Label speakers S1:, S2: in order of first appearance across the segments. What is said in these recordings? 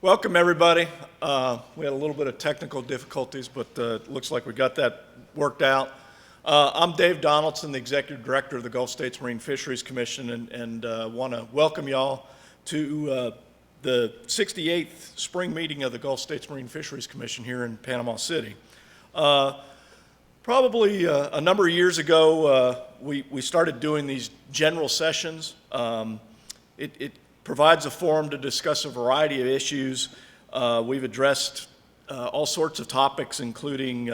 S1: Welcome, everybody. We had a little bit of technical difficulties, but it looks like we got that worked out. I'm Dave Donaldson, the Executive Director of the Gulf States Marine Fisheries Commission, and want to welcome y'all to the 68th spring meeting of the Gulf States Marine Fisheries Commission here in Panama City. Probably a number of years ago, we started doing these general sessions. It provides a forum to discuss a variety of issues. We've addressed all sorts of topics, including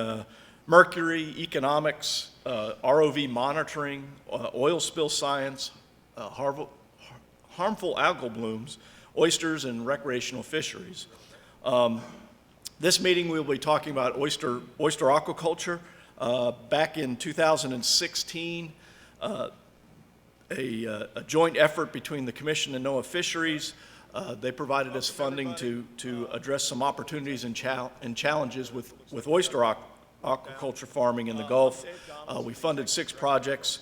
S1: mercury, economics, ROV monitoring, oil spill science, harmful algal blooms, oysters, and recreational fisheries. This meeting we'll be talking about oyster aquaculture. Back in 2016, a joint effort between the Commission and NOAA Fisheries. They provided us funding to address some opportunities and challenges with oyster aquaculture farming in the Gulf. We funded 6 projects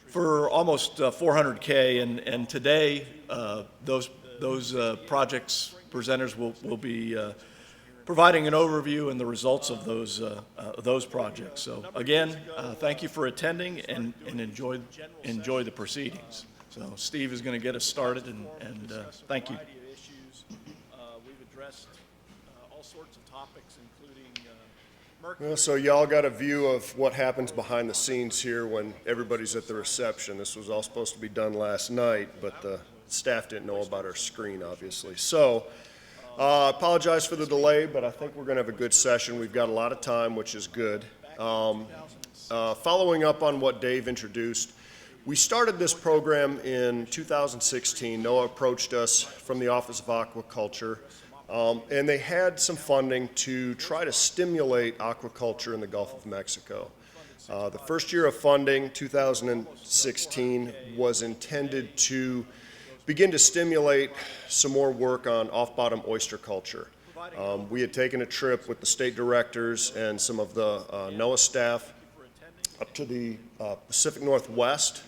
S1: for almost $400K, and today those projects presenters will be providing an overview and the results of those projects. So again, thank you for attending and enjoy the proceedings. So Steve is going to get us started, and thank you. We've addressed all sorts of topics, including
S2: Well, so y'all got a view of what happens behind the scenes here when everybody's at the reception. This was all supposed to be done last night, but the staff didn't know about our screen, obviously. So I apologize for the delay, but I think we're going to have a good session. We've got a lot of time, which is good. Following up on what Dave introduced, we started this program in 2016. NOAA approached us from the Office of Aquaculture, and they had some funding to try to stimulate aquaculture in the Gulf of Mexico. The first year of funding, 2016, was intended to begin to stimulate some more work on off-bottom oyster culture. We had taken a trip with the state directors and some of the NOAA staff up to the Pacific Northwest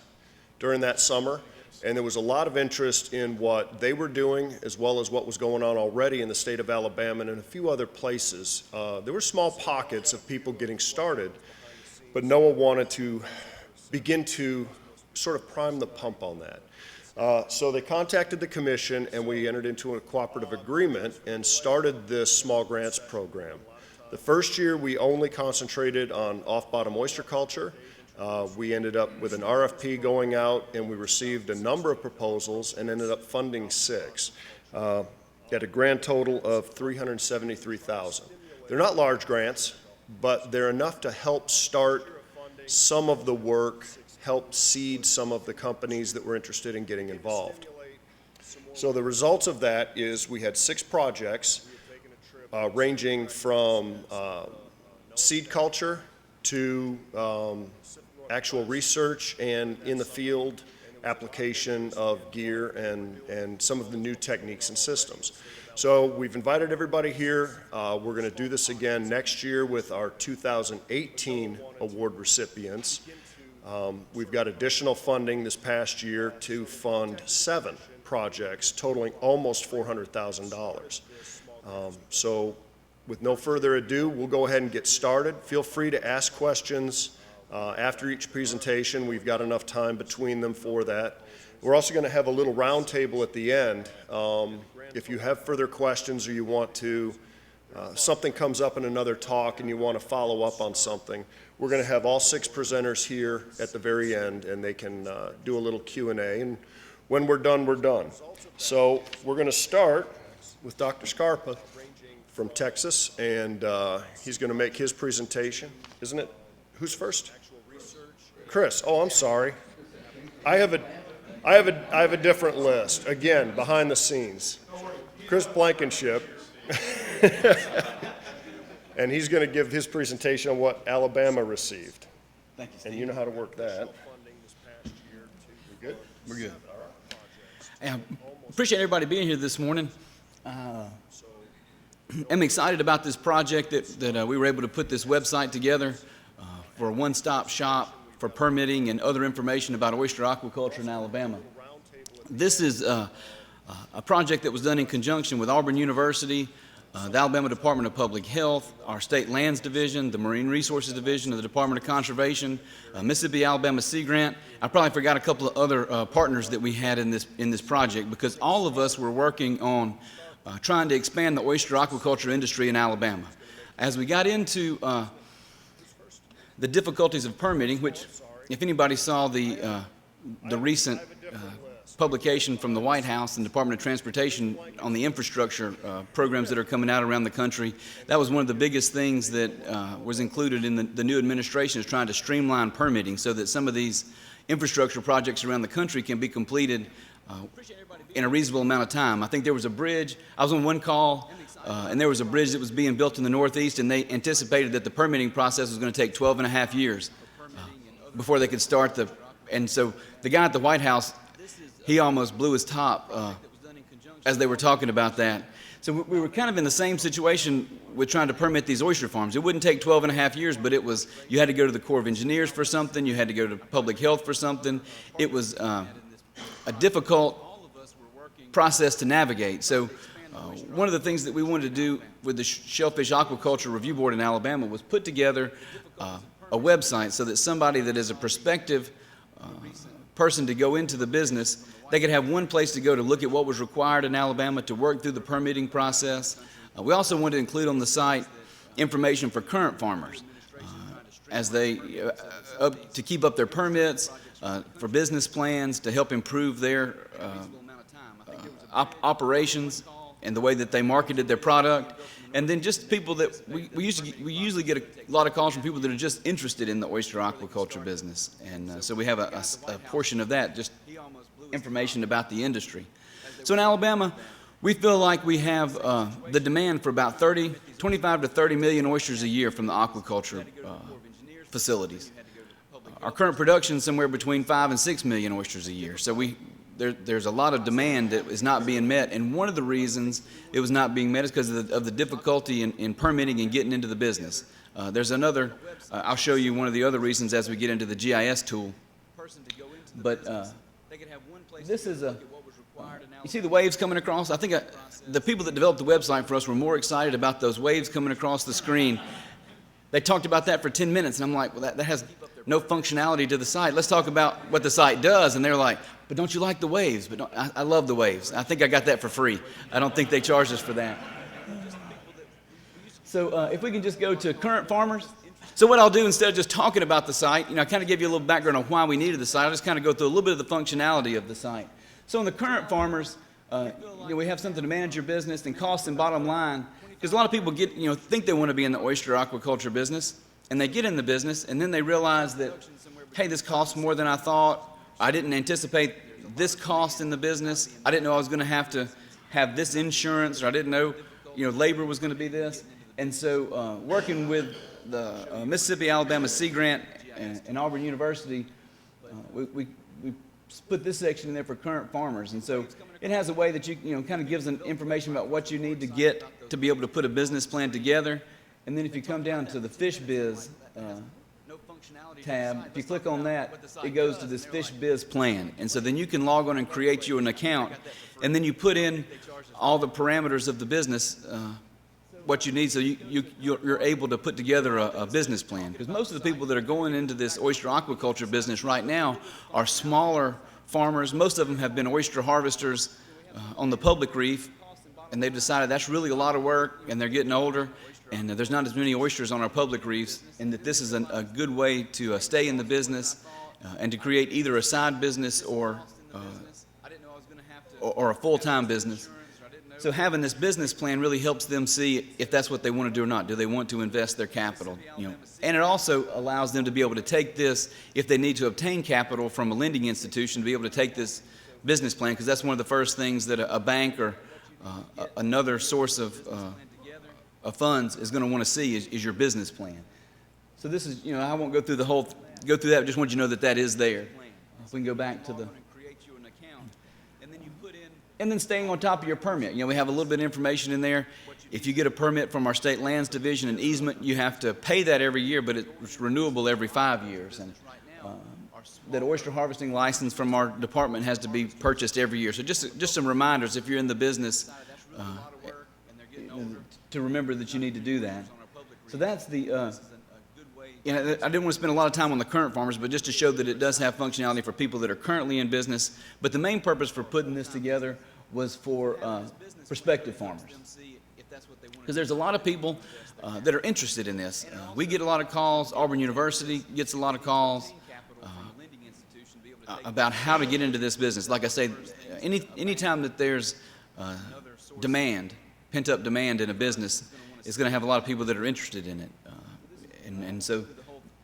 S2: during that summer, and there was a lot of interest in what they were doing as well as what was going on already in the state of Alabama and in a few other places. There were small pockets of people getting started, but NOAA wanted to begin to sort of prime the pump on that. So they contacted the Commission, and we entered into a cooperative agreement and started this small grants program. The first year, we only concentrated on off-bottom oyster culture. We ended up with an RFP going out, and we received a number of proposals and ended up funding 6 at a grand total of $373,000. They're not large grants, but they're enough to help start some of the work, help seed some of the companies that were interested in getting involved. So the results of that is we had 6 projects ranging from seed culture to actual research and in the field application of gear and some of the new techniques and systems. So we've invited everybody here. We're going to do this again next year with our 2018 award recipients. We've got additional funding this past year to fund 7 projects totaling almost $400,000. So with no further ado, we'll go ahead and get started. Feel free to ask questions after each presentation. We've got enough time between them for that. We're also going to have a little round table at the end. If you have further questions or you want to, something comes up in another talk and you want to follow up on something, we're going to have all 6 presenters here at the very end, and they can do a little Q&A, and when we're done, we're done. So we're going to start with Dr. Scarpa from Texas, and he's going to make his presentation, isn't it? Who's first? Chris. Oh, I'm sorry. I have a different list. Again, behind the scenes. Chris Blankenship. And he's going to give his presentation on what Alabama received.
S3: Thank you, Steve.
S2: And you know how to work that. We good?
S3: We're good. Hey, I appreciate everybody being here this morning. I'm excited about this project that we were able to put this website together for a one-stop shop for permitting and other information about oyster aquaculture in Alabama. This is a project that was done in conjunction with Auburn University, the Alabama Department of Public Health, our State Lands Division, the Marine Resources Division of the Department of Conservation, Mississippi Alabama Sea Grant. I probably forgot a couple of other partners that we had in this project, because all of us were working on trying to expand the oyster aquaculture industry in Alabama. As we got into the difficulties of permitting, which, if anybody saw the recent publication from the White House and Department of Transportation on the infrastructure programs that are coming out around the country, that was one of the biggest things that was included in the new administration, is trying to streamline permitting so that some of these infrastructure projects around the country can be completed in a reasonable amount of time. I think there was a bridge. I was on one call, and there was a bridge that was being built in the Northeast, and they anticipated that the permitting process was going to take 12 and a half years before they could start and so the guy at the White House, he almost blew his top as they were talking about that. So we were kind of in the same situation with trying to permit these oyster farms. It wouldn't take 12 and a half years, but it was, you had to go to the Corps of Engineers for something, you had to go to Public Health for something. It was a difficult process to navigate. So one of the things that we wanted to do with the Shellfish Aquaculture Review Board in Alabama was put together a website so that somebody that is a prospective person to go into the business, they could have one place to go to look at what was required in Alabama to work through the permitting process. We also wanted to include on the site information for current farmers as they to keep up their permits, for business plans, to help improve their operations and the way that they marketed their product. And then just people that we usually get a lot of calls from people that are just interested in the oyster aquaculture business. And so we have a portion of that, just information about the industry. So in Alabama, we feel like we have the demand for about 25 to 30 million oysters a year from the aquaculture facilities. Our current production is somewhere between 5 and 6 million oysters a year. So there's a lot of demand that is not being met, and one of the reasons it was not being met is because of the difficulty in permitting and getting into the business. There's another, I'll show you one of the other reasons as we get into the GIS tool. But this is you see the waves coming across? I think the people that developed the website for us were more excited about those waves coming across the screen. They talked about that for 10 minutes, and I'm like, well, that has no functionality to the site. Let's talk about what the site does. And they're like, but don't you like the waves? But I love the waves. I think I got that for free. I don't think they charged us for that. So if we can just go to current farmers. So what I'll do, instead of just talking about the site, I kind of give you a little background on why we needed the site. I'll just kind of go through a little bit of the functionality of the site. So in the current farmers, we have something to manage your business and cost and bottom line. Because a lot of people think they want to be in the oyster aquaculture business, and they get in the business, and then they realize that, hey, this costs more than I thought. I didn't anticipate this cost in the business. I didn't know I was going to have this insurance, or I didn't know, labor was going to be this. And so working with the Mississippi Alabama Sea Grant and Auburn University, we put this section in there for current farmers. And so it has a way that kind of gives them information about what you need to get to be able to put a business plan together. And then if you come down to the Fish Biz tab, if you click on that, it goes to this Fish Biz Plan. And so then you can log on and create you an account, and then you put in all the parameters of the business, what you need, so you're able to put together a business plan. Because most of the people that are going into this oyster aquaculture business right now are smaller farmers. Most of them have been oyster harvesters on the public reef, and they've decided that's really a lot of work, and they're getting older, and there's not as many oysters on our public reefs, and that this is a good way to stay in the business and to create either a side business or a full-time business. So having this business plan really helps them see if that's what they want to do or not. Do they want to invest their capital? And it also allows them to be able to take this, if they need to obtain capital from a lending institution, to be able to take this business plan, because that's one of the first things that a bank or another source of funds is going to want to see is your business plan. So this is, I won't go through that. I just want you to know that is there. If we can go back to the. And then staying on top of your permit. We have a little bit of information in there. If you get a permit from our State Lands Division, an easement, you have to pay that every year, but it's renewable every 5 years. And that oyster harvesting license from our department has to be purchased every year. So just some reminders if you're in the business to remember that you need to do that. So that's the, I didn't want to spend a lot of time on the current farmers, but just to show that it does have functionality for people that are currently in business. But the main purpose for putting this together was for prospective farmers. Because there's a lot of people that are interested in this. We get a lot of calls. Auburn University gets a lot of calls about how to get into this business. Like I say, any time that there's demand, pent-up demand in a business, it's going to have a lot of people that are interested in it. And so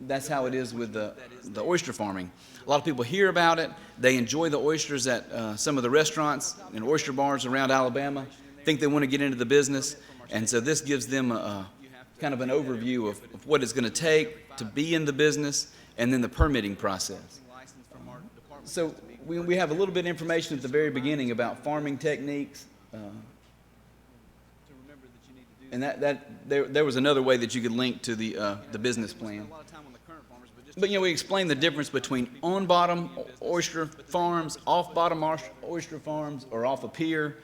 S3: that's how it is with the oyster farming. A lot of people hear about it. They enjoy the oysters at some of the restaurants and oyster bars around Alabama, think they want to get into the business. And so this gives them a kind of an overview of what it's going to take to be in the business and then the permitting process. So we have a little bit of information at the very beginning about farming techniques. And there was another way that you could link to the business plan. But we explain the difference between on-bottom oyster farms, off-bottom oyster farms, or off a pier.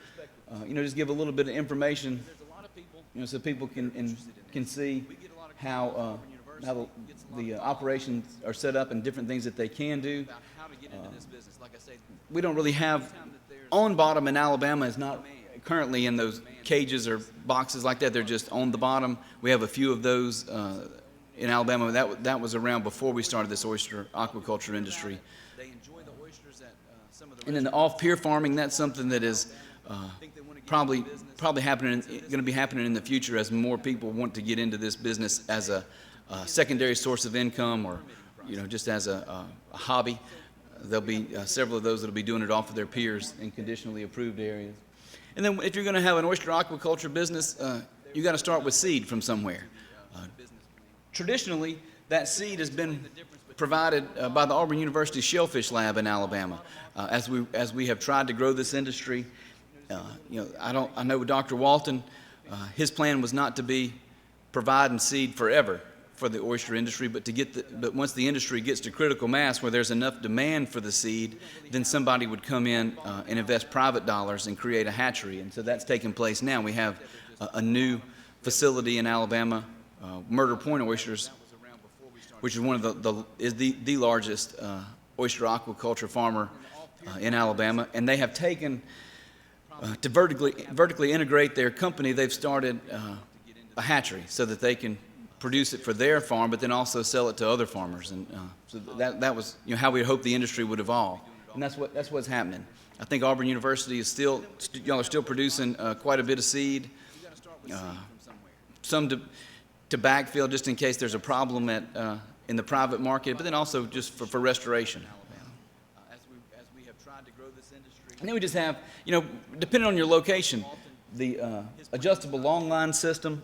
S3: Just give a little bit of information, so people can see how the operations are set up and different things that they can do. We don't really have on-bottom in Alabama. Is not currently in those cages or boxes like that. They're just on the bottom. We have a few of those in Alabama. That was around before we started this oyster aquaculture industry. And then the off-pier farming, that's something that is probably happening, going to be happening in the future as more people want to get into this business as a secondary source of income, or just as a hobby. There'll be several of those that'll be doing it off of their piers in conditionally approved areas. And then if you're going to have an oyster aquaculture business, you got to start with seed from somewhere. Traditionally, that seed has been provided by the Auburn University Shellfish Lab in Alabama. As we have tried to grow this industry, I know Dr. Walton, his plan was not to be providing seed forever for the oyster industry, but once the industry gets to critical mass where there's enough demand for the seed, then somebody would come in and invest private dollars and create a hatchery. And so that's taking place now. We have a new facility in Alabama, Murder Point Oysters, which is one of the largest oyster aquaculture farmer in Alabama, and they have taken to vertically integrate their company. They've started a hatchery so that they can produce it for their farm, but then also sell it to other farmers. And so that was how we hoped the industry would evolve, and that's what's happening. I think Auburn University is y'all are still producing quite a bit of seed, some to backfill just in case there's a problem in the private market, but then also just for restoration. And then we just have, depending on your location, the adjustable long line system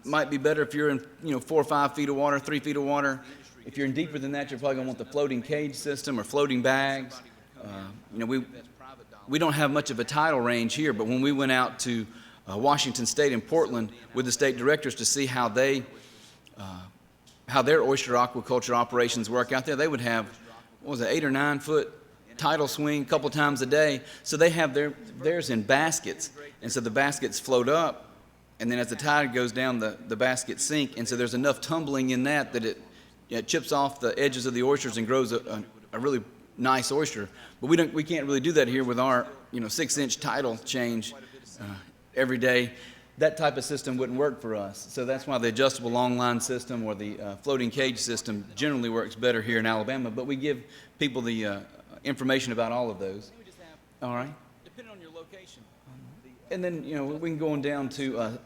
S3: might be better if you're in 4 or 5 feet of water, 3 feet of water. If you're in deeper than that, you're probably going to want the floating cage system or floating bags. We don't have much of a tidal range here, but when we went out to Washington State and Portland with the state directors to see how their oyster aquaculture operations work out there, they would have 8 or 9 foot tidal swing a couple times a day. So they have theirs in baskets, and so the baskets float up. And then as the tide goes down, the baskets sink, and so there's enough tumbling in that it chips off the edges of the oysters and grows a really nice oyster. But we can't really do that here with our 6-inch tidal change every day. That type of system wouldn't work for us. So that's why the adjustable long line system or the floating cage system generally works better here in Alabama. But we give people the information about all of those. All right. Depending on your location. And then, we can go on down to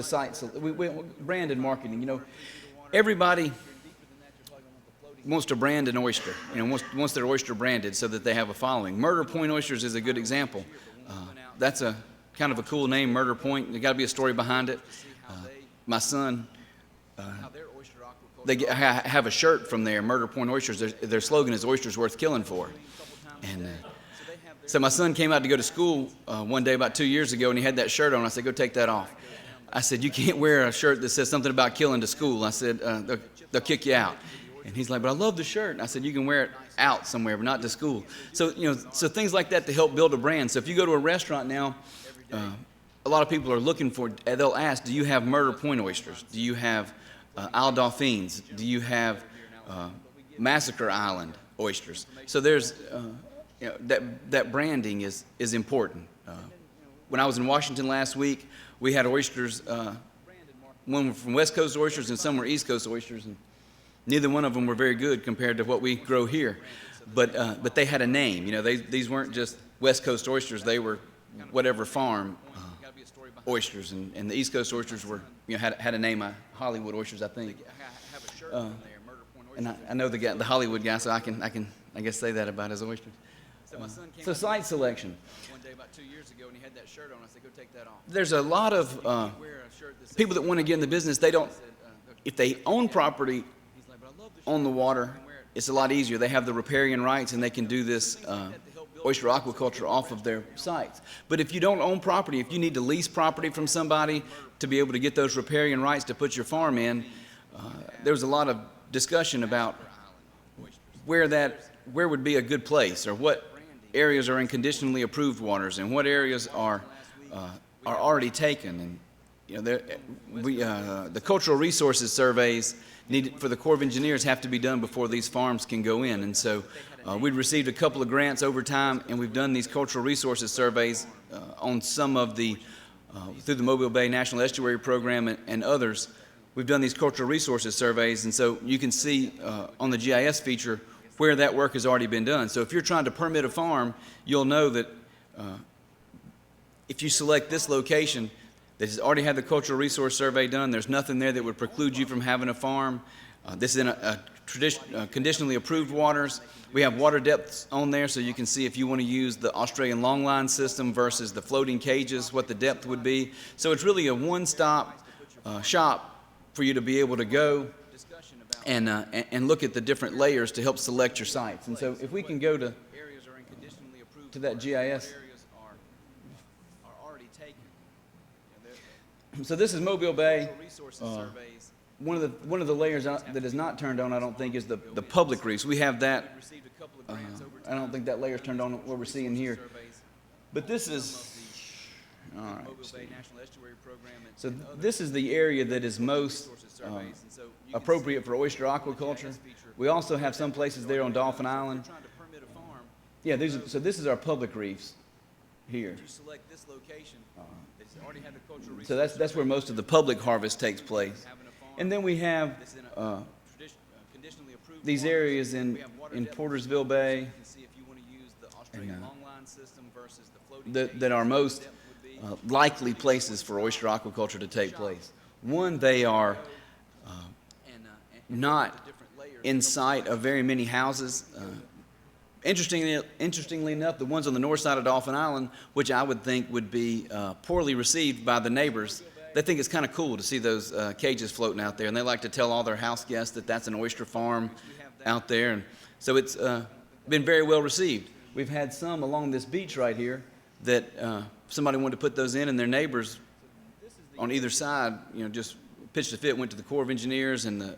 S3: sites. Brand and marketing. Everybody wants to brand an oyster, wants their oyster branded so that they have a following. Murder Point Oysters is a good example. That's a kind of a cool name, Murder Point. There's got to be a story behind it. My son, they have a shirt from there, Murder Point Oysters. Their slogan is "Oysters worth killing for," and. So my son came out to go to school one day about 2 years ago, and he had that shirt on. I said, "Go take that off." I said, "You can't wear a shirt that says something about killing to school." I said, "They'll kick you out." And he's like, but I love the shirt. And I said, you can wear it out somewhere, but not to school. So, so things like that to help build a brand. So if you go to a restaurant now, a lot of people are looking for, they'll ask, do you have Murder Point oysters? Do you have Isle Dauphines? Do you have Massacre Island oysters? So there's, that branding is important. When I was in Washington last week, we had oysters, one were from West Coast oysters and some were East Coast oysters, and neither one of them were very good compared to what we grow here. But they had a name. These weren't just West Coast oysters. They were whatever farm oysters, and the East Coast oysters were, had a name, Hollywood oysters, I think. And I know the Hollywood guy, so I guess say that about his oysters. So site selection.
S4: One day about 2 years ago, and he had that shirt on. I said, "Go take that off."
S3: There's a lot of people that want to get in the business. They don't. If they own property on the water, it's a lot easier. They have the riparian rights, and they can do this oyster aquaculture off of their sites. But if you don't own property, if you need to lease property from somebody to be able to get those riparian rights to put your farm in, there's a lot of discussion about where would be a good place, or what areas are in conditionally approved waters, and what areas are already taken. And the cultural resources surveys for the Corps of Engineers have to be done before these farms can go in. And so we've received a couple of grants over time, and we've done these cultural resources surveys on some of the through the Mobile Bay National Estuary Program and others. We've done these cultural resources surveys, and so you can see on the GIS feature where that work has already been done. So if you're trying to permit a farm, you'll know that if you select this location that has already had the cultural resource survey done, there's nothing there that would preclude you from having a farm. This is in conditionally approved waters. We have water depths on there, so you can see if you want to use the Australian longline system versus the floating cages, what the depth would be. So it's really a one-stop shop for you to be able to go and look at the different layers to help select your sites. And so if we can go to that GIS. So this is Mobile Bay. One of the layers that is not turned on, I don't think, is the public reefs. We have that. I don't think that layer is turned on, what we're seeing here. But this is, all right. So this is the area that is most appropriate for oyster aquaculture. We also have some places there on Dolphin Island. Yeah, so this is our public reefs here. So that's where most of the public harvest takes place. And then we have these areas in Portersville Bay that are most likely places for oyster aquaculture to take place. One, they are not in sight of very many houses. Interestingly enough, the ones on the north side of Dolphin Island, which I would think would be poorly received by the neighbors, they think it's kind of cool to see those cages floating out there, and they like to tell all their house guests that that's an oyster farm out there, and so it's been very well received. We've had some along this beach right here that somebody wanted to put those in, and their neighbors on either side, just pitched a fit, went to the Corps of Engineers and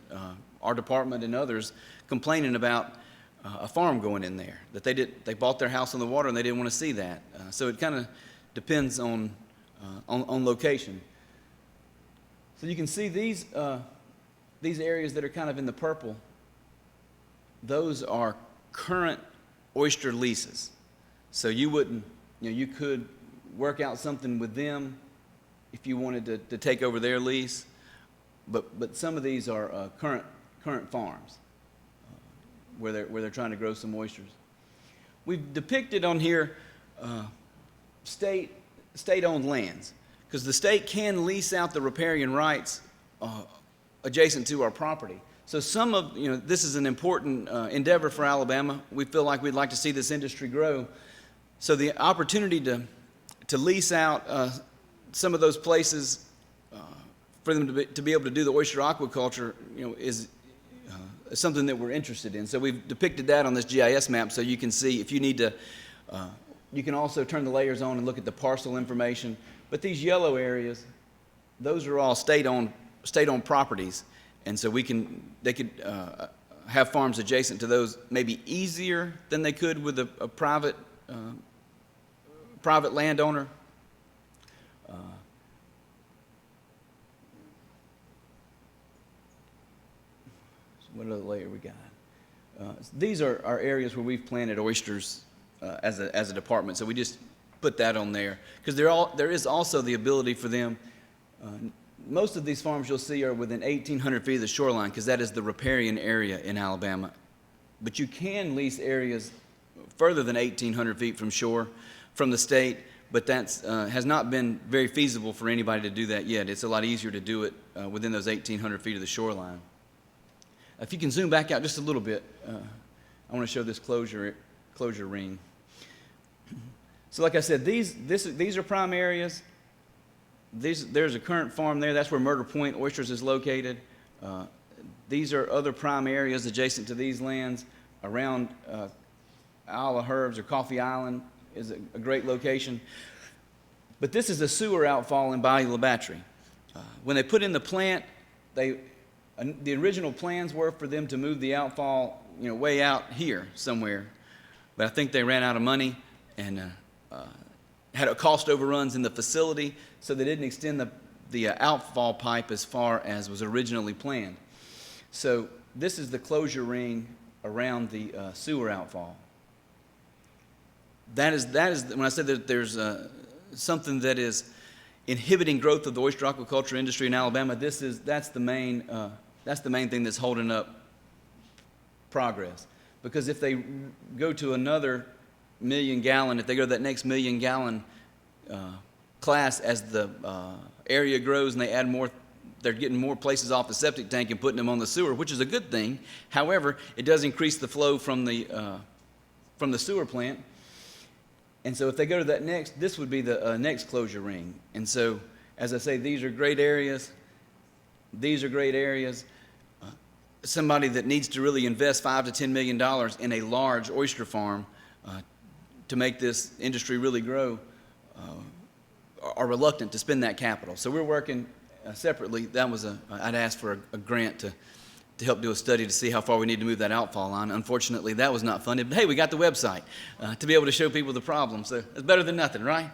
S3: our department and others complaining about a farm going in there, that they bought their house on the water and they didn't want to see that. So it kind of depends on location. So you can see these areas that are kind of in the purple. Those are current oyster leases. So you wouldn't, you could work out something with them if you wanted to take over their lease, but some of these are current farms where they're trying to grow some oysters. We've depicted on here state-owned lands, because the state can lease out the riparian rights adjacent to our property. So some of, this is an important endeavor for Alabama. We feel like we'd like to see this industry grow. So the opportunity to lease out some of those places for them to be able to do the oyster aquaculture, is something that we're interested in. So we've depicted that on this GIS map, so you can see if you need to, you can also turn the layers on and look at the parcel information. But these yellow areas, those are all state-owned properties, and so they could have farms adjacent to those maybe easier than they could with a private landowner. What other layer we got? These are our areas where we've planted oysters as a department, so we just put that on there because there is also the ability for them. Most of these farms you'll see are within 1,800 feet of the shoreline because that is the riparian area in Alabama. But you can lease areas further than 1,800 feet from shore from the state, but that has not been very feasible for anybody to do that yet. It's a lot easier to do it within those 1,800 feet of the shoreline. If you can zoom back out just a little bit, I want to show this closure ring. So like I said, these are prime areas. There's a current farm there. That's where Murder Point Oysters is located. These are other prime areas adjacent to these lands. Around Isle of Herbs or Coffee Island is a great location. But this is a sewer outfall in Bayou La Battery. When they put in the plant, the original plans were for them to move the outfall, way out here somewhere. But I think they ran out of money and had a cost overruns in the facility, so they didn't extend the outfall pipe as far as was originally planned. So this is the closure ring around the sewer outfall. That is when I said that there's something that is inhibiting growth of the oyster aquaculture industry in Alabama. That's the main thing that's holding up progress. Because if they go to another million-gallon, if they go to that next million-gallon class as the area grows and they add more, they're getting more places off the septic tank and putting them on the sewer, which is a good thing. However, it does increase the flow from the sewer plant. And so if they go to that next, this would be the next closure ring. And so, as I say, these are great areas. These are great areas. Somebody that needs to really invest $5 to $10 million in a large oyster farm to make this industry really grow are reluctant to spend that capital. So we're working separately. I'd asked for a grant to help do a study to see how far we need to move that outfall line. Unfortunately, that was not funded. But hey, we got the website to be able to show people the problem. So it's better than nothing, right?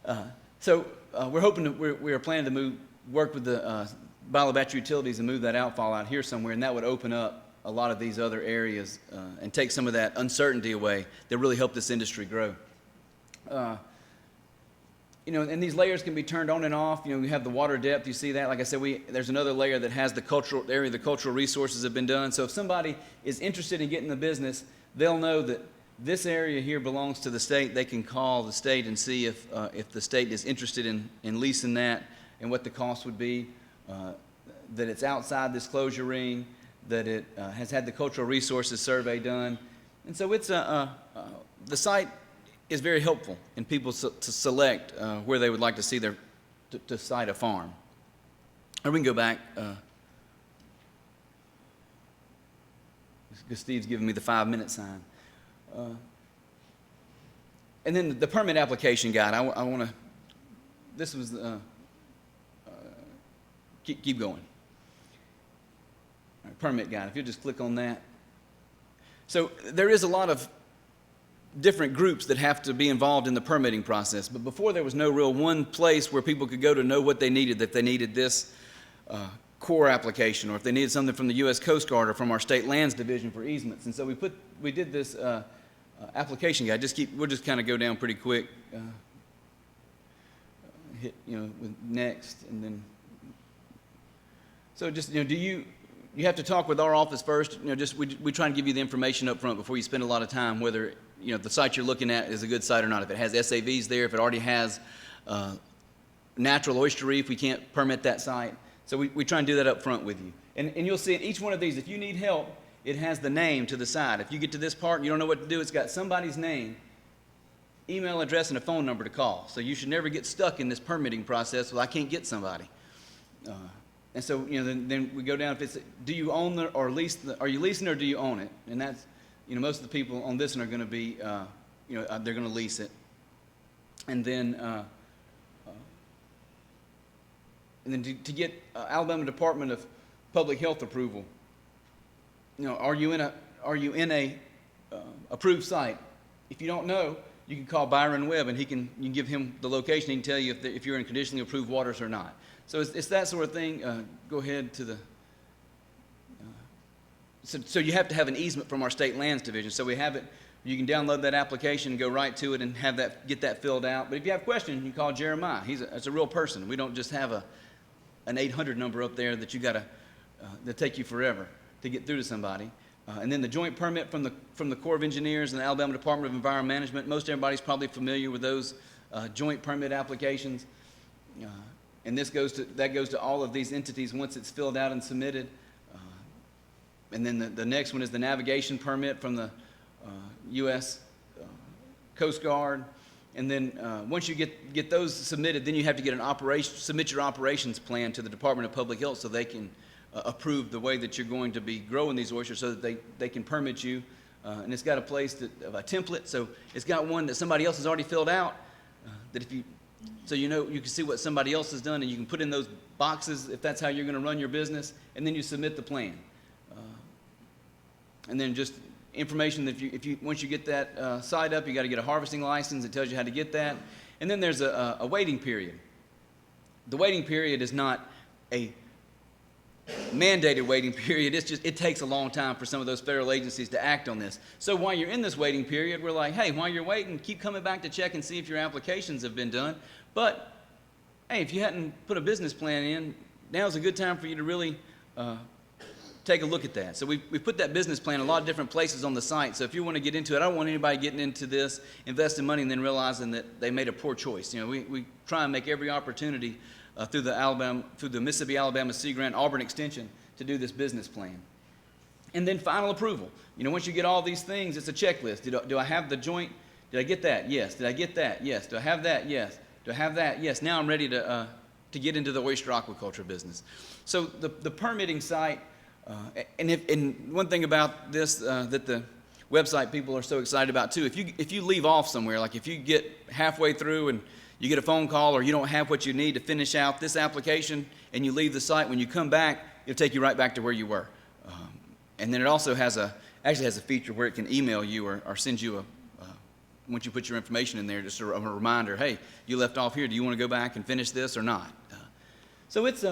S3: We're hoping we are planning to work with the Bayou La Battery utilities and move that outfall out here somewhere, and that would open up a lot of these other areas and take some of that uncertainty away that really help this industry grow. And these layers can be turned on and off. We have the water depth. You see that? Like I said, there's another layer that has the area. The cultural resources have been done. So if somebody is interested in getting the business, they'll know that this area here belongs to the state. They can call the state and see if the state is interested in leasing that and what the cost would be. That it's outside this closure ring. That it has had the cultural resources survey done, and so it's the site is very helpful in people to select where they would like to see to site a farm. Or we can go back, because Steve's giving me the 5-minute sign. And then the permit application guide. I want to. This was keep going. All right, permit guide. If you'll just click on that. So there is a lot of different groups that have to be involved in the permitting process. But before, there was no real one place where people could go to know what they needed, if they needed this core application, or if they needed something from the U.S. Coast Guard or from our state lands division for easements. And so we did this application guide. We'll just kind of go down pretty quick. Hit with next, and then. So just do you have to talk with our office first. We try and give you the information up front before you spend a lot of time whether the site you're looking at is a good site or not. If it has SAVs there, if it already has natural oyster reef, we can't permit that site. So we try and do that up front with you. And you'll see in each one of these, if you need help, it has the name to the side. If you get to this part and you don't know what to do, it's got somebody's name, email address, and a phone number to call. So you should never get stuck in this permitting process. Well, I can't get somebody. And so then we go down. If it's do you own or lease? Are you leasing or do you own it? And that's most of the people on this one are going to be they're going to lease it. And then to get Alabama Department of Public Health approval, are you in a approved site? If you don't know, you can call Byron Webb, and you can give him the location. He can tell you if you're in conditionally approved waters or not. So it's that sort of thing. Go ahead to the. So you have to have an easement from our state lands division. So we have it. You can download that application and go right to it and get that filled out. But if you have questions, you can call Jeremiah. It's a real person. We don't just have an 800 number up there that you got to that take you forever to get through to somebody. And then the joint permit from the Corps of Engineers and the Alabama Department of Environmental Management. Most everybody's probably familiar with those joint permit applications. And that goes to all of these entities once it's filled out and submitted. And then the next one is the navigation permit from the U.S. Coast Guard. And then once you get those submitted, then you have to submit your operations plan to the Department of Public Health so they can approve the way that you're going to be growing these oysters so that they can permit you. And it's got a a template, so it's got one that somebody else has already filled out. So you can see what somebody else has done, and you can put in those boxes if that's how you're going to run your business, and then you submit the plan. And then just information that once you get that site up, you got to get a harvesting license. It tells you how to get that. And then there's a waiting period. The waiting period is not a mandated waiting period. It takes a long time for some of those federal agencies to act on this. So while you're in this waiting period, we're like, hey, while you're waiting, keep coming back to check and see if your applications have been done. But hey, if you hadn't put a business plan in, now's a good time for you to really take a look at that. So we put that business plan in a lot of different places on the site. So if you want to get into it, I don't want anybody getting into this, investing money, and then realizing that they made a poor choice. We try and make every opportunity through the Mississippi Alabama Sea Grant Auburn Extension to do this business plan. And then final approval. Once you get all these things, it's a checklist. Do I have the joint? Did I get that? Yes. Did I get that? Yes. Do I have that? Yes. Do I have that? Yes. Now I'm ready to get into the oyster aquaculture business. So the permitting site, and one thing about this that the website people are so excited about too, if you leave off somewhere, like if you get halfway through and you get a phone call or you don't have what you need to finish out this application and you leave the site, when you come back, it'll take you right back to where you were. And then it also has a feature where it can email you or send you once you put your information in there, just a reminder, hey, you left off here. Do you want to go back and finish this or not? So it's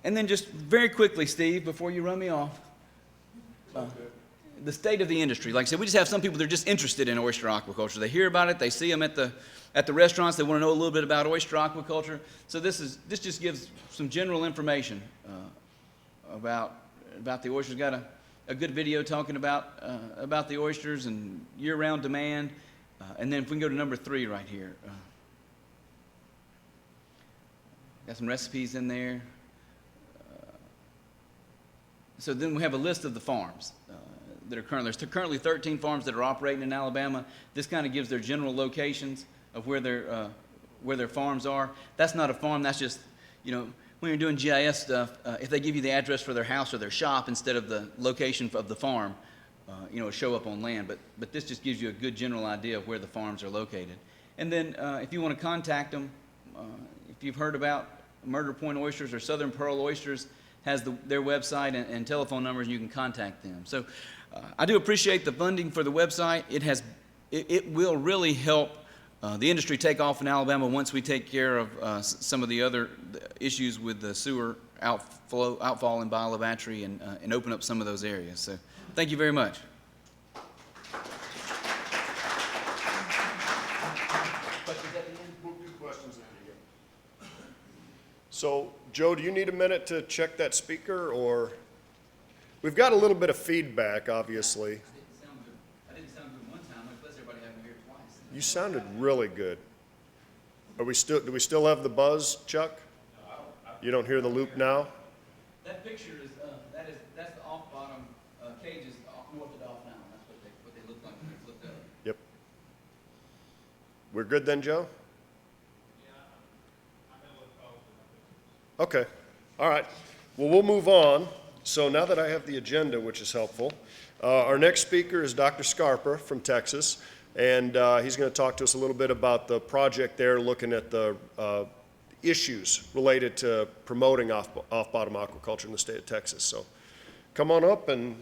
S3: and then just very quickly, Steve, before you run me off, the state of the industry. Like I said, we just have some people that are just interested in oyster aquaculture. They hear about it. They see them at the restaurants. They want to know a little bit about oyster aquaculture. So this just gives some general information about the oysters. Got a good video talking about the oysters and year-round demand. And then if we can go to number 3 right here. Got some recipes in there. So then we have a list of the farms that are there's currently 13 farms that are operating in Alabama. This kind of gives their general locations of where their farms are. That's not a farm. That's just, when you're doing GIS stuff, if they give you the address for their house or their shop instead of the location of the farm, it'll show up on land. But this just gives you a good general idea of where the farms are located. And then if you want to contact them, if you've heard about Murder Point Oysters or Southern Pearl Oysters, has their website and telephone numbers, and you can contact them. So I do appreciate the funding for the website. It will really help the industry take off in Alabama once we take care of some of the other issues with the sewer outfall in Biobattery and open up some of those areas. So thank you very much.
S2: So, Joe, do you need a minute to check that speaker, or? We've got a little bit of feedback, obviously.
S3: I didn't sound good one time, much less everybody having me here twice.
S2: You sounded really good. Do we still have the buzz, Chuck?
S4: No, I don't.
S2: You don't hear the loop now?
S3: That picture is that's the OffBottom cages north of Off now. That's what they look like when they're flipped up.
S2: Yep. We're good then, Joe? Okay, all right. Well, we'll move on. So now that I have the agenda, which is helpful, our next speaker is Dr. Scarpa from Texas, and he's going to talk to us a little bit about the project there, looking at the issues related to promoting off-bottom aquaculture in the state of Texas. So come on up and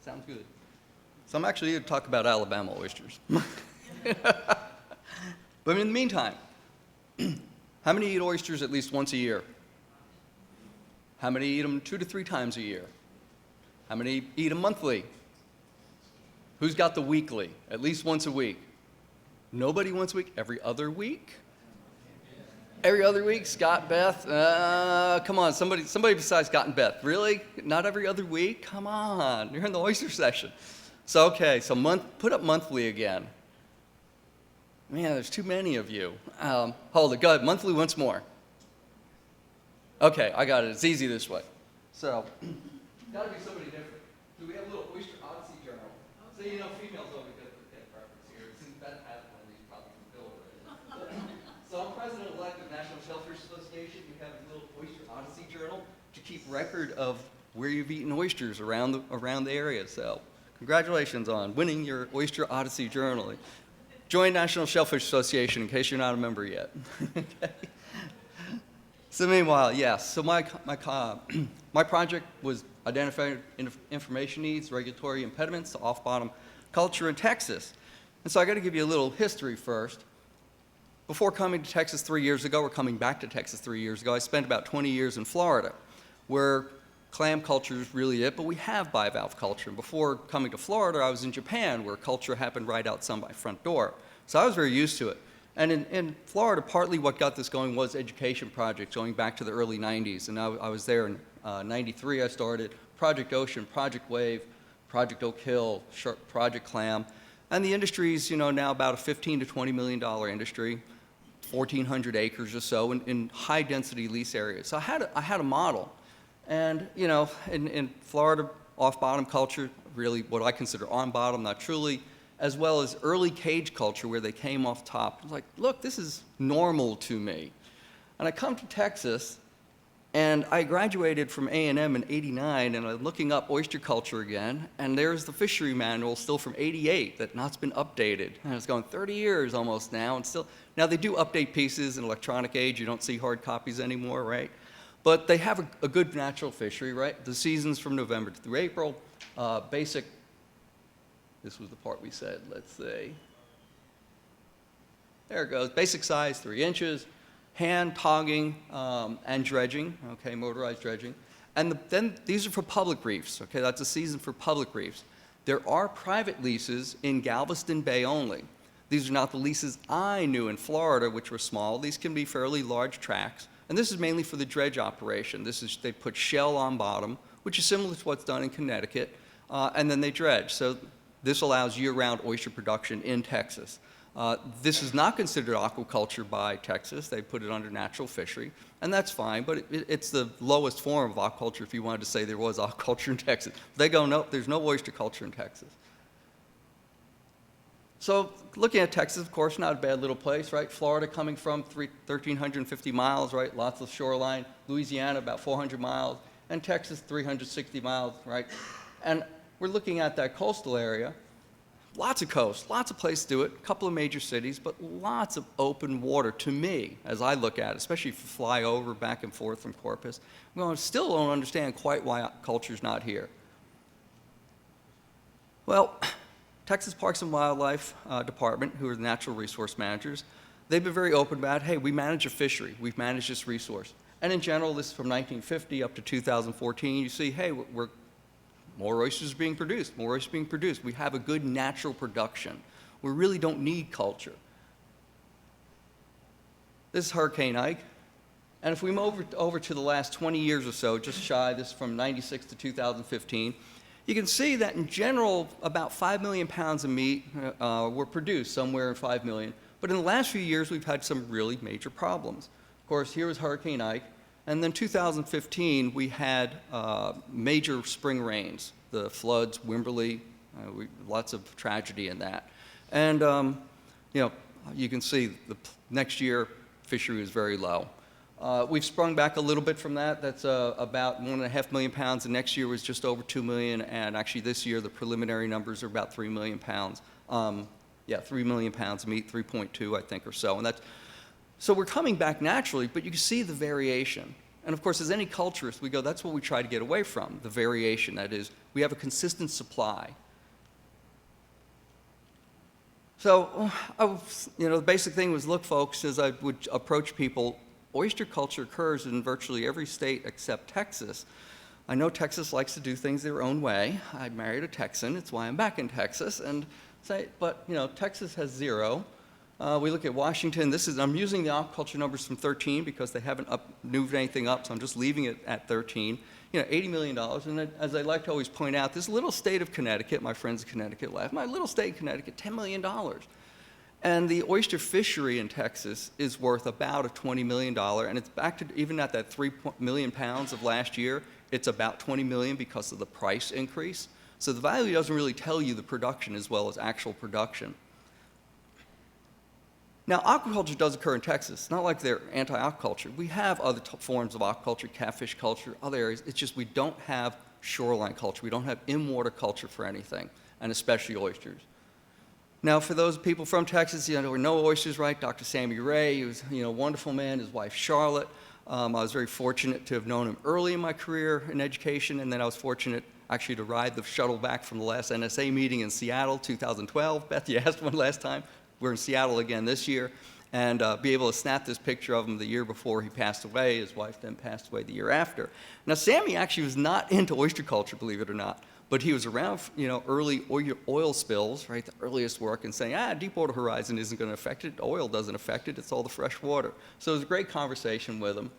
S5: Sounds good. So I'm actually here to talk about Alabama oysters. But in the meantime, how many eat oysters at least once a year? How many eat them 2 to 3 times a year? How many eat them monthly? Who's got the weekly? At least once a week. Nobody once a week? Every other week? Every other week? Scott, Beth? Come on, somebody besides Scott and Beth. Really? Not every other week? Come on, you're in the oyster session. So, okay, so put up monthly again. Man, there's too many of you. Hold it, go ahead, monthly once more. Okay, I got it, it's easy this way. So, gotta be somebody different. Do we have a little Oyster Odyssey journal? So you know females always get preference here. Since Beth has one of these, probably fulfilled already. So I'm president-elect of National Shellfish Association. We have a little Oyster Odyssey journal to keep record of where you've eaten oysters around the area. So congratulations on winning your Oyster Odyssey journal. Join National Shellfish Association in case you're not a member yet. Okay. So meanwhile, yes. So my project was identifying information needs, regulatory impediments to off-bottom culture in Texas. And so I got to give you a little history first. Before coming to Texas 3 years ago, or coming back to Texas 3 years ago, I spent about 20 years in Florida, where clam culture is really it, but we have bivalve culture. And before coming to Florida, I was in Japan, where culture happened right outside my front door. So I was very used to it. And in Florida, partly what got this going was education projects going back to the early 90s. And I was there in 93, I started Project Ocean, Project Wave, Project Oak Hill, Project Clam. And the industry's, now about a $15 to $20 million industry, 1,400 acres or so in high-density lease areas. So I had a model. And, in Florida, off-bottom culture, really what I consider on-bottom, not truly, as well as early cage culture where they came off top. I was like, look, this is normal to me. And I come to Texas, and I graduated from A&M in '89, and I'm looking up oyster culture again, and there's the fishery manual still from '88 that not been updated. And it's going 30 years almost now, and still, now they do update pieces in electronic age. You don't see hard copies anymore, right? But they have a good natural fishery, right? The season's from November through April. Basic, this was the part we said, let's see. There it goes, basic size, 3 inches, hand togging and dredging, okay, motorized dredging. And then these are for public reefs, okay, that's a season for public reefs. There are private leases in Galveston Bay only. These are not the leases I knew in Florida, which were small. These can be fairly large tracts. And this is mainly for the dredge operation. They put shell on bottom, which is similar to what's done in Connecticut, and then they dredge. So this allows year-round oyster production in Texas. This is not considered aquaculture by Texas. They put it under natural fishery, and that's fine, but it's the lowest form of aquaculture if you wanted to say there was aquaculture in Texas. They go, nope, there's no oyster culture in Texas. So looking at Texas, of course, not a bad little place, right? Florida coming from 1,350 miles, right? Lots of shoreline. Louisiana, about 400 miles. And Texas, 360 miles, right? And we're looking at that coastal area. Lots of coast, lots of places to do it, a couple of major cities, but lots of open water to me as I look at it, especially if you fly over back and forth from Corpus. Well, I still don't understand quite why culture's not here. Well, Texas Parks and Wildlife Department, who are the natural resource managers, they've been very open about, hey, we manage a fishery, we've managed this resource. And in general, this is from 1950 up to 2014, you see, hey, more oysters are being produced, more oysters being produced. We have a good natural production. We really don't need culture. This is Hurricane Ike. And if we move over to the last 20 years or so, just shy, this is from 96 to 2015, you can see that in general, about 5 million pounds of meat were produced, somewhere in 5 million. But in the last few years, we've had some really major problems. Of course, here was Hurricane Ike. And then 2015, we had major spring rains, the floods, Wimberley, lots of tragedy in that. And, you can see the next year, fishery was very low. We've sprung back a little bit from that. That's about 1.5 million pounds, and next year was just over 2 million, and actually this year the preliminary numbers are about 3 million pounds. 3 million pounds of meat, 3.2 I think or so. And so we're coming back naturally, but you can see the variation. And of course, as any culturist, we go, that's what we try to get away from, the variation. That is, we have a consistent supply. So, the basic thing was, look, folks, as I would approach people, oyster culture occurs in virtually every state except Texas. I know Texas likes to do things their own way. I married a Texan. It's why I'm back in Texas. And say, but, Texas has 0. We look at Washington. I'm using the aquaculture numbers from 13 because they haven't moved anything up, so I'm just leaving it at 13. $80 million. And as I like to always point out, this little state of Connecticut, my friends in Connecticut laugh, my little state of Connecticut, $10 million. And the oyster fishery in Texas is worth about $20 million. And it's back to, even at that 3 million pounds of last year, it's about 20 million because of the price increase. So the value doesn't really tell you the production as well as actual production. Now, aquaculture does occur in Texas. It's not like they're anti-aquaculture. We have other forms of aquaculture, catfish culture, other areas. It's just we don't have shoreline culture. We don't have in-water culture for anything, and especially oysters. Now, for those people from Texas, there were no oysters, right? Dr. Sammy Ray, he was a wonderful man, his wife Charlotte. I was very fortunate to have known him early in my career in education, and then I was fortunate actually to ride the shuttle back from the last NSA meeting in Seattle, 2012. Beth, you asked one last time. We're in Seattle again this year, and be able to snap this picture of him the year before he passed away. His wife then passed away the year after. Now, Sammy actually was not into oyster culture, believe it or not, but he was around, early oil spills, right, the earliest work, and saying, Deepwater Horizon isn't going to affect it, oil doesn't affect it, it's all the fresh water. So it was a great conversation with him.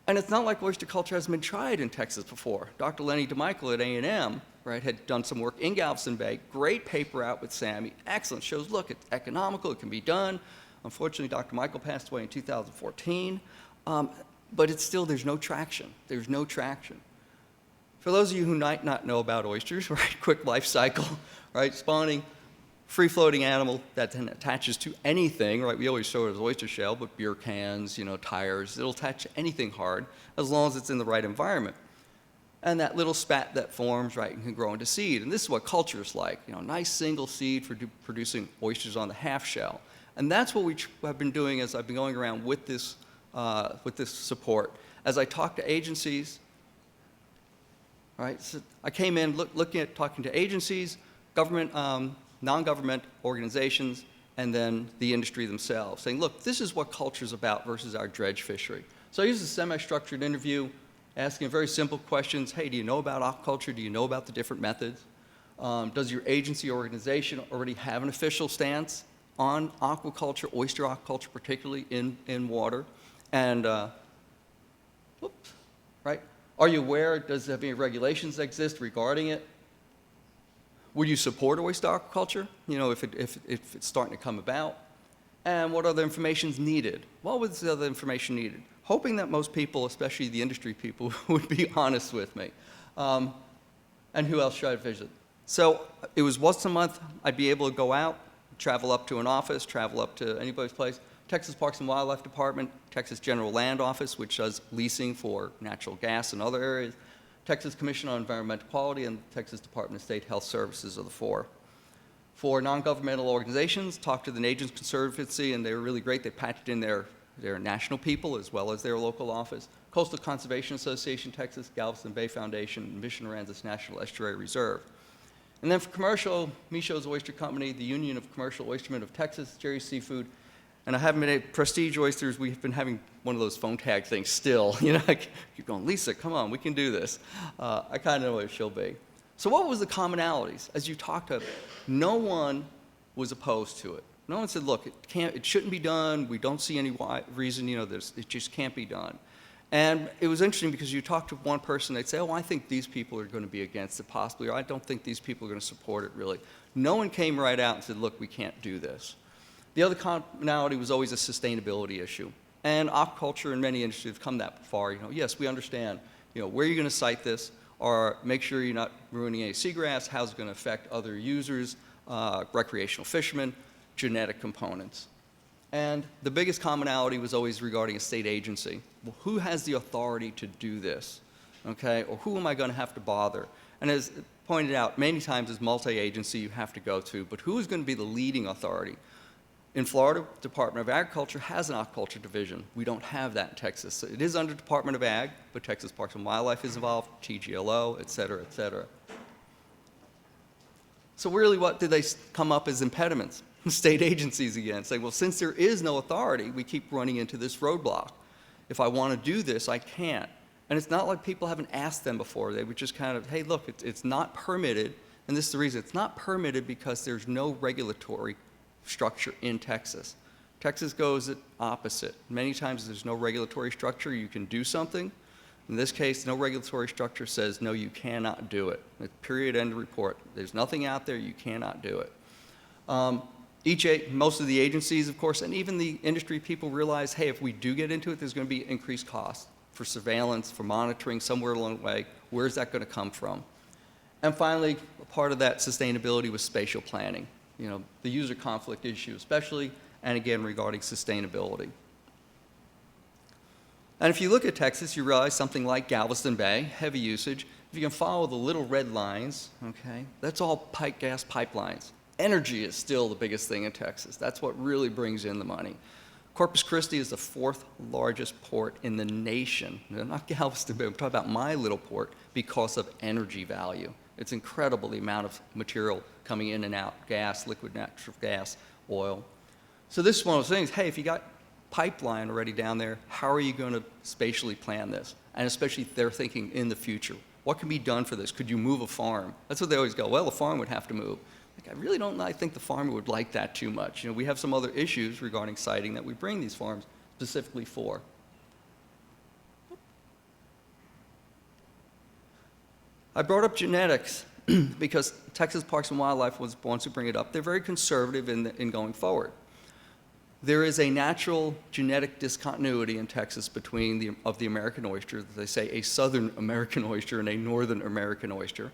S5: And it's not like oyster culture hasn't been tried in Texas before. Dr. Lenny at A&M, right, had done some work in Galveston Bay, great paper out with Sammy, excellent, shows, look, it's economical, it can be done. Unfortunately, Dr. Michael passed away in 2014, but it's still, there's no traction. There's no traction. For those of you who might not know about oysters, right, quick life cycle, right, spawning, free-floating animal that then attaches to anything, right? We always show it as oyster shell, but beer cans, tires, it'll attach to anything hard as long as it's in the right environment. And that little spat that forms, right, can grow into seed. And this is what culture is like, nice single seed for producing oysters on the half shell. And that's what we have been doing as I've been going around with this support. As I talk to agencies, right, so I came in talking to agencies, government, non-government organizations, and then the industry themselves, saying, look, this is what culture is about versus our dredge fishery. So I used a semi-structured interview, asking very simple questions. Hey, do you know about aquaculture? Do you know about the different methods? Does your agency or organization already have an official stance on aquaculture, oyster aquaculture particularly in water? And, right? Are you aware, does there have any regulations that exist regarding it? Would you support oyster aquaculture, if it's starting to come about? And what other information is needed? What was the other information needed? Hoping that most people, especially the industry people, would be honest with me. And who else should I visit? So it was once a month I'd be able to go out, travel up to an office, travel up to anybody's place. Texas Parks and Wildlife Department, Texas General Land Office, which does leasing for natural gas and other areas, Texas Commission on Environmental Quality, and Texas Department of State Health Services are the 4. For non-governmental organizations, talked to the Agents Conservancy, and they were really great. They patched in their national people as well as their local office. Coastal Conservation Association, Texas, Galveston Bay Foundation, and Mission Aransas National Estuary Reserve. And then for commercial, Micho's Oyster Company, the Union of Commercial Oystermen of Texas, Jerry's Seafood, and I haven't been at Prestige Oysters. We've been having one of those phone tag things still. You're going, Lisa, come on, we can do this. I kind of know what she'll be. So what was the commonalities? As you talked to, no one was opposed to it. No one said, look, it shouldn't be done. We don't see any reason, it just can't be done. And it was interesting because you talk to one person, they'd say, I think these people are going to be against it possibly, or I don't think these people are going to support it really. No one came right out and said, look, we can't do this. The other commonality was always a sustainability issue. And aquaculture and many industries have come that far. Yes, we understand, where you're going to site this, or make sure you're not ruining any seagrass, how it's going to affect other users, recreational fishermen, genetic components. And the biggest commonality was always regarding a state agency. Well, who has the authority to do this? Okay, or who am I going to have to bother? And as pointed out, many times it's multi-agency you have to go to, but who is going to be the leading authority? In Florida, Department of Agriculture has an aquaculture division. We don't have that in Texas. So it is under Department of Ag, but Texas Parks and Wildlife is involved, TGLO, et cetera, et cetera. So really, what did they come up as impediments? State agencies again, saying, well, since there is no authority, we keep running into this roadblock. If I want to do this, I can't. And it's not like people haven't asked them before. They would just kind of, hey, look, it's not permitted. And this is the reason. It's not permitted because there's no regulatory structure in Texas. Texas goes the opposite. Many times there's no regulatory structure, you can do something. In this case, no regulatory structure says, no, you cannot do it. Period, end of report. There's nothing out there, you cannot do it. Most of the agencies, of course, and even the industry people realize, hey, if we do get into it, there's going to be increased costs for surveillance, for monitoring somewhere along the way. Where's that going to come from? And finally, part of that sustainability was spatial planning. You know, the user conflict issue especially, and again, regarding sustainability. And if you look at Texas, you realize something like Galveston Bay, heavy usage. If you can follow the little red lines, okay, that's all gas pipelines. Energy is still the biggest thing in Texas. That's what really brings in the money. Corpus Christi is the 4th largest port in the nation. Not Galveston Bay, I'm talking about my little port, because of energy value. It's incredible the amount of material coming in and out, gas, liquid natural gas, oil. So this is one of those things, hey, if you got pipeline already down there, how are you going to spatially plan this? And especially if they're thinking in the future. What can be done for this? Could you move a farm? That's what they always go, well, the farm would have to move. Like, I really don't think the farmer would like that too much. You know, we have some other issues regarding siting that we bring these farms specifically for. I brought up genetics because Texas Parks and Wildlife was the ones who bring it up. They're very conservative in going forward. There is a natural genetic discontinuity in Texas between the American oyster, they say a southern American oyster and a northern American oyster,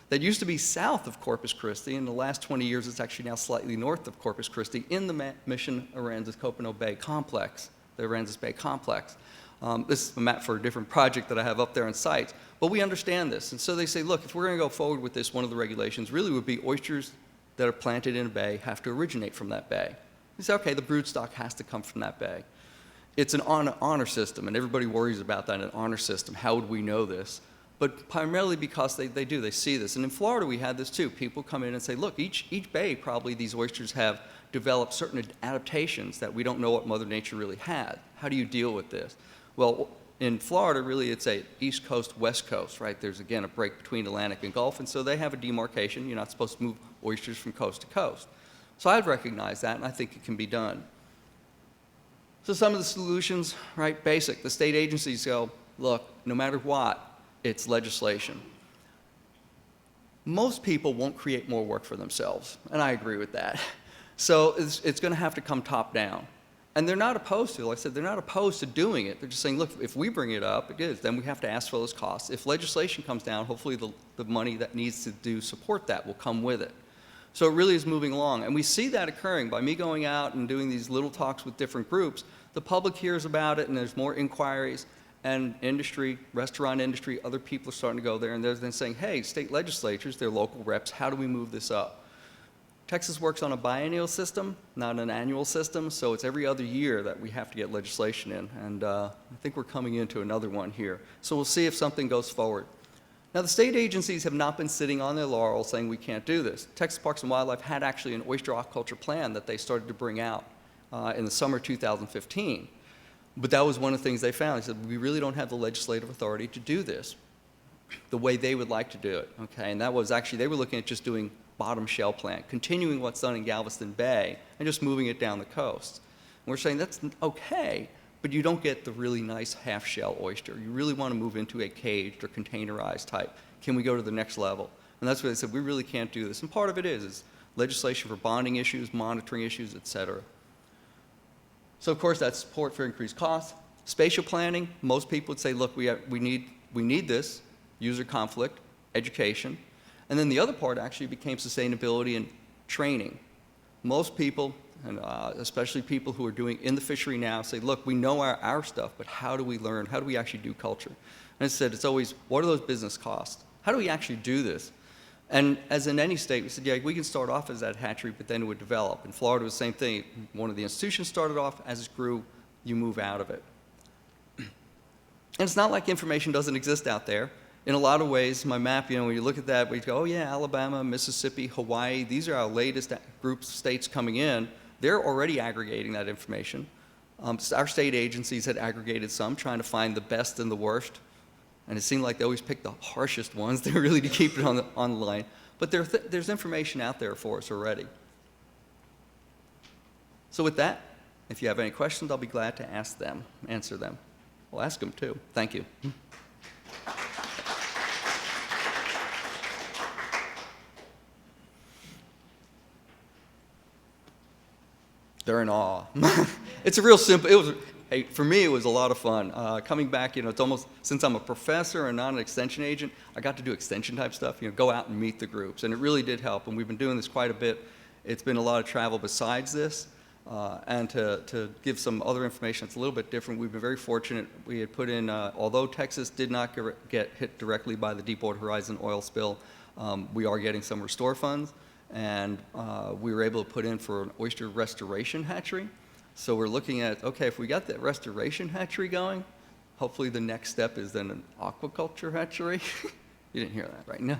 S5: that used to be south of Corpus Christi. In the last 20 years, it's actually now slightly north of Corpus Christi in the Mission Aransas Copano Bay complex, the Aransas Bay complex. This is a map for a different project that I have up there on site, but we understand this. And so they say, look, if we're going to go forward with this, one of the regulations really would be oysters that are planted in a bay have to originate from that bay. You say, okay, the broodstock has to come from that bay. It's an honor system, and everybody worries about that, an honor system. How would we know this? But primarily because they see this. And in Florida, we had this too. People come in and say, look, each bay, probably these oysters have developed certain adaptations that we don't know what Mother Nature really had. How do you deal with this? Well, in Florida, really, it's a East Coast, West Coast, right? There's, again, a break between Atlantic and Gulf, and so they have a demarcation. You're not supposed to move oysters from coast to coast. So I've recognized that, and I think it can be done. So some of the solutions, right, basic. The state agencies go, look, no matter what, it's legislation. Most people won't create more work for themselves, and I agree with that. So it's going to have to come top down. And they're not opposed to it. Like I said, they're not opposed to doing it. They're just saying, look, if we bring it up, it is. Then we have to ask for those costs. If legislation comes down, hopefully the money that needs to support that will come with it. So it really is moving along. And we see that occurring by me going out and doing these little talks with different groups. The public hears about it, and there's more inquiries. And industry, restaurant industry, other people are starting to go there, and they're then saying, hey, state legislatures, their local reps, how do we move this up? Texas works on a biennial system, not an annual system, so it's every other year that we have to get legislation in, and I think we're coming into another one here. So we'll see if something goes forward. Now, the state agencies have not been sitting on their laurels saying we can't do this. Texas Parks and Wildlife had actually an oyster aquaculture plan that they started to bring out in the summer 2015. But that was one of the things they found. They said, we really don't have the legislative authority to do this the way they would like to do it, okay? And that was actually, they were looking at just doing bottom shell plant, continuing what's done in Galveston Bay and just moving it down the coast. And we're saying that's okay, but you don't get the really nice half shell oyster. You really want to move into a caged or containerized type. Can we go to the next level? And that's where they said, we really can't do this. And part of it is legislation for bonding issues, monitoring issues, et cetera. So, of course, that's support for increased costs. Spatial planning, most people would say, look, we need this, user conflict, education. And then the other part actually became sustainability and training. Most people, and especially people who are doing in the fishery now, say, look, we know our stuff, but how do we learn? How do we actually do culture? And I said, it's always, what are those business costs? How do we actually do this? And as in any state, we said, yeah, we can start off as that hatchery, but then it would develop. In Florida, it was the same thing. One of the institutions started off, as it grew, you move out of it. And it's not like information doesn't exist out there. In a lot of ways, my map, when you look at that, we go, oh yeah, Alabama, Mississippi, Hawaii, these are our latest groups of states coming in. They're already aggregating that information. Our state agencies had aggregated some, trying to find the best and the worst. And it seemed like they always picked the harshest ones to really to keep it on the line. But there's information out there for us already. So with that, if you have any questions, I'll be glad to answer them. Well, ask them too. Thank you. They're in awe. It's a real simple, hey, for me, it was a lot of fun. Coming back, it's almost, since I'm a professor and not an extension agent, I got to do extension type stuff, go out and meet the groups. And it really did help. And we've been doing this quite a bit. It's been a lot of travel besides this. And to give some other information that's a little bit different, we've been very fortunate. We had put in, although Texas did not get hit directly by the Deepwater Horizon oil spill, we are getting some restore funds. And we were able to put in for an oyster restoration hatchery. So we're looking at, okay, if we got that restoration hatchery going, hopefully the next step is then an aquaculture hatchery. You didn't hear that, right? No.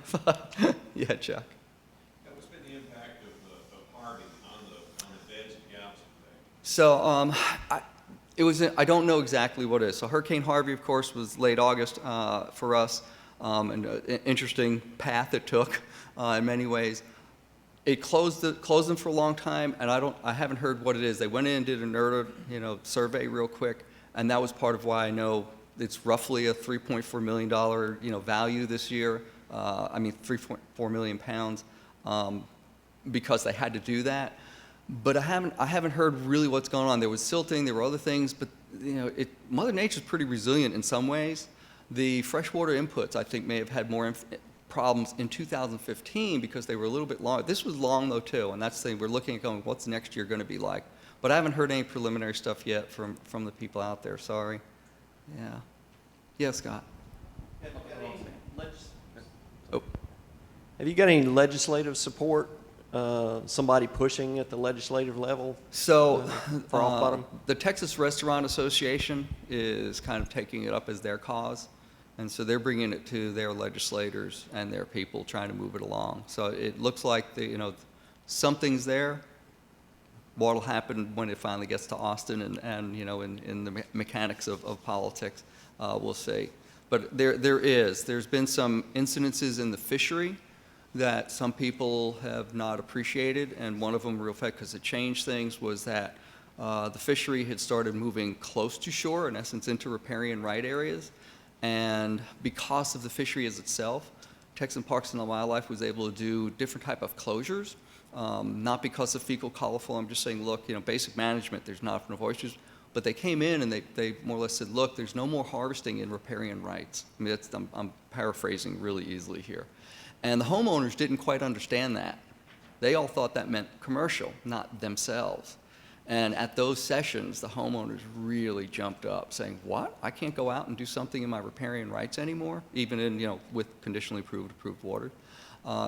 S5: Yeah, Chuck.
S6: What's been the impact of Harvey on the beds at Galveston Bay?
S5: So I don't know exactly what it is. So Hurricane Harvey, of course, was late August for us, and an interesting path it took in many ways. It closed them for a long time, and I haven't heard what it is. They went in and did a NOAA, survey real quick, and that was part of why I know it's roughly a $3.4 million, value this year. 3.4 million pounds, because they had to do that. But I haven't heard really what's going on. There was silting, there were other things, but Mother Nature's pretty resilient in some ways. The freshwater inputs, I think, may have had more problems in 2015 because they were a little bit long. This was long though too, and that's the thing. We're looking at going, what's next year going to be like? But I haven't heard any preliminary stuff yet from the people out there. Sorry. Yeah. Yeah, Scott.
S7: Have you got any legislative support? Somebody pushing at the legislative level?
S5: So
S7: for OffBottom?
S5: The Texas Restaurant Association is kind of taking it up as their cause. And so they're bringing it to their legislators and their people trying to move it along. So it looks like something's there. What'll happen when it finally gets to Austin and in the mechanics of politics, we'll see. But there's been some incidences in the fishery that some people have not appreciated, and one of them real fast, because it changed things, was that the fishery had started moving close to shore, in essence into riparian right areas. And because of the fishery as itself, Texas Parks and Wildlife was able to do different type of closures, not because of fecal coliform. I'm just saying, look, basic management, there's not enough oysters. But they came in and they more or less said, look, there's no more harvesting in riparian rights. I mean, I'm paraphrasing really easily here. And the homeowners didn't quite understand that. They all thought that meant commercial, not themselves. And at those sessions, the homeowners really jumped up, saying, what? I can't go out and do something in my riparian rights anymore, even in, with conditionally approved water.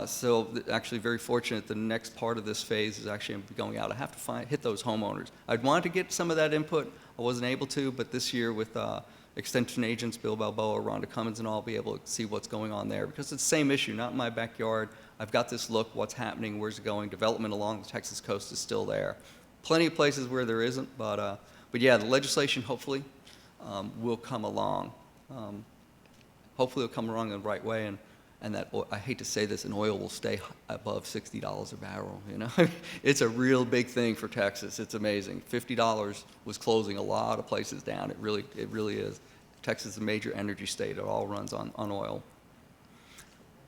S5: So actually very fortunate, the next part of this phase is actually going out. I have to hit those homeowners. I'd wanted to get some of that input. I wasn't able to, but this year with extension agents, Bill Balboa, Rhonda Cummins, and all, I'll be able to see what's going on there, because it's the same issue, not in my backyard. I've got this look, what's happening, where's it going? Development along the Texas coast is still there. Plenty of places where there isn't, but yeah, the legislation hopefully will come along. Hopefully it'll come along in the right way, and that, I hate to say this, and oil will stay above $60 a barrel, It's a real big thing for Texas. It's amazing. $50 was closing a lot of places down. It really is. Texas is a major energy state. It all runs on oil.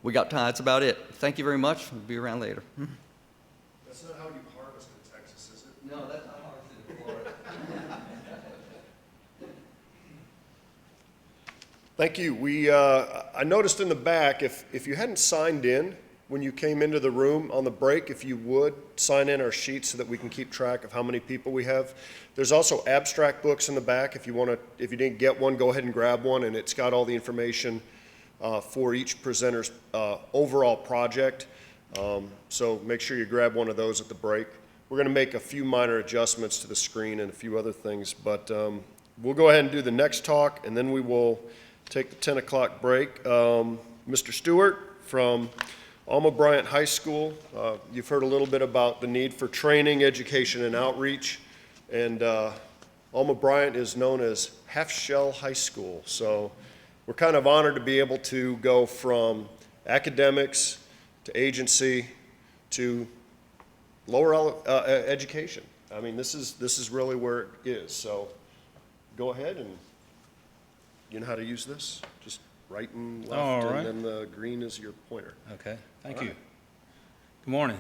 S5: We got time. That's about it. Thank you very much. We'll be around later.
S2: That's not how you harvest in Texas, is it?
S5: No, that's not harvested in Florida.
S2: Thank you. I noticed in the back, if you hadn't signed in when you came into the room on the break, if you would sign in our sheets so that we can keep track of how many people we have. There's also abstract books in the back. If you didn't get one, go ahead and grab one, and it's got all the information for each presenter's overall project. So make sure you grab one of those at the break. We're going to make a few minor adjustments to the screen and a few other things, but we'll go ahead and do the next talk, and then we will take the 10 o'clock break. Mr. Stewart from Alma Bryant High School. You've heard a little bit about the need for training, education, and outreach. And Alma Bryant is known as Half Shell High School. So we're kind of honored to be able to go from academics to agency to lower education. I mean, this is really where it is. So go ahead, and you know how to use this. Just right and left,
S8: All right.
S2: and then the green is your pointer.
S8: Okay, thank
S2: All
S8: you.
S2: right.
S8: Good morning.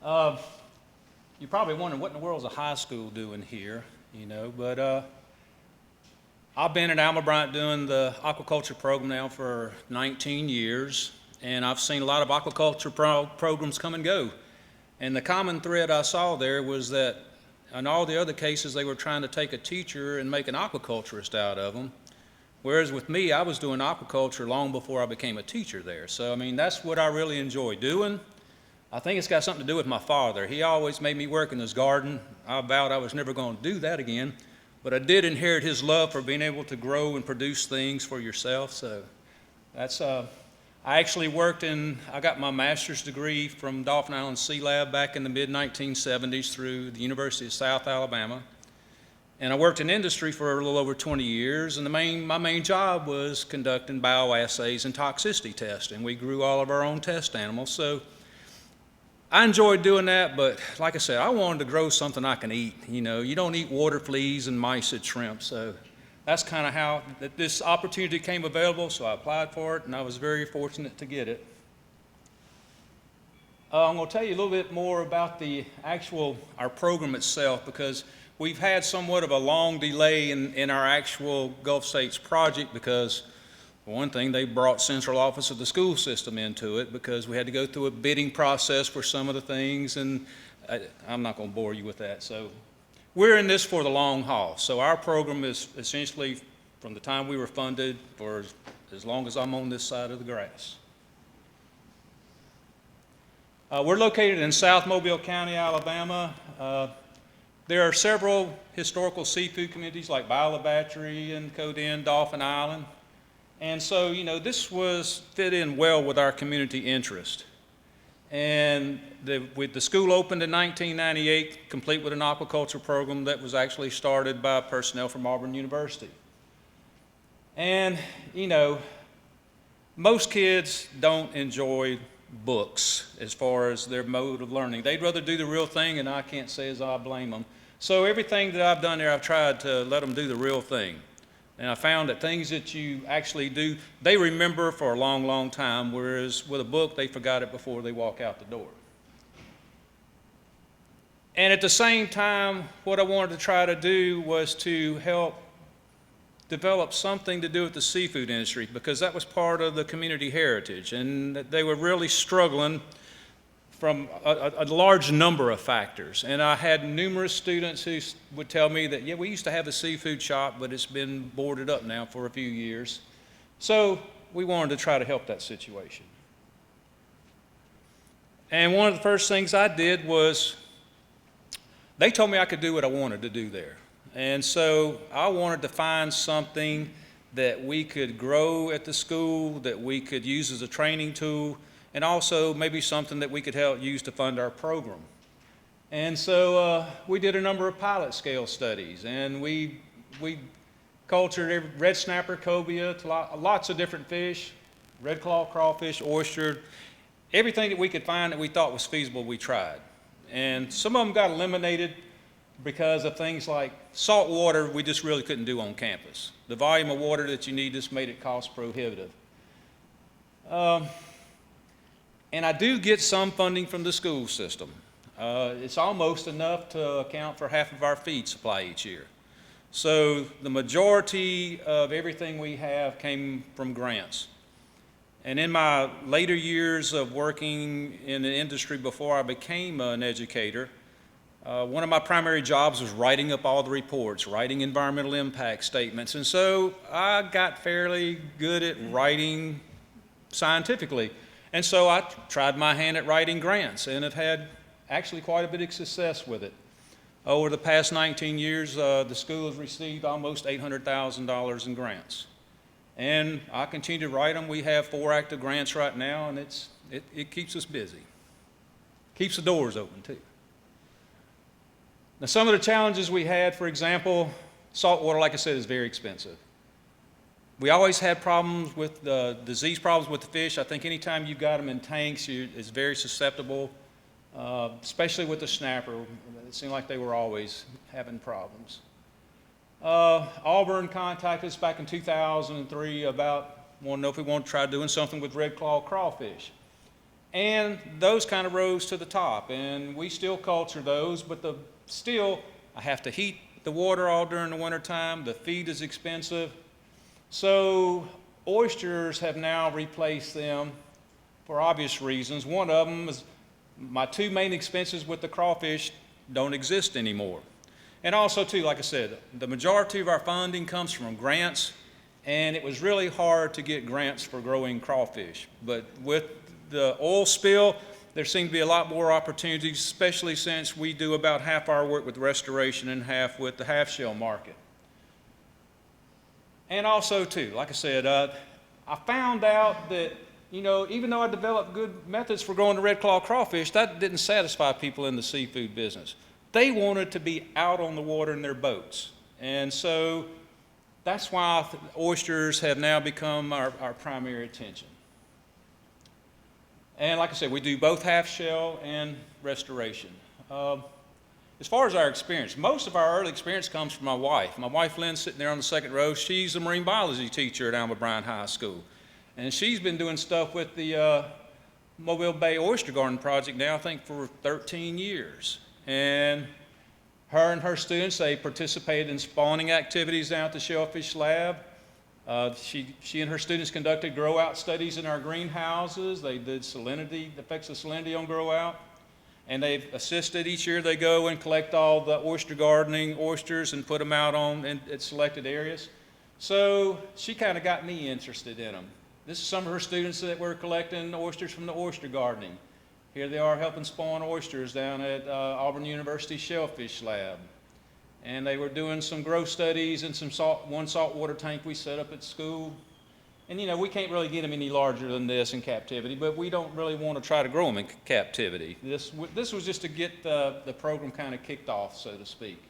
S8: You're probably wondering what in the world is a high school doing here, you know, but I've been at Alma Bryant doing the aquaculture program now for 19 years, and I've seen a lot of aquaculture programs come and go. And the common thread I saw there was that in all the other cases, they were trying to take a teacher and make an aquaculturist out of them. Whereas with me, I was doing aquaculture long before I became a teacher there. So, I mean, that's what I really enjoy doing. I think it's got something to do with my father. He always made me work in his garden. I vowed I was never going to do that again. But I did inherit his love for being able to grow and produce things for yourself. So that's, I actually I got my master's degree from Dauphin Island Sea Lab back in the mid-1970s through the University of South Alabama. And I worked in industry for a little over 20 years, and my main job was conducting bioassays and toxicity testing. We grew all of our own test animals, so I enjoyed doing that, but like I said, I wanted to grow something I can eat. You know, you don't eat water fleas and mice and shrimp, so that's kind of how this opportunity came available, so I applied for it, and I was very fortunate to get it. I'm going to tell you a little bit more about our program itself, because we've had somewhat of a long delay in our actual Gulf States project because, for one thing, they brought central office of the school system into it because we had to go through a bidding process for some of the things, and I'm not going to bore you with that. So we're in this for the long haul. So our program is essentially from the time we were funded for as long as I'm on this side of the grass. We're located in South Mobile County, Alabama. There are several historical seafood communities like Biola Battery and Coden, Dauphin Island. And so, you know, this fit in well with our community interest. And the school opened in 1998, complete with an aquaculture program that was actually started by personnel from Auburn University. And, you know, most kids don't enjoy books as far as their mode of learning. They'd rather do the real thing, and I can't say as I blame them. So everything that I've done there, I've tried to let them do the real thing. And I found that things that you actually do, they remember for a long, long time, whereas with a book, they forgot it before they walk out the door. And at the same time, what I wanted to try to do was to help develop something to do with the seafood industry, because that was part of the community heritage, and they were really struggling from a large number of factors. And I had numerous students who would tell me that, yeah, we used to have a seafood shop, but it's been boarded up now for a few years. So we wanted to try to help that situation. And one of the first things I did was, they told me I could do what I wanted to do there. And so I wanted to find something that we could grow at the school, that we could use as a training tool, and also maybe something that we could help use to fund our program. And so we did a number of pilot scale studies, and we cultured red snapper, cobia, lots of different fish, red claw crawfish, oyster, everything that we could find that we thought was feasible, we tried. And some of them got eliminated because of things like salt water we just really couldn't do on campus. The volume of water that you need just made it cost prohibitive. And I do get some funding from the school system. It's almost enough to account for half of our feed supply each year. So the majority of everything we have came from grants. And in my later years of working in the industry before I became an educator, One of my primary jobs was writing up all the reports, writing environmental impact statements, and so I got fairly good at writing scientifically. And so I tried my hand at writing grants and have had actually quite a bit of success with it. Over the past 19 years, the school has received almost $800,000 in grants. And I continue to write them. We have 4 active grants right now, and it keeps us busy. Keeps the doors open, too. Now, some of the challenges we had, for example, salt water, like I said, is very expensive. We always had problems with disease problems with the fish. I think anytime you got them in tanks, it's very susceptible, especially with the snapper. It seemed like they were always having problems. Auburn contacted us back in 2003 about wanting to know if we want to try doing something with red claw crawfish. And those kind of rose to the top, and we still culture those, but still, I have to heat the water all during the wintertime. The feed is expensive. So oysters have now replaced them for obvious reasons. One of them is my 2 main expenses with the crawfish don't exist anymore. And also, too, like I said, the majority of our funding comes from grants, and it was really hard to get grants for growing crawfish. But with the oil spill, there seem to be a lot more opportunities, especially since we do about half our work with restoration and half with the half-shell market. And also, too, like I said, I found out that, even though I developed good methods for growing the red claw crawfish, that didn't satisfy people in the seafood business. They wanted to be out on the water in their boats. And so that's why oysters have now become our primary attention. And like I said, we do both half-shell and restoration. As far as our experience, most of our early experience comes from my wife. My wife, Lynn, sitting there on the second row, she's a marine biology teacher at Alma Bryant High School. And she's been doing stuff with the Mobile Bay Oyster Garden project now, I think, for 13 years. And her students, they participated in spawning activities down at the Shellfish Lab. She and her students conducted grow-out studies in our greenhouses. They did salinity, the effects of salinity on grow-out. And they've assisted. Each year they go and collect all the oyster gardening oysters and put them out at selected areas. So she kind of got me interested in them. This is some of her students that were collecting oysters from the oyster gardening. Here they are helping spawn oysters down at Auburn University Shellfish Lab. And they were doing some growth studies in one saltwater tank we set up at school. And we can't really get them any larger than this in captivity, but we don't really want to try to grow them in captivity. This was just to get the program kind of kicked off, so to speak.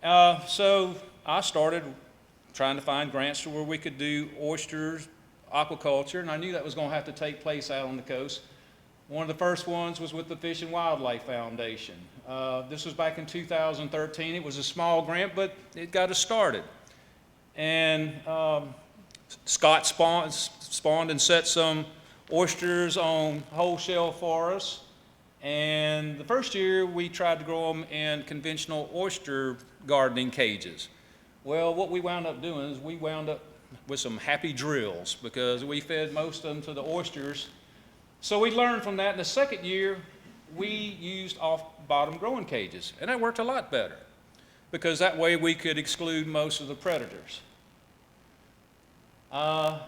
S8: So I started trying to find grants to where we could do oysters, aquaculture, and I knew that was going to have to take place out on the coast. One of the first ones was with the Fish and Wildlife Foundation. This was back in 2013. It was a small grant, but it got us started. And Scott spawned and set some oysters on whole shell for us. And the first year we tried to grow them in conventional oyster gardening cages. Well, what we wound up doing is we wound up with some happy drills because we fed most of them to the oysters. So we learned from that. In the second year, we used off-bottom growing cages, and that worked a lot better because that way we could exclude most of the predators. Auburn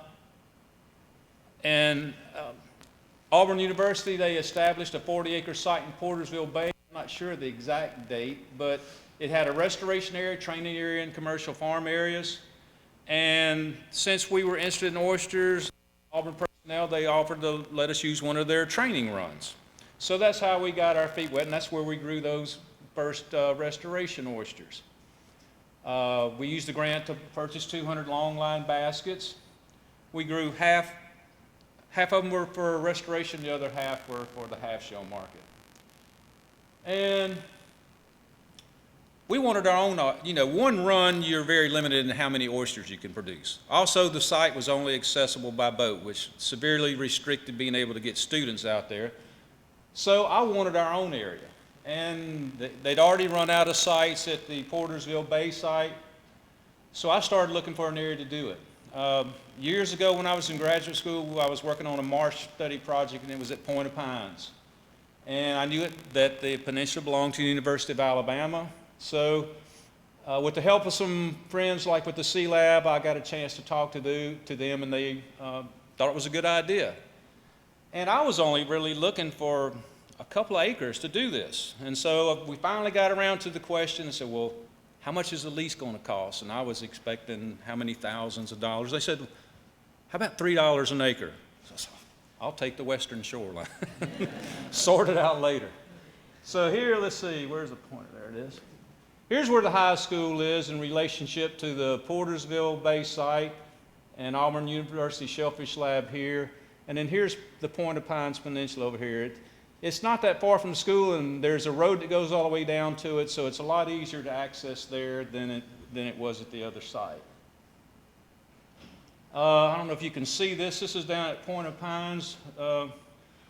S8: University, they established a 40-acre site in Portersville Bay. I'm not sure the exact date, but it had a restoration area, training area, and commercial farm areas. And since we were interested in oysters, Auburn personnel, they offered to let us use one of their training runs. So that's how we got our feet wet, and that's where we grew those first restoration oysters. We used the grant to purchase 200 long-line baskets. We grew half of them were for restoration, the other half were for the half-shell market. And we wanted our own, one run, you're very limited in how many oysters you can produce. Also, the site was only accessible by boat, which severely restricted being able to get students out there. So I wanted our own area. And they'd already run out of sites at the Portersville Bay site. So I started looking for an area to do it. Years ago when I was in graduate school, I was working on a marsh study project, and it was at Point of Pines. and I knew that the peninsula belonged to the University of Alabama. So with the help of some friends, like with the Sea Lab, I got a chance to talk to them, and they thought it was a good idea. And I was only really looking for a couple of acres to do this. And so we finally got around to the question and said, well, how much is the lease going to cost? And I was expecting how many thousands of dollars. They said, how about $3 an acre? So I said, I'll take the western shoreline. Sort it out later. So here, let's see, where's the pointer? There it is. Here's where the high school is in relationship to the Portersville Bay site and Auburn University Shellfish Lab here. And then here's the Point of Pines Peninsula over here. It's not that far from the school, and there's a road that goes all the way down to it, so it's a lot easier to access there than it was at the other site. I don't know if you can see this. This is down at Point of Pines.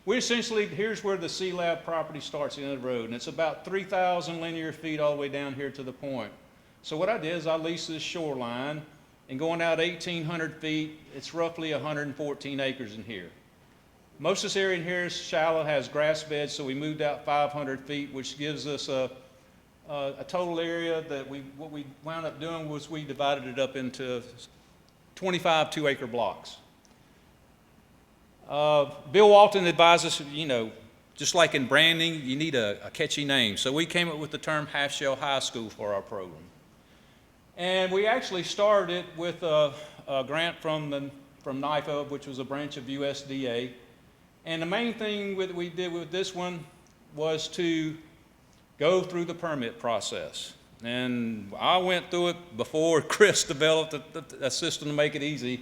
S8: We essentially, here's where the Sea Lab property starts at the end of the road, and it's about 3,000 linear feet all the way down here to the point. So what I did is I leased this shoreline, and going out 1,800 feet, it's roughly 114 acres in here. Most of this area in here is shallow, has grass beds, so we moved out 500 feet, which gives us a total area that what we wound up doing was we divided it up into 25 2-acre blocks. Bill Walton advised us, just like in branding, you need a catchy name. So we came up with the term Half Shell High School for our program. And we actually started it with a grant from NIFA, which was a branch of USDA. And the main thing we did with this one was to go through the permit process. And I went through it before Chris developed a system to make it easy.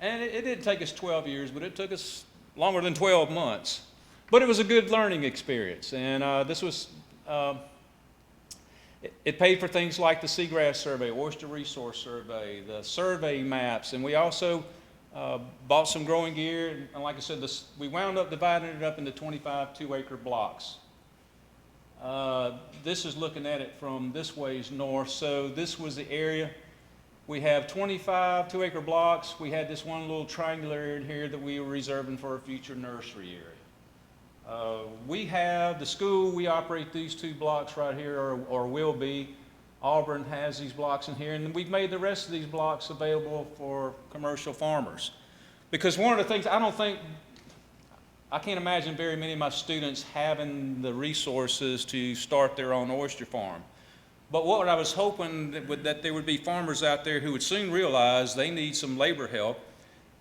S8: And it didn't take us 12 years, but it took us longer than 12 months. But it was a good learning experience. And this was, it paid for things like the seagrass survey, oyster resource survey, the survey maps, and we also bought some growing gear. And like I said, we wound up dividing it up into 25 2-acre blocks. This is looking at it from this ways north. So this was the area. We have 25 2-acre blocks. We had this one little triangular area in here that we were reserving for a future nursery area. We have the school, we operate these 2 blocks right here, or will be. Auburn has these blocks in here, and we've made the rest of these blocks available for commercial farmers. Because one of the things, I can't imagine very many of my students having the resources to start their own oyster farm. But what I was hoping that there would be farmers out there who would soon realize they need some labor help,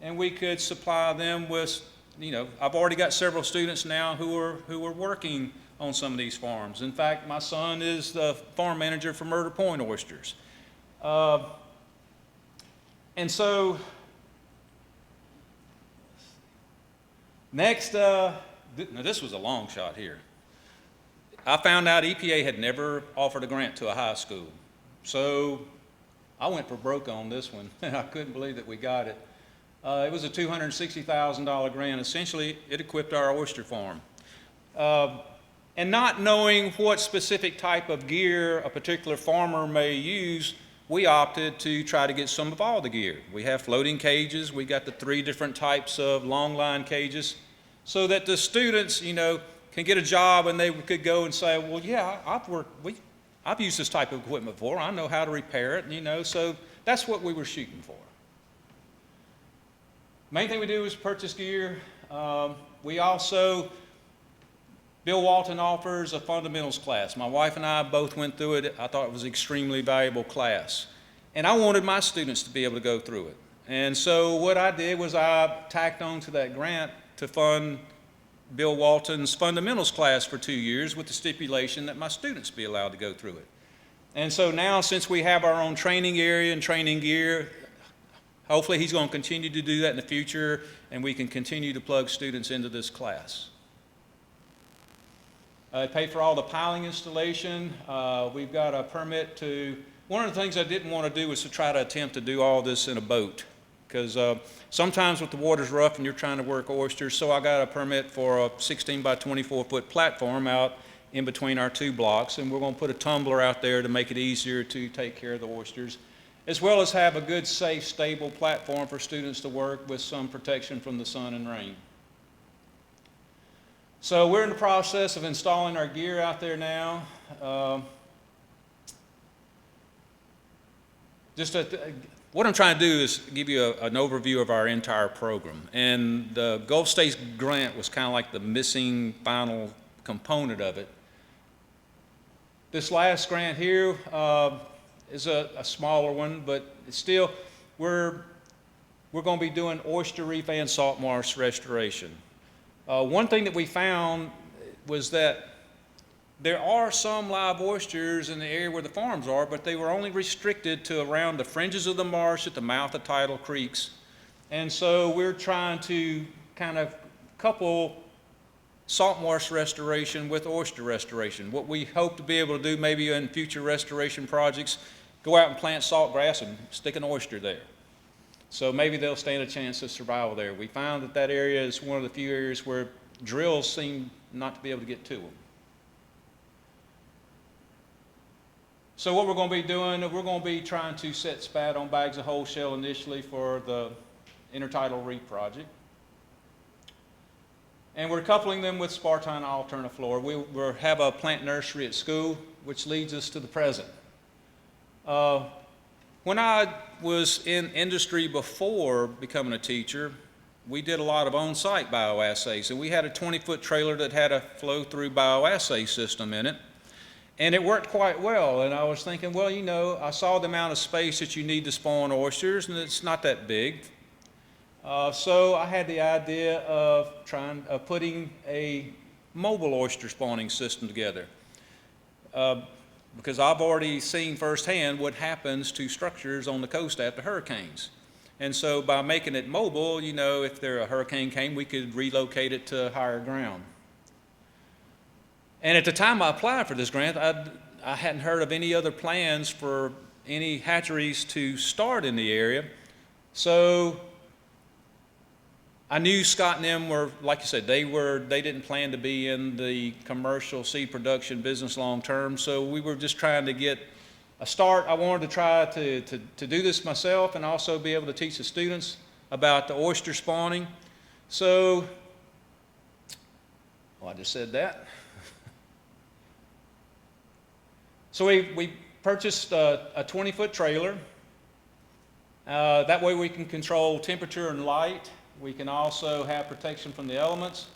S8: and we could supply them with, I've already got several students now who are working on some of these farms. In fact, my son is the farm manager for Murder Point Oysters. And so, next, now this was a long shot here. I found out EPA had never offered a grant to a high school. So I went for broke on this one, and I couldn't believe that we got it. It was a $260,000 grant. Essentially, it equipped our oyster farm. And not knowing what specific type of gear a particular farmer may use, we opted to try to get some of all the gear. We have floating cages. We got the 3 different types of long line cages, so that the students, can get a job and they could go and say, well, yeah, I've used this type of equipment before. I know how to repair it, so that's what we were shooting for. Main thing we do is purchase gear. We also, Bill Walton offers a fundamentals class. My wife and I both went through it. I thought it was an extremely valuable class. And I wanted my students to be able to go through it. And so what I did was I tacked on to that grant to fund Bill Walton's fundamentals class for 2 years with the stipulation that my students be allowed to go through it. And so now, since we have our own training area and training gear, hopefully he's going to continue to do that in the future, and we can continue to plug students into this class. I paid for all the piling installation. We've got a permit to, one of the things I didn't want to do was to try to attempt to do all this in a boat, because sometimes with the water's rough and you're trying to work oysters, so I got a permit for a 16 by 24 foot platform out in between our 2 blocks, and we're going to put a tumbler out there to make it easier to take care of the oysters, as well as have a good, safe, stable platform for students to work with some protection from the sun and rain. So we're in the process of installing our gear out there now. What I'm trying to do is give you an overview of our entire program. And the Gulf States grant was kind of like the missing final component of it. This last grant here is a smaller one, but it's still, we're going to be doing oyster reef and salt marsh restoration. One thing that we found was that there are some live oysters in the area where the farms are, but they were only restricted to around the fringes of the marsh at the mouth of tidal creeks. And so we're trying to kind of couple salt marsh restoration with oyster restoration. What we hope to be able to do maybe in future restoration projects, go out and plant salt grass and stick an oyster there. So maybe they'll stand a chance of survival there. We found that that area is one of the few areas where drills seem not to be able to get to them. So what we're going to be doing, we're going to be trying to set spat on bags of whole shell initially for the intertidal reef project. And we're coupling them with Spartan alterniflora. We have a plant nursery at school, which leads us to the present. When I was in industry before becoming a teacher, we did a lot of on-site bioassays. And we had a 20-foot trailer that had a flow-through bioassay system in it. And it worked quite well. And I was thinking, well, you know, I saw the amount of space that you need to spawn oysters, and it's not that big. So I had the idea of putting a mobile oyster spawning system together. Because I've already seen firsthand what happens to structures on the coast after hurricanes. And so by making it mobile, you know, if a hurricane came, we could relocate it to higher ground. And at the time I applied for this grant, I hadn't heard of any other plans for any hatcheries to start in the area. So I knew Scott and them were, like you said, they didn't plan to be in the commercial seed production business long term. So we were just trying to get a start. I wanted to try to do this myself and also be able to teach the students about the oyster spawning. So, well, I just said that. So we purchased a 20-foot trailer. That way we can control temperature and light. We can also have protection from the elements.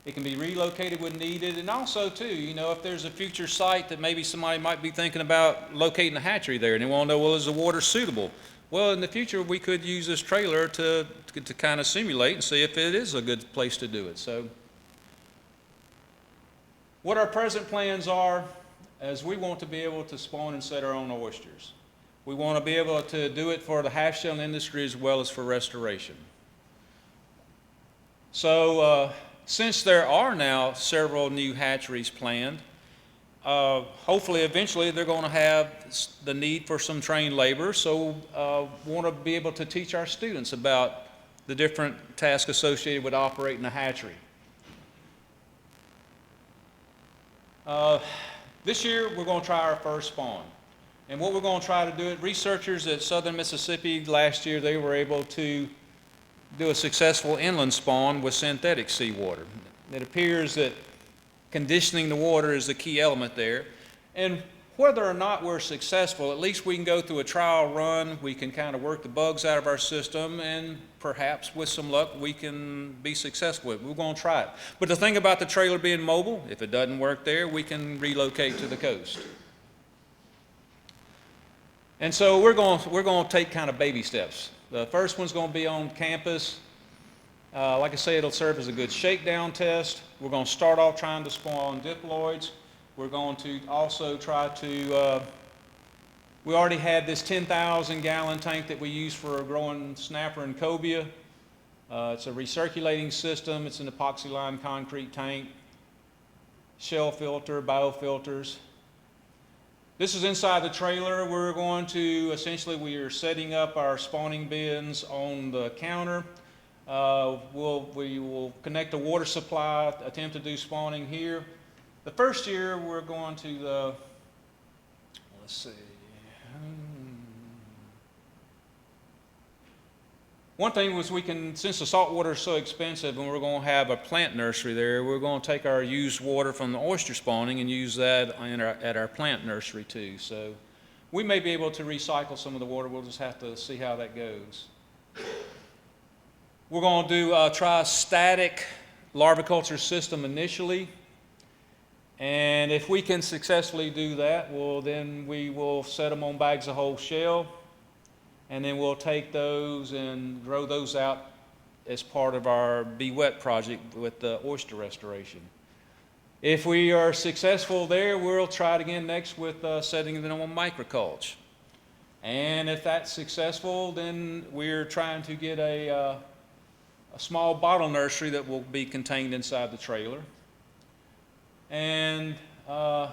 S8: It can be relocated when needed. And also, too, you know, if there's a future site that maybe somebody might be thinking about locating a hatchery there and they want to know, well, is the water suitable? Well, in the future, we could use this trailer to kind of simulate and see if it is a good place to do it. So what our present plans are is we want to be able to spawn and set our own oysters. We want to be able to do it for the half-shell industry as well as for restoration. So since there are now several new hatcheries planned, hopefully eventually they're going to have the need for some trained labor. So we want to be able to teach our students about the different tasks associated with operating a hatchery. This year we're going to try our first spawn. And what we're going to try to do, researchers at Southern Mississippi last year, they were able to do a successful inland spawn with synthetic seawater. It appears that conditioning the water is the key element there. And whether or not we're successful, at least we can go through a trial run, we can kind of work the bugs out of our system, and perhaps with some luck we can be successful with it. We're going to try it. But the thing about the trailer being mobile, if it doesn't work there, we can relocate to the coast. And so we're going to take kind of baby steps. The first one's going to be on campus. Like I say, it'll serve as a good shakedown test. We're going to start off trying to spawn diploids. We're going to also try to, we already had this 10,000 gallon tank that we use for growing snapper and cobia. It's a recirculating system. It's an epoxy lined concrete tank, shell filter, biofilters. This is inside the trailer. We're going to, essentially, we are setting up our spawning bins on the counter. We will connect a water supply, attempt to do spawning here. The first year, we're going to let's see. one thing was since the salt water is so expensive and we're going to have a plant nursery there, we're going to take our used water from the oyster spawning and use that at our plant nursery too. So we may be able to recycle some of the water. We'll just have to see how that goes. We're going to try a static larviculture system initially. And if we can successfully do that, well, then we will set them on bags of whole shell. And then we'll take those and grow those out as part of our Be Wet project with the oyster restoration. If we are successful there, we'll try it again next with setting them on microculture. And if that's successful, then we're trying to get a small bottle nursery that will be contained inside the trailer. And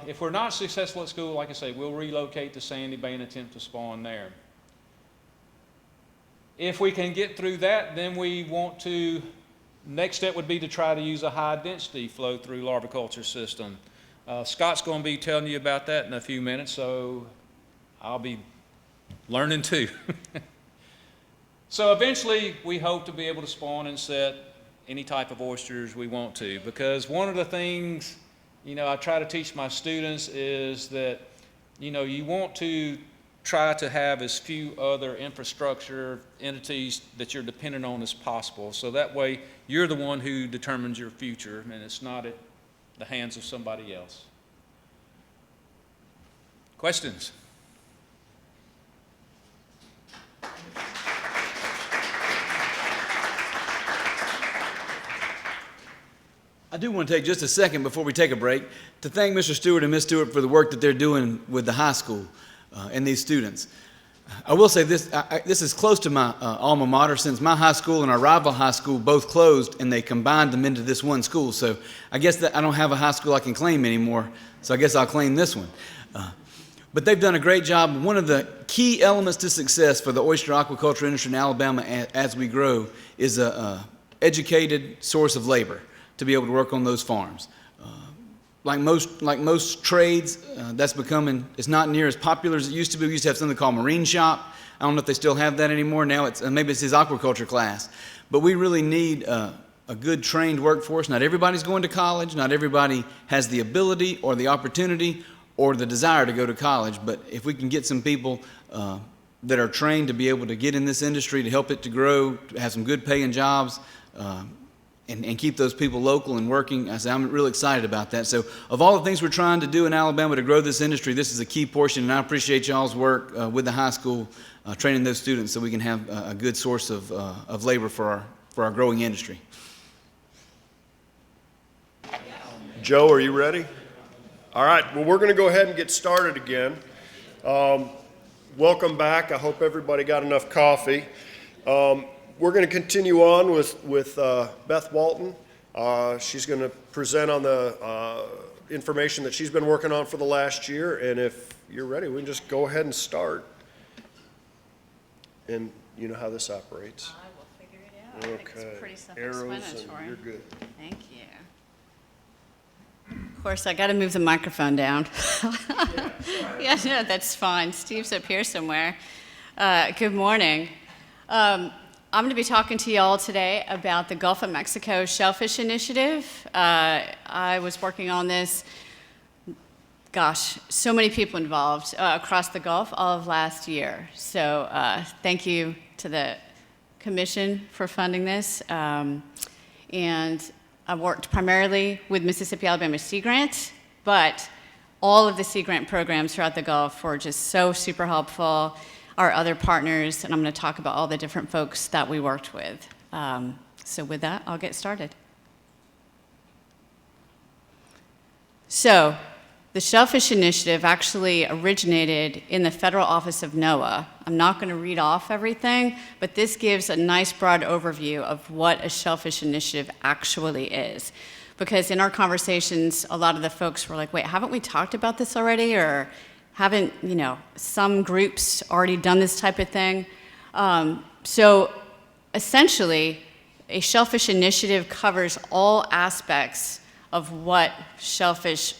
S8: if we're not successful at school, like I say, we'll relocate to Sandy Bay and attempt to spawn there. If we can get through that, then next step would be to try to use a high density flow through larviculture system. Scott's going to be telling you about that in a few minutes, so I'll be learning too. So eventually we hope to be able to spawn and set any type of oysters we want to, because one of the things, I try to teach my students is that, you want to try to have as few other infrastructure entities that you're dependent on as possible. So that way you're the one who determines your future and it's not at the hands of somebody else. Questions?
S3: I do want to take just a second before we take a break to thank Mr. Stewart and Ms. Stewart for the work that they're doing with the high school and these students. I will say this, this is close to my alma mater, since my high school and our rival high school both closed and they combined them into this one school. So I guess that I don't have a high school I can claim anymore, so I guess I'll claim this one. But they've done a great job. One of the key elements to success for the oyster aquaculture industry in Alabama as we grow is an educated source of labor to be able to work on those farms. Like most trades, that's becoming, it's not near as popular as it used to be. We used to have something called marine shop. I don't know if they still have that anymore. Now it's, maybe it's his aquaculture class. But we really need a good trained workforce. Not everybody's going to college. Not everybody has the ability or the opportunity or the desire to go to college. But if we can get some people that are trained to be able to get in this industry, to help it to grow, to have some good paying jobs, and keep those people local and working, I'm really excited about that. So of all the things we're trying to do in Alabama to grow this industry, this is a key portion, and I appreciate y'all's work with the high school, training those students so we can have a good source of labor for our growing industry.
S2: Joe, are you ready? All right, well, we're going to go ahead and get started again. Welcome back. I hope everybody got enough coffee. We're going to continue on with Beth Walton. She's going to present on the information that she's been working on for the last year. And if you're ready, we can just go ahead and start. And you know how this operates.
S9: I will figure it out. I think it's pretty
S2: Arrows,
S9: self-explanatory.
S2: and you're good.
S9: Thank you. Of course, I got to move the microphone down. Yeah, no, that's fine. Steve's up here somewhere. Good morning. I'm going to be talking to you all today about the Gulf of Mexico Shellfish Initiative. I was working on this, gosh, so many people involved across the Gulf all of last year. So thank you to the Commission for funding this. And I worked primarily with Mississippi Alabama Sea Grant, but all of the Sea Grant programs throughout the Gulf were just so super helpful. Our other partners, and I'm going to talk about all the different folks that we worked with. So with that, I'll get started. So the Shellfish Initiative actually originated in the Federal Office of NOAA. I'm not going to read off everything, but this gives a nice broad overview of what a Shellfish Initiative actually is. Because in our conversations, a lot of the folks were like, wait, haven't we talked about this already? Or haven't, some groups already done this type of thing? So essentially, a Shellfish Initiative covers all aspects of what shellfish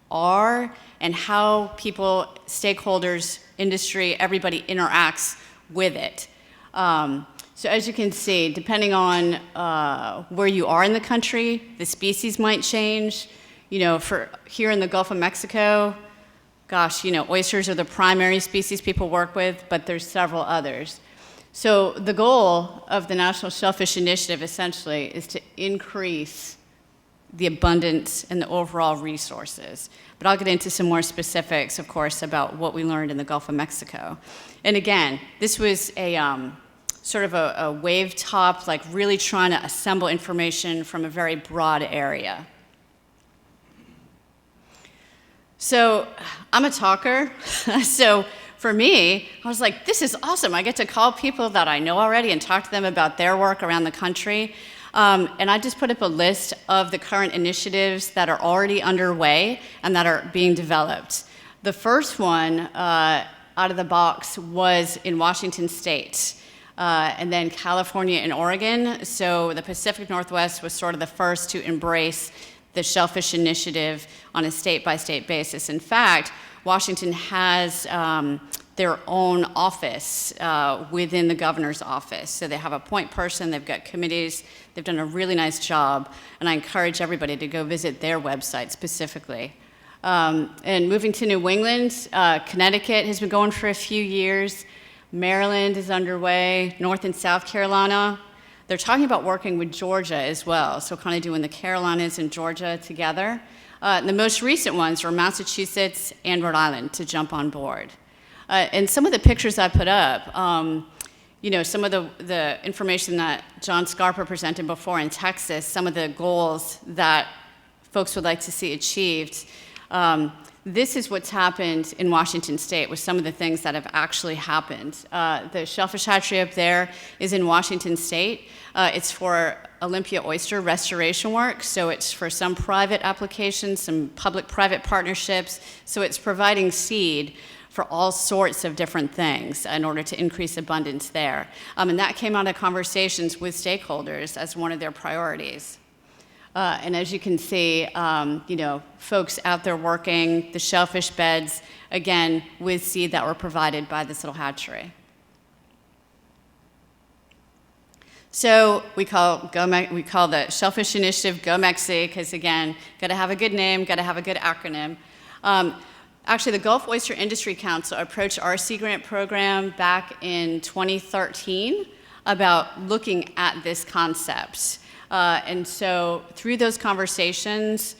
S9: are and how people, stakeholders, industry, everybody interacts with it. So as you can see, depending on where you are in the country, the species might change. You know, for here in the Gulf of Mexico, gosh, you know, oysters are the primary species people work with, but there's several others. So the goal of the National Shellfish Initiative essentially is to increase the abundance and the overall resources. But I'll get into some more specifics, of course, about what we learned in the Gulf of Mexico. And again, this was a sort of a wave top, like really trying to assemble information from a very broad area. So I'm a talker, so for me, I was like, this is awesome. I get to call people that I know already and talk to them about their work around the country. And I just put up a list of the current initiatives that are already underway and that are being developed. The first one out of the box was in Washington State, and then California and Oregon. So the Pacific Northwest was sort of the first to embrace the Shellfish Initiative on a state-by-state basis. In fact, Washington has their own office within the governor's office. So they have a point person, they've got committees, they've done a really nice job, and I encourage everybody to go visit their website specifically. And moving to New England, Connecticut has been going for a few years, Maryland is underway, North and South Carolina. They're talking about working with Georgia as well, so kind of doing the Carolinas and Georgia together. The most recent ones were Massachusetts and Rhode Island to jump on board. And some of the pictures I put up, you know, some of the information that John Scarpa presented before in Texas, some of the goals that folks would like to see achieved. This is what's happened in Washington State with some of the things that have actually happened. The shellfish hatchery up there is in Washington State. It's for Olympia oyster restoration work, so it's for some private applications, some public-private partnerships, so it's providing seed for all sorts of different things in order to increase abundance there. And that came out of conversations with stakeholders as one of their priorities. And as you can see, you know, folks out there working the shellfish beds, again, with seed that were provided by this little hatchery. So we call the Shellfish Initiative Go Mexi, because again, got to have a good name, got to have a good acronym. Actually, the Gulf Oyster Industry Council approached our Sea Grant program back in 2013 about looking at this concept. And so through those conversations,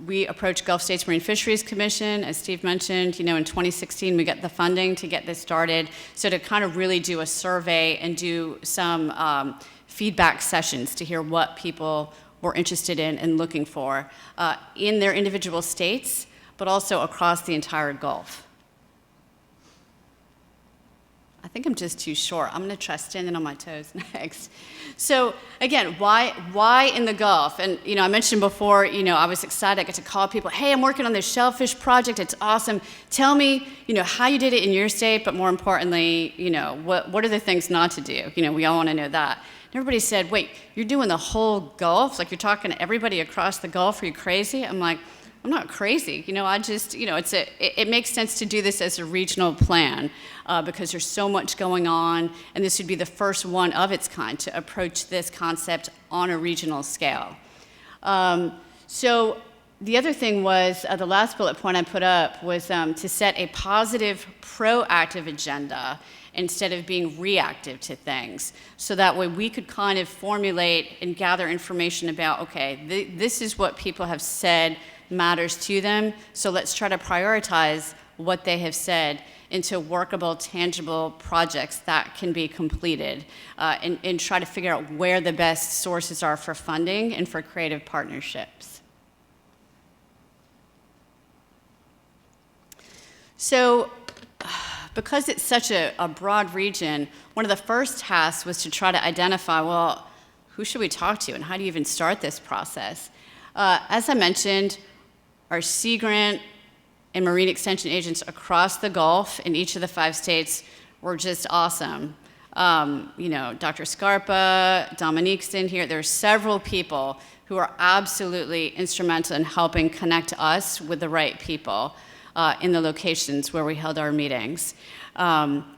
S9: we approached Gulf States Marine Fisheries Commission. As Steve mentioned, you know, in 2016, we got the funding to get this started. So to kind of really do a survey and do some feedback sessions to hear what people were interested in and looking for in their individual states, but also across the entire Gulf. I think I'm just too short. I'm going to try standing on my toes next. So again, why in the Gulf? And you know, I mentioned before, you know, I was excited. I got to call people. Hey, I'm working on this shellfish project. It's awesome. Tell me, you know, how you did it in your state, but more importantly, you know, what are the things not to do? You know, we all want to know that. And everybody said, wait, you're doing the whole Gulf? Like you're talking to everybody across the Gulf? Are you crazy? I'm like, I'm not crazy. You know, I just, you know, it makes sense to do this as a regional plan because there's so much going on, and this would be the first one of its kind to approach this concept on a regional scale. So the other thing was, the last bullet point I put up was to set a positive, proactive agenda instead of being reactive to things. So that way we could kind of formulate and gather information about, okay, this is what people have said matters to them, so let's try to prioritize what they have said into workable, tangible projects that can be completed, and try to figure out where the best sources are for funding and for creative partnerships. So, because it's such a broad region, one of the first tasks was to try to identify, well, who should we talk to and how do you even start this process? As I mentioned, our Sea Grant and Marine Extension agents across the Gulf in each of the 5 states were just awesome. You know, Dr. Scarpa, Dominique's in here. There are several people who are absolutely instrumental in helping connect us with the right people. in the locations where we held our meetings.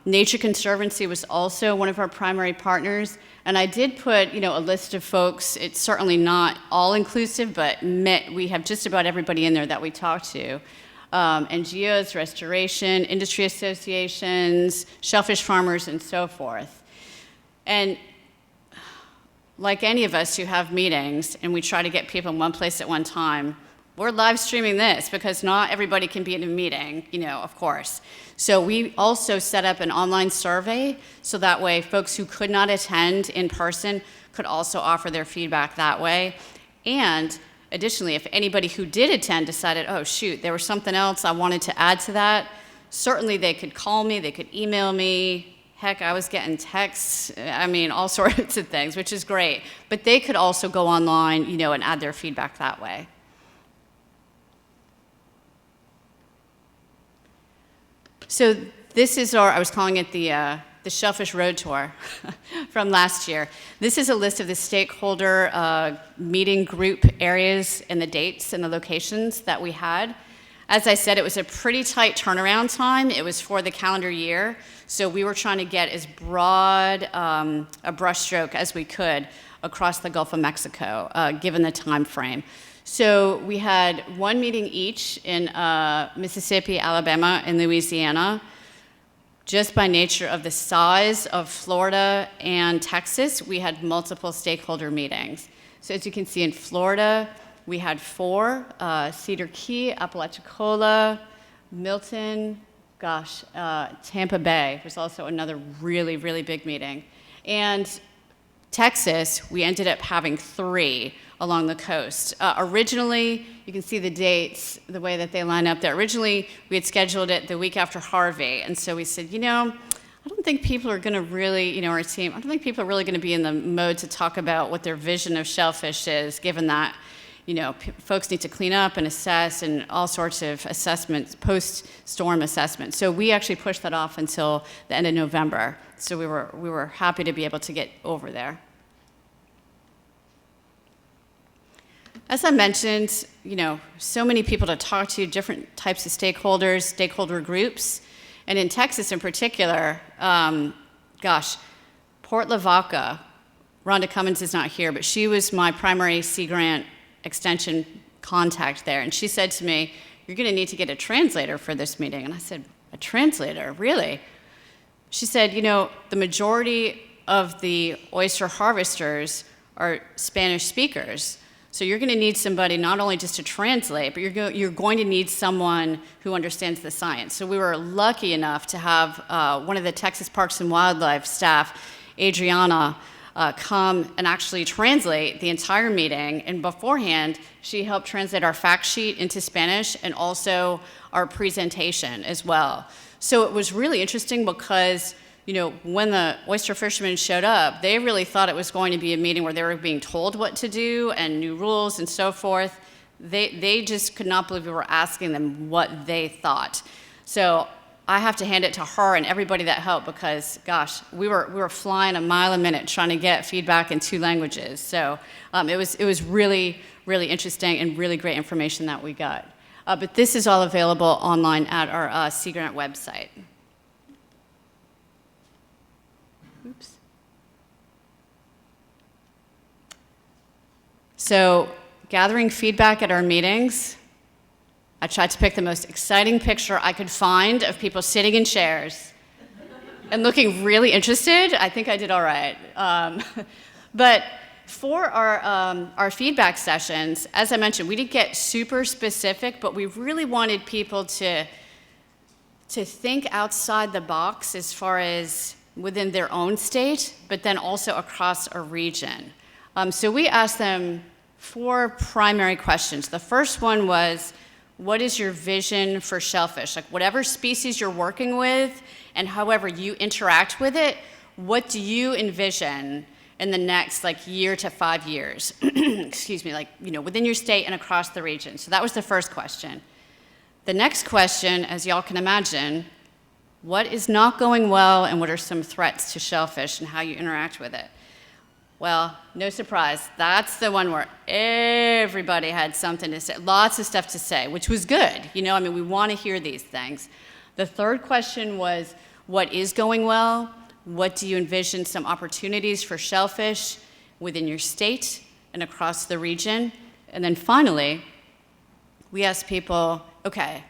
S9: Nature Conservancy was also one of our primary partners, and I did put, a list of folks. It's certainly not all-inclusive, but we have just about everybody in there that we talked to. NGOs, restoration, industry associations, shellfish farmers, and so forth. And like any of us who have meetings, and we try to get people in one place at one time, we're live streaming this because not everybody can be in a meeting, of course. So we also set up an online survey so that way folks who could not attend in person could also offer their feedback that way. And additionally, if anybody who did attend decided, oh shoot, there was something else I wanted to add to that, certainly they could call me, they could email me. Heck, I was getting texts, all sorts of things, which is great. But they could also go online, and add their feedback that way. So this is I was calling it the Shellfish Road Tour from last year. This is a list of the stakeholder meeting group areas and the dates and the locations that we had. As I said, it was a pretty tight turnaround time. It was for the calendar year, so we were trying to get as broad a brushstroke as we could across the Gulf of Mexico, given the time frame. So we had one meeting each in Mississippi, Alabama, and Louisiana. Just by nature of the size of Florida and Texas, we had multiple stakeholder meetings. So as you can see in Florida, we had 4, Cedar Key, Apalachicola, Milton, Tampa Bay was also another really, really big meeting. And Texas, we ended up having 3 along the coast. Originally, you can see the dates, the way that they line up there. Originally, we had scheduled it the week after Harvey, and so we said, I don't think people are gonna really, our team, I don't think people are really gonna be in the mode to talk about what their vision of shellfish is, given that, folks need to clean up and assess and all sorts of assessments, post-storm assessments. So we actually pushed that off until the end of November. So we were happy to be able to get over there. As I mentioned, so many people to talk to, different types of stakeholders, stakeholder groups. And in Texas in particular, Port Lavaca, Rhonda Cummins is not here, but she was my primary Sea Grant extension contact there. And she said to me, you're gonna need to get a translator for this meeting. And I said, a translator, really? She said, the majority of the oyster harvesters are Spanish speakers. So you're going to need somebody not only just to translate, but you're going to need someone who understands the science. So we were lucky enough to have one of the Texas Parks and Wildlife staff, Adriana, come and actually translate the entire meeting. And beforehand, she helped translate our fact sheet into Spanish and also our presentation as well. So it was really interesting because when the oyster fishermen showed up, they really thought it was going to be a meeting where they were being told what to do and new rules and so forth. They just could not believe we were asking them what they thought. So I have to hand it to her and everybody that helped because, we were flying a mile a minute trying to get feedback in 2 languages. So it was really, really interesting and really great information that we got. But this is all available online at our Sea Grant website. Oops. So, gathering feedback at our meetings, I tried to pick the most exciting picture I could find of people sitting in chairs and looking really interested. I think I did all right. But for our feedback sessions, as I mentioned, we didn't get super specific, but we really wanted people to think outside the box as far as within their own state, but then also across a region. So we asked them 4 primary questions. The first one was, what is your vision for shellfish? Like whatever species you're working with and however you interact with it, what do you envision in the next year to 5 years? Excuse me, within your state and across the region. So that was the first question. The next question, as y'all can imagine, what is not going well and what are some threats to shellfish and how you interact with it? Well, no surprise. That's the one where everybody had something to say, lots of stuff to say, which was good. You know, I mean, we want to hear these things. The third question was, what is going well? What do you envision some opportunities for shellfish within your state and across the region? And then finally, we asked people, okay,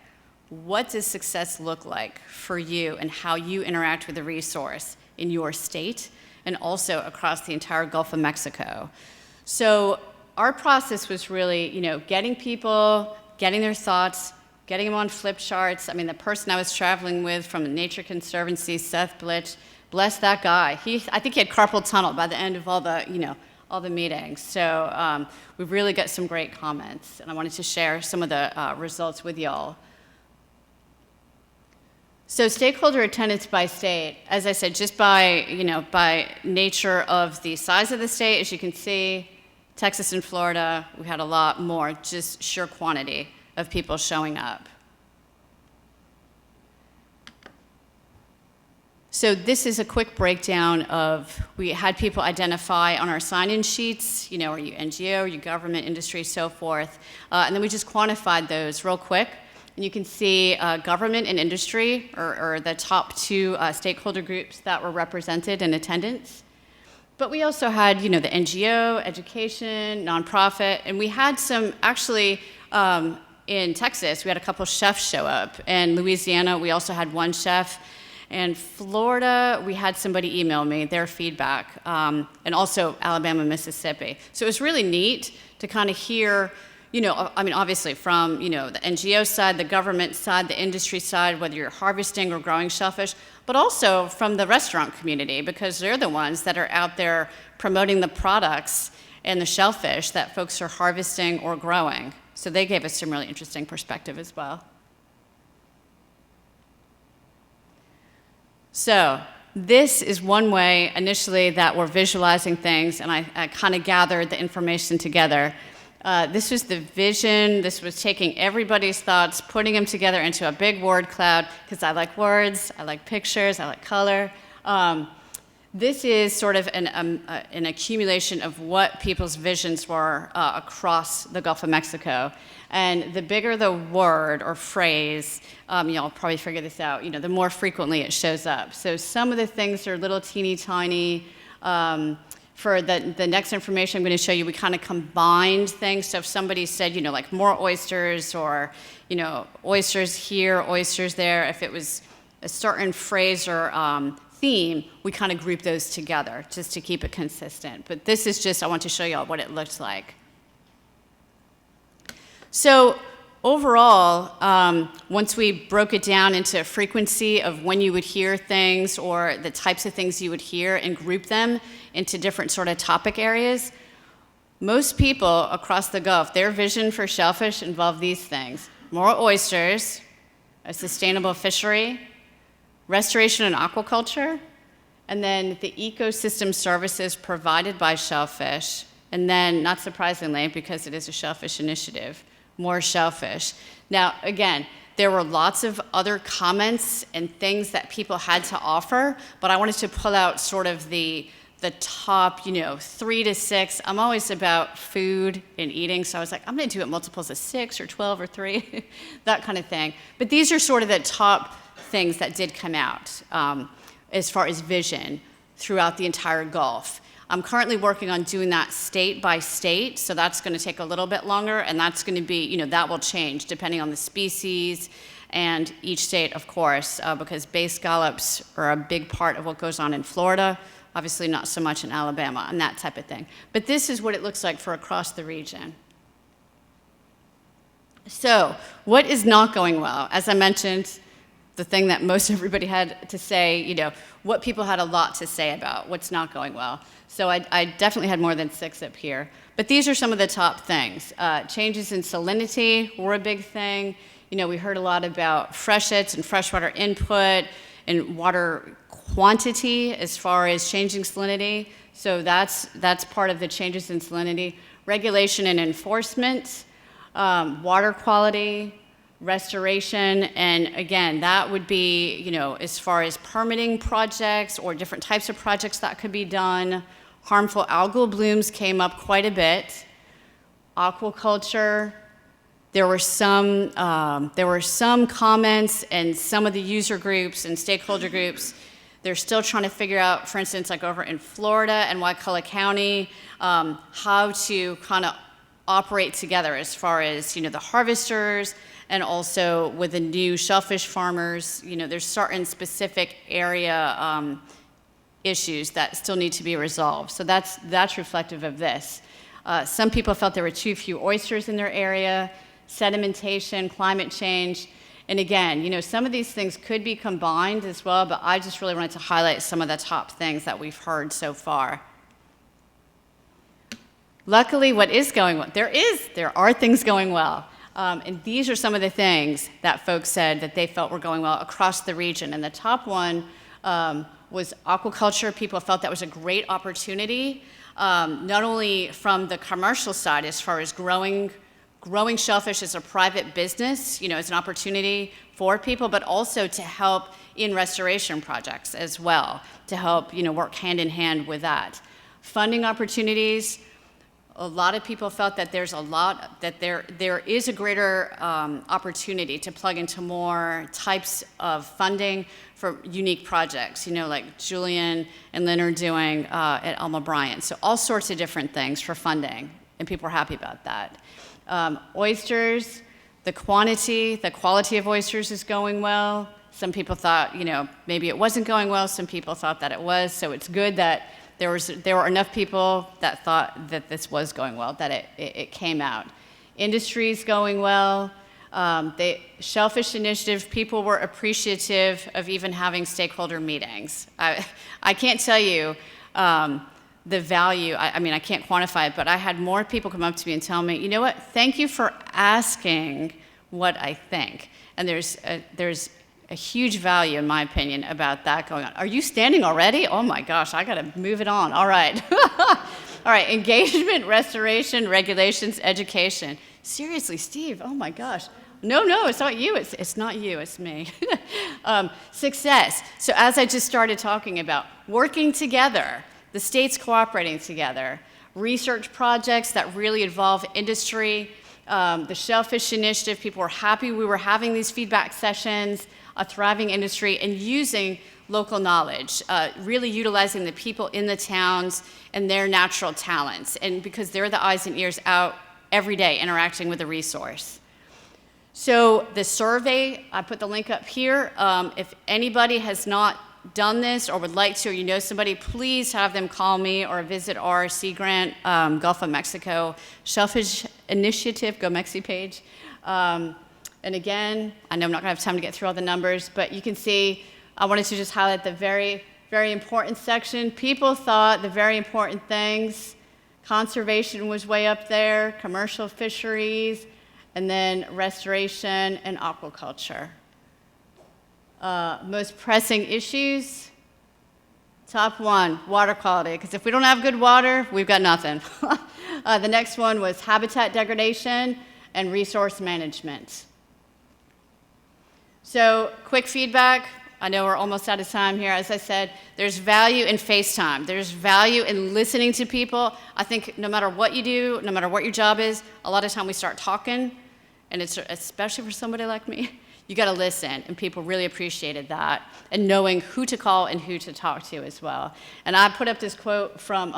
S9: what does success look like for you and how you interact with the resource in your state and also across the entire Gulf of Mexico? So our process was really, you know, getting people, getting their thoughts, getting them on flip charts. I mean, the person I was traveling with from the Nature Conservancy, Seth Blitch, bless that guy. I think he had carpal tunnel by the end of all the, you know, all the meetings. So we've really got some great comments, and I wanted to share some of the results with y'all. So stakeholder attendance by state, as I said, just by, you know, by nature of the size of the state, as you can see, Texas and Florida, we had a lot more, just sheer quantity of people showing up. So this is a quick breakdown of, we had people identify on our sign-in sheets, you know, are you NGO, are you government, industry, so forth, and then we just quantified those real quick. And you can see government and industry are the top two stakeholder groups that were represented in attendance. But we also had, you know, the NGO, education, nonprofit, and we had some, actually, in Texas, we had a couple chefs show up. In Louisiana, we also had one chef. And Florida, we had somebody email me their feedback, and also Alabama, Mississippi. So it was really neat to kind of hear, you know, I mean, obviously from, you know, the NGO side, the government side, the industry side, whether you're harvesting or growing shellfish, but also from the restaurant community, because they're the ones that are out there promoting the products and the shellfish that folks are harvesting or growing. So they gave us some really interesting perspective as well. So this is one way initially that we're visualizing things, and I kind of gathered the information together. This was the vision. This was taking everybody's thoughts, putting them together into a big word cloud, because I like words, I like pictures, I like color. This is sort of an accumulation of what people's visions were across the Gulf of Mexico. And the bigger the word or phrase, y'all probably figure this out, you know, the more frequently it shows up. So some of the things are little teeny tiny. For the next information I'm going to show you, we kind of combined things. So if somebody said, you know, like more oysters, or, you know, oysters here, oysters there, if it was a certain phrase or theme, we kind of group those together just to keep it consistent. But this is just, I want to show you all what it looks like. So overall, once we broke it down into frequency of when you would hear things or the types of things you would hear and group them into different sort of topic areas, most people across the Gulf, their vision for shellfish involved these things: more oysters, a sustainable fishery, restoration and aquaculture, and then the ecosystem services provided by shellfish, and then, not surprisingly, because it is a shellfish initiative, more shellfish. Now, again, there were lots of other comments and things that people had to offer, but I wanted to pull out sort of the top, you know, 3 to 6. I'm always about food and eating, so I was like, I'm going to do it multiples of 6 or 12 or 3, that kind of thing. But these are sort of the top things that did come out as far as vision throughout the entire Gulf. I'm currently working on doing that state by state, so that's going to take a little bit longer, and that's going to be, you know, that will change depending on the species and each state, of course, because bay scallops are a big part of what goes on in Florida, obviously not so much in Alabama, and that type of thing. But this is what it looks like for across the region. So, what is not going well? As I mentioned, the thing that most everybody had to say, you know, what people had a lot to say about what's not going well. So I definitely had more than 6 up here. But these are some of the top things. Changes in salinity were a big thing. You know, we heard a lot about freshets and freshwater input and water quantity as far as changing salinity. So that's part of the changes in salinity. Regulation and enforcement, water quality, restoration, and again, that would be, you know, as far as permitting projects or different types of projects that could be done, Harmful algal blooms came up quite a bit. Aquaculture, there were some comments, and some of the user groups and stakeholder groups, they're still trying to figure out, for instance, like over in Florida and Waikala County, how to kind of operate together as far as, the harvesters, and also with the new shellfish farmers. There's certain specific area issues that still need to be resolved. So that's reflective of this. Some people felt there were too few oysters in their area, sedimentation, climate change. And again, some of these things could be combined as well, but I just really wanted to highlight some of the top things that we've heard so far. Luckily, what is going well? There are things going well. And these are some of the things that folks said that they felt were going well across the region. And the top one was aquaculture. People felt that was a great opportunity, not only from the commercial side as far as growing shellfish as a private business, as an opportunity for people, but also to help in restoration projects as well, to help, work hand in hand with that. Funding opportunities, a lot of people felt that there is a greater opportunity to plug into more types of funding for unique projects, like Julian and Lynn are doing at Alma Bryant. So all sorts of different things for funding, and people are happy about that. Oysters, the quality of oysters is going well. Some people thought, maybe it wasn't going well. Some people thought that it was. So it's good that there were enough people that thought that this was going well, that it came out. Industry's going well. The Shellfish Initiative, people were appreciative of even having stakeholder meetings. I can't tell you the value, I can't quantify it, but I had more people come up to me and tell me, you know what, thank you for asking what I think. And there's a huge value, in my opinion, about that going on. Are you standing already? Oh my gosh, I gotta move it on. All right. All right, engagement, restoration, regulations, education. Seriously, Steve, oh my gosh. No, it's not you, it's not you, it's me. Success. So as I just started talking about, working together, the states cooperating together, research projects that really involve industry, the Shellfish Initiative, people were happy we were having these feedback sessions, a thriving industry, and using local knowledge, really utilizing the people in the towns and their natural talents, and because they're the eyes and ears out every day interacting with the resource. So the survey, I put the link up here. If anybody has not done this or would like to, or you know somebody, please have them call me or visit our Sea Grant Gulf of Mexico Shellfish Initiative, Go Mexi page. And again, I know I'm not gonna have time to get through all the numbers, but you can see, I wanted to just highlight the very, very important section. People thought the very important things, conservation was way up there, commercial fisheries, and then restoration and aquaculture. Most pressing issues, top one, water quality, because if we don't have good water, we've got nothing. The next one was habitat degradation and resource management. So quick feedback, I know we're almost out of time here. As I said, there's value in FaceTime. There's value in listening to people. I think no matter what you do, no matter what your job is, a lot of time we start talking, and it's especially for somebody like me, you gotta listen, and people really appreciated that, and knowing who to call and who to talk to as well. And I put up this quote from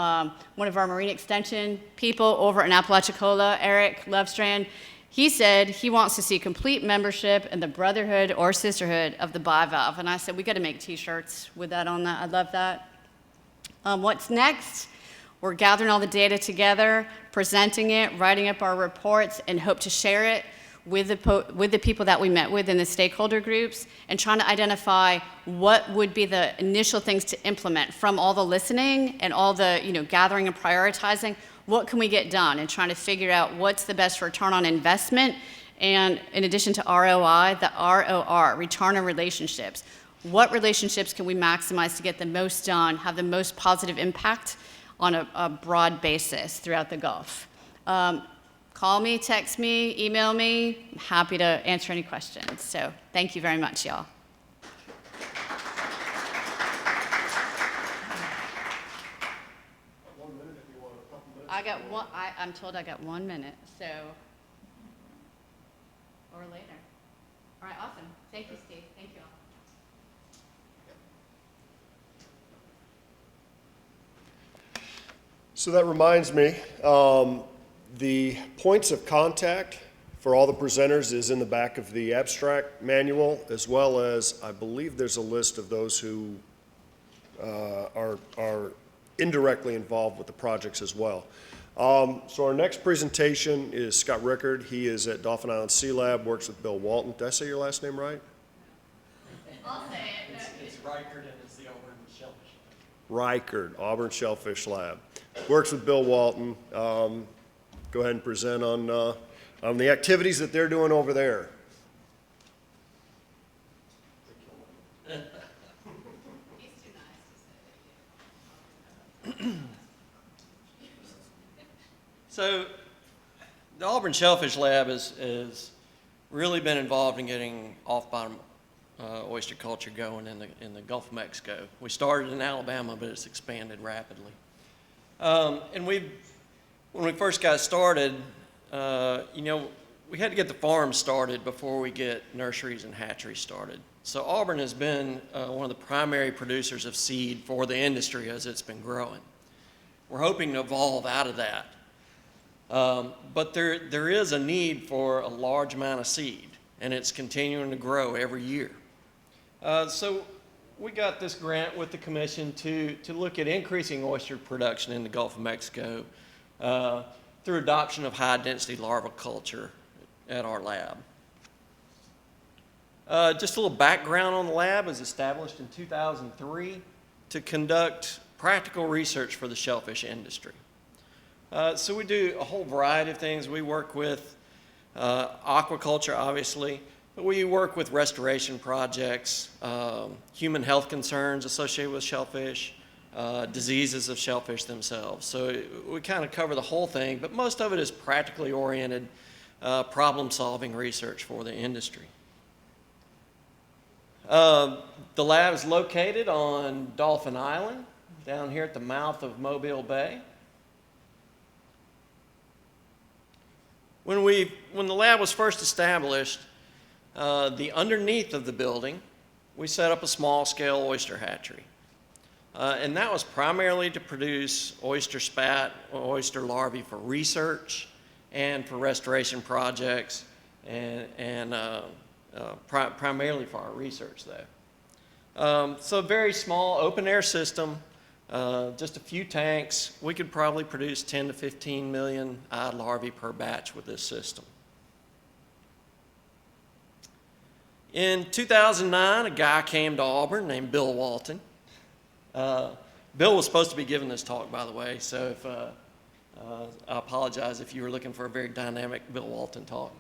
S9: one of our marine extension people over in Apalachicola, Eric Lovestrand. He said he wants to see complete membership in the brotherhood or sisterhood of the bivalve. And I said, we gotta make t-shirts with that on that, I love that. What's next? We're gathering all the data together, presenting it, writing up our reports, and hope to share it with the people that we met with in the stakeholder groups, and trying to identify what would be the initial things to implement from all the listening and all the gathering and prioritizing. What can we get done, and trying to figure out what's the best return on investment, and in addition to ROI, the ROR, return on relationships. What relationships can we maximize to get the most done, have the most positive impact on a broad basis throughout the Gulf? Call me, text me, email me. I'm happy to answer any questions. So thank you very much, y'all. I got one, I'm told I got 1 minute, so, or later. All right, awesome. Thank you, Steve. Thank you all.
S2: So that reminds me, the points of contact for all the presenters is in the back of the abstract manual, as well as I believe there's a list of those who are indirectly involved with the projects as well. So our next presentation is Scott Rickard. He is at Dauphin Island Sea Lab, works with Bill Walton. Did I say your last name right?
S9: I'll say it.
S7: It's Riker and it's the Auburn Shellfish.
S2: Rickard, Auburn Shellfish Lab. Works with Bill Walton. Go ahead and present on the activities that they're doing over there.
S9: He's too nice to say.
S7: So the Auburn Shellfish Lab has really been involved in getting off-bottom oyster culture going in the Gulf of Mexico. We started in Alabama, but it's expanded rapidly. And when we first got started, we had to get the farm started before we get nurseries and hatcheries started. So Auburn has been one of the primary producers of seed for the industry as it's been growing. We're hoping to evolve out of that. But there is a need for a large amount of seed, and it's continuing to grow every year. So we got this grant with the commission to look at increasing oyster production in the Gulf of Mexico through adoption of high-density larval culture at our lab. Just a little background on the lab. It was established in 2003 to conduct practical research for the shellfish industry. So we do a whole variety of things. We work with aquaculture, obviously, but we work with restoration projects, human health concerns associated with shellfish, diseases of shellfish themselves. So we kind of cover the whole thing, but most of it is practically oriented problem-solving research for the industry. The lab is located on Dauphin Island, down here at the mouth of Mobile Bay. When the lab was first established, the underneath of the building, we set up a small-scale oyster hatchery. And that was primarily to produce oyster spat or oyster larvae for research and for restoration projects, and primarily for our research there. So a very small open-air system, just a few tanks. We could probably produce 10 to 15 million eyed larvae per batch with this system. In 2009, a guy came to Auburn named Bill Walton. Bill was supposed to be giving this talk, by the way, so if, I apologize if you were looking for a very dynamic Bill Walton talk.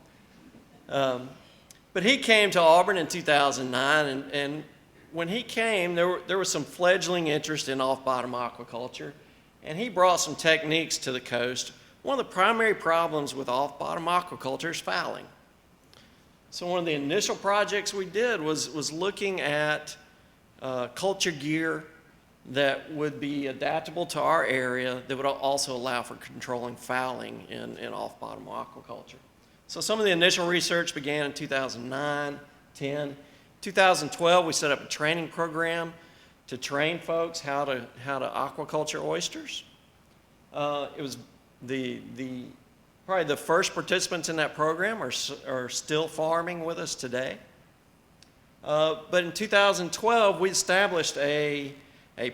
S7: But he came to Auburn in 2009, and when he came, there was some fledgling interest in off-bottom aquaculture, and he brought some techniques to the coast. One of the primary problems with off-bottom aquaculture is fouling. So one of the initial projects we did was looking at culture gear that would be adaptable to our area that would also allow for controlling fouling in off-bottom aquaculture. So some of the initial research began in 2009, 10. 2012, we set up a training program to train folks how to aquaculture oysters. It was probably the first participants in that program are still farming with us today. But in 2012, we established a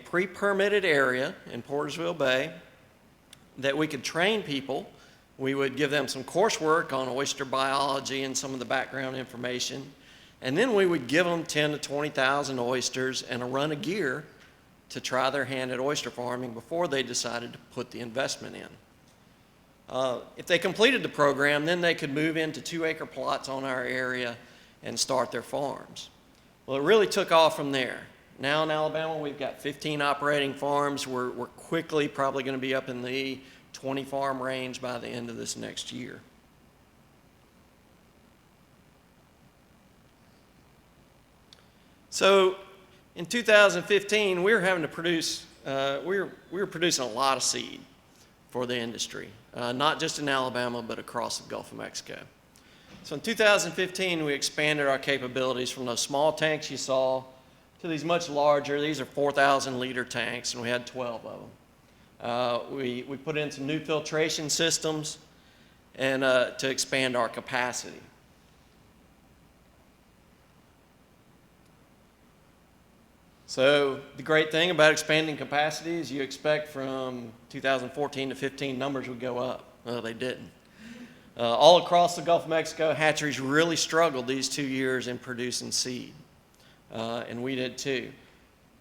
S7: pre-permitted area in Portersville Bay that we could train people. We would give them some coursework on oyster biology and some of the background information. And then we would give them 10 to 20,000 oysters and a run of gear to try their hand at oyster farming before they decided to put the investment in. If they completed the program, then they could move into 2-acre plots on our area and start their farms. Well, it really took off from there. Now in Alabama, we've got 15 operating farms. We're quickly probably going to be up in the 20-farm range by the end of this next year. So in 2015, we were having to produce, we were producing a lot of seed. for the industry, not just in Alabama, but across the Gulf of Mexico. So in 2015, we expanded our capabilities from those small tanks you saw to these much larger. These are 4,000 liter tanks, and we had 12 of them. We put in some new filtration systems and to expand our capacity. So the great thing about expanding capacity is you expect from 2014 to 15 numbers would go up. Well, they didn't. All across the Gulf of Mexico, hatcheries really struggled these 2 years in producing seed, and we did too.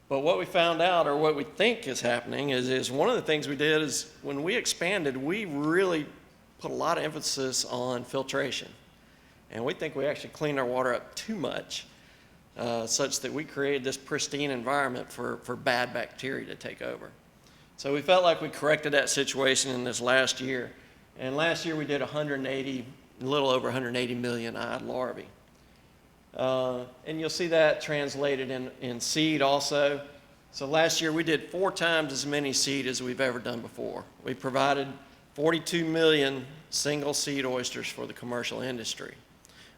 S7: But what we found out, or what we think is happening, is one of the things we did is when we expanded, we really put a lot of emphasis on filtration. And we think we actually cleaned our water up too much, such that we created this pristine environment for bad bacteria to take over. So we felt like we corrected that situation in this last year. And last year we did a little over 180 million eyed larvae. And you'll see that translated in seed also. So last year we did 4 times as many seed as we've ever done before. We provided 42 million single seed oysters for the commercial industry.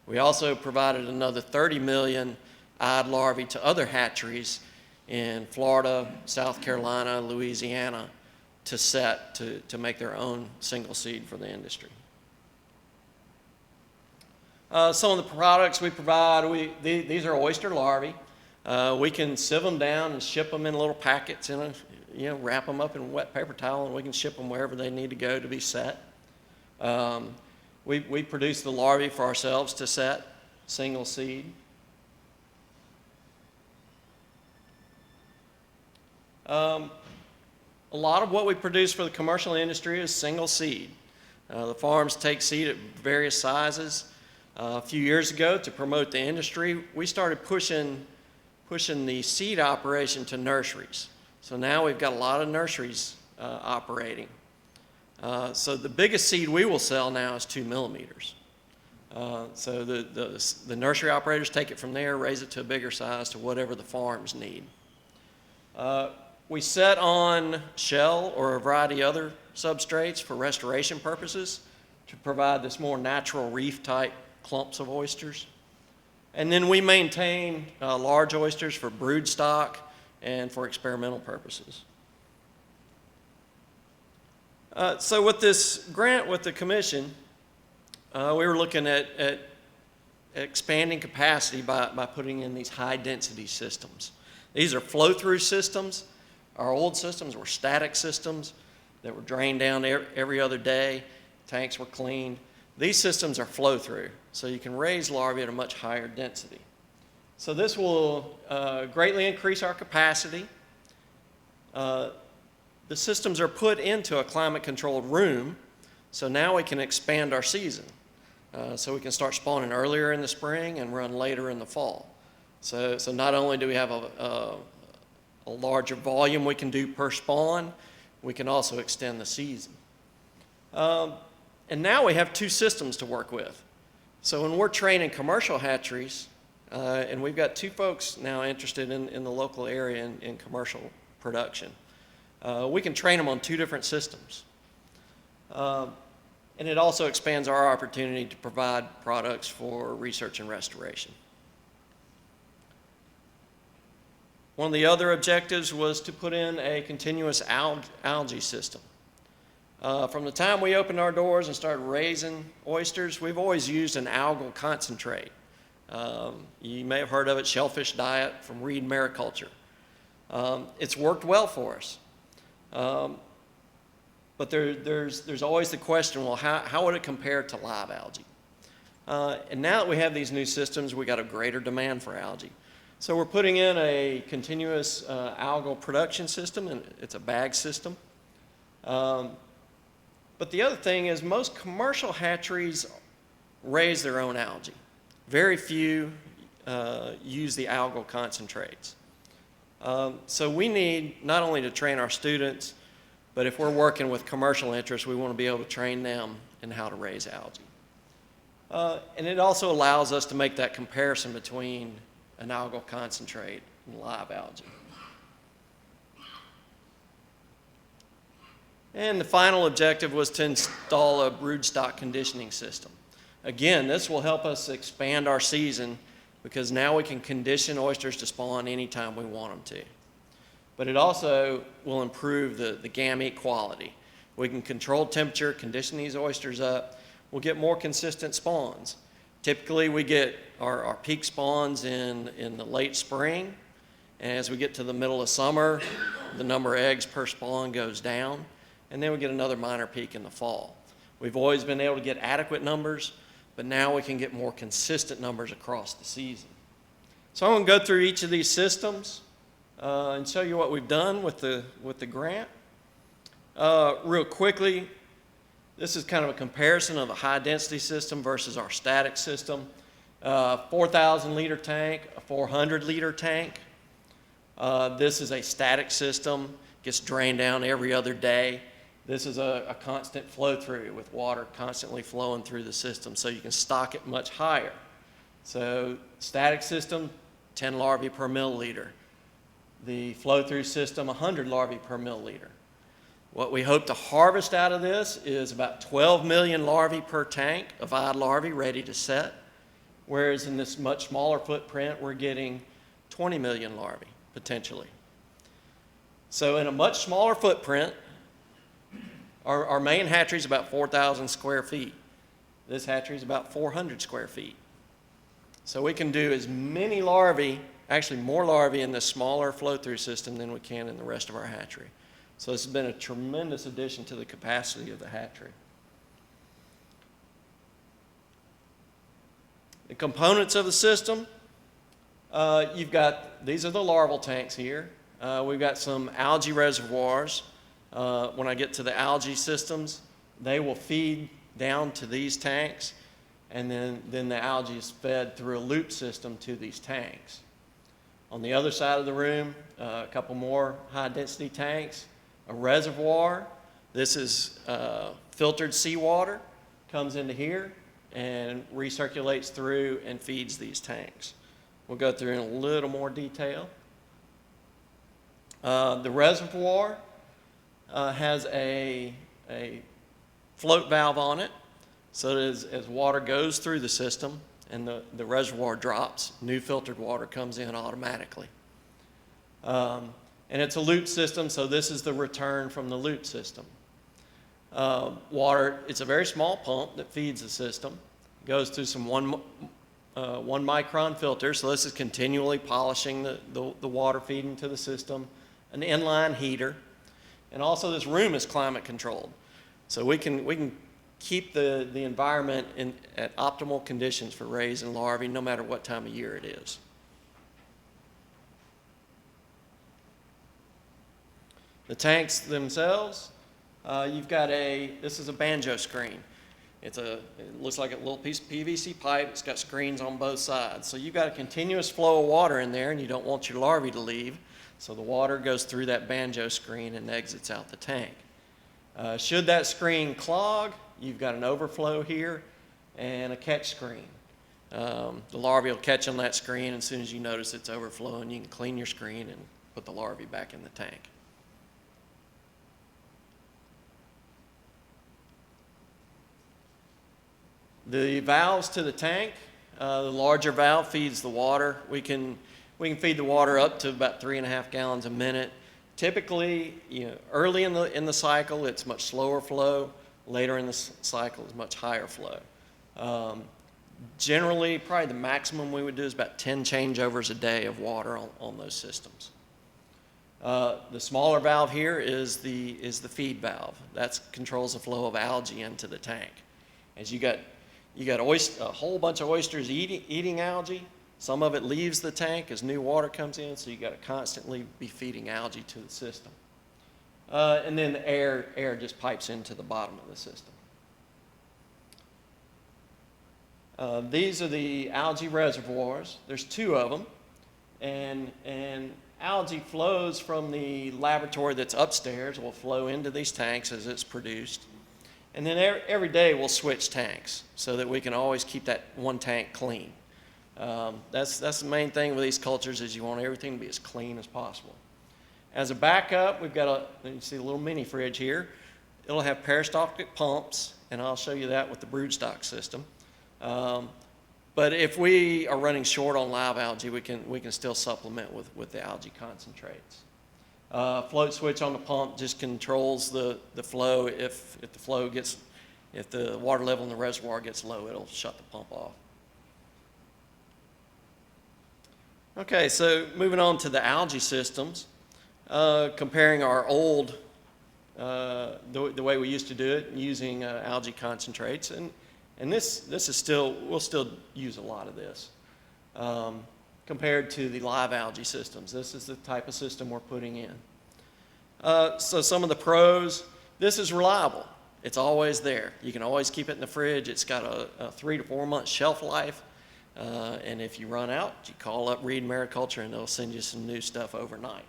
S7: We also provided another 30 million eyed larvae to other hatcheries in Florida, South Carolina, Louisiana to make their own single seed for the industry. Some of the products we provide, these are oyster larvae. We can sieve them down and ship them in little packets, wrap them up in a wet paper towel, and we can ship them wherever they need to go to be set. We produce the larvae for ourselves to set, single seed. A lot of what we produce for the commercial industry is single seed. The farms take seed at various sizes. A few years ago, to promote the industry, we started pushing the seed operation to nurseries. So now we've got a lot of nurseries operating. So the biggest seed we will sell now is 2 millimeters. So the nursery operators take it from there, raise it to a bigger size to whatever the farms need. We set on shell or a variety of other substrates for restoration purposes to provide this more natural reef type clumps of oysters. And then we maintain large oysters for brood stock and for experimental purposes. So with this grant with the commission, we were looking at expanding capacity by putting in these high density systems. These are flow-through systems. Our old systems were static systems that were drained down every other day. Tanks were cleaned. These systems are flow-through, so you can raise larvae at a much higher density. So this will greatly increase our capacity. The systems are put into a climate-controlled room, so now we can expand our season. So we can start spawning earlier in the spring and run later in the fall. So not only do we have a larger volume we can do per spawn, we can also extend the season. And now we have 2 systems to work with. So when we're training commercial hatcheries, and we've got 2 folks now interested in the local area in commercial production, we can train them on 2 different systems. And it also expands our opportunity to provide products for research and restoration. One of the other objectives was to put in a continuous algae system. From the time we opened our doors and started raising oysters, we've always used an algal concentrate. You may have heard of it, shellfish diet from reed mariculture. It's worked well for us. But there's always the question, well, how would it compare to live algae? And now that we have these new systems, we got a greater demand for algae. So we're putting in a continuous algal production system, and it's a bag system. But the other thing is most commercial hatcheries raise their own algae. Very few use the algal concentrates. So we need not only to train our students, but if we're working with commercial interests, we want to be able to train them in how to raise algae. And it also allows us to make that comparison between an algal concentrate and live algae. And the final objective was to install a broodstock conditioning system. Again, this will help us expand our season because now we can condition oysters to spawn anytime we want them to. But it also will improve the gamete quality. We can control temperature, condition these oysters up. We'll get more consistent spawns. Typically, we get our peak spawns in the late spring. And as we get to the middle of summer, the number of eggs per spawn goes down. And then we get another minor peak in the fall. We've always been able to get adequate numbers, but now we can get more consistent numbers across the season. So I'm going to go through each of these systems and show you what we've done with the grant. Real quickly, this is kind of a comparison of a high-density system versus our static system. 4,000-liter tank, a 400-liter tank. This is a static system, gets drained down every other day. This is a constant flow-through with water constantly flowing through the system, so you can stock it much higher. So static system, 10 larvae per milliliter. The flow-through system, 100 larvae per milliliter. What we hope to harvest out of this is about 12 million larvae per tank of odd larvae ready to set, whereas in this much smaller footprint, we're getting 20 million larvae, potentially. So in a much smaller footprint, our main hatchery is about 4,000 square feet. This hatchery is about 400 square feet. So we can do as many larvae, actually more larvae in this smaller flow-through system than we can in the rest of our hatchery. So this has been a tremendous addition to the capacity of the hatchery. The components of the system, these are the larval tanks here. We've got some algae reservoirs. When I get to the algae systems, they will feed down to these tanks, and then the algae is fed through a loop system to these tanks. On the other side of the room, a couple more high-density tanks, a reservoir. This is filtered seawater, comes into here and recirculates through and feeds these tanks. We'll go through in a little more detail. The reservoir has a float valve on it, so that as water goes through the system and the reservoir drops, new filtered water comes in automatically. And it's a loop system, so this is the return from the loop system. Water, it's a very small pump that feeds the system. It goes through some one micron filter, so this is continually polishing the water feeding to the system. An inline heater. And also this room is climate controlled. So we can keep the environment at optimal conditions for raising larvae no matter what time of year it is. The tanks themselves, this is a banjo screen. It looks like a little piece of PVC pipe. It's got screens on both sides. So you've got a continuous flow of water in there and you don't want your larvae to leave. So the water goes through that banjo screen and exits out the tank. Should that screen clog, you've got an overflow here and a catch screen. The larvae will catch on that screen, and as soon as you notice it's overflowing, you can clean your screen and put the larvae back in the tank. The valves to the tank, the larger valve feeds the water. We can feed the water up to about 3.5 gallons a minute. Typically, early in the cycle, it's much slower flow. Later in the cycle, it's much higher flow. Generally, probably the maximum we would do is about 10 changeovers a day of water on those systems. The smaller valve here is the feed valve. That controls the flow of algae into the tank. As you got a whole bunch of oysters eating algae. Some of it leaves the tank as new water comes in, so you got to constantly be feeding algae to the system. And then the air just pipes into the bottom of the system. These are the algae reservoirs. There's 2 of them, and algae flows from the laboratory that's upstairs, will flow into these tanks as it's produced. And then every day we'll switch tanks so that we can always keep that one tank clean. That's the main thing with these cultures, is you want everything to be as clean as possible. As a backup, we've got you see a little mini fridge here. it'll have peristaltic pumps, and I'll show you that with the broodstock system. But if we are running short on live algae, we can still supplement with the algae concentrates. Float switch on the pump just controls the flow. If the water level in the reservoir gets low, it'll shut the pump off. Okay, so moving on to the algae systems, comparing our old, the way we used to do it, using algae concentrates, and this is still, we'll still use a lot of this. Compared to the live algae systems. This is the type of system we're putting in. So some of the pros, this is reliable. It's always there. You can always keep it in the fridge. It's got a 3 to 4 month shelf life. And if you run out, you call up Reed Mariculture and they'll send you some new stuff overnight.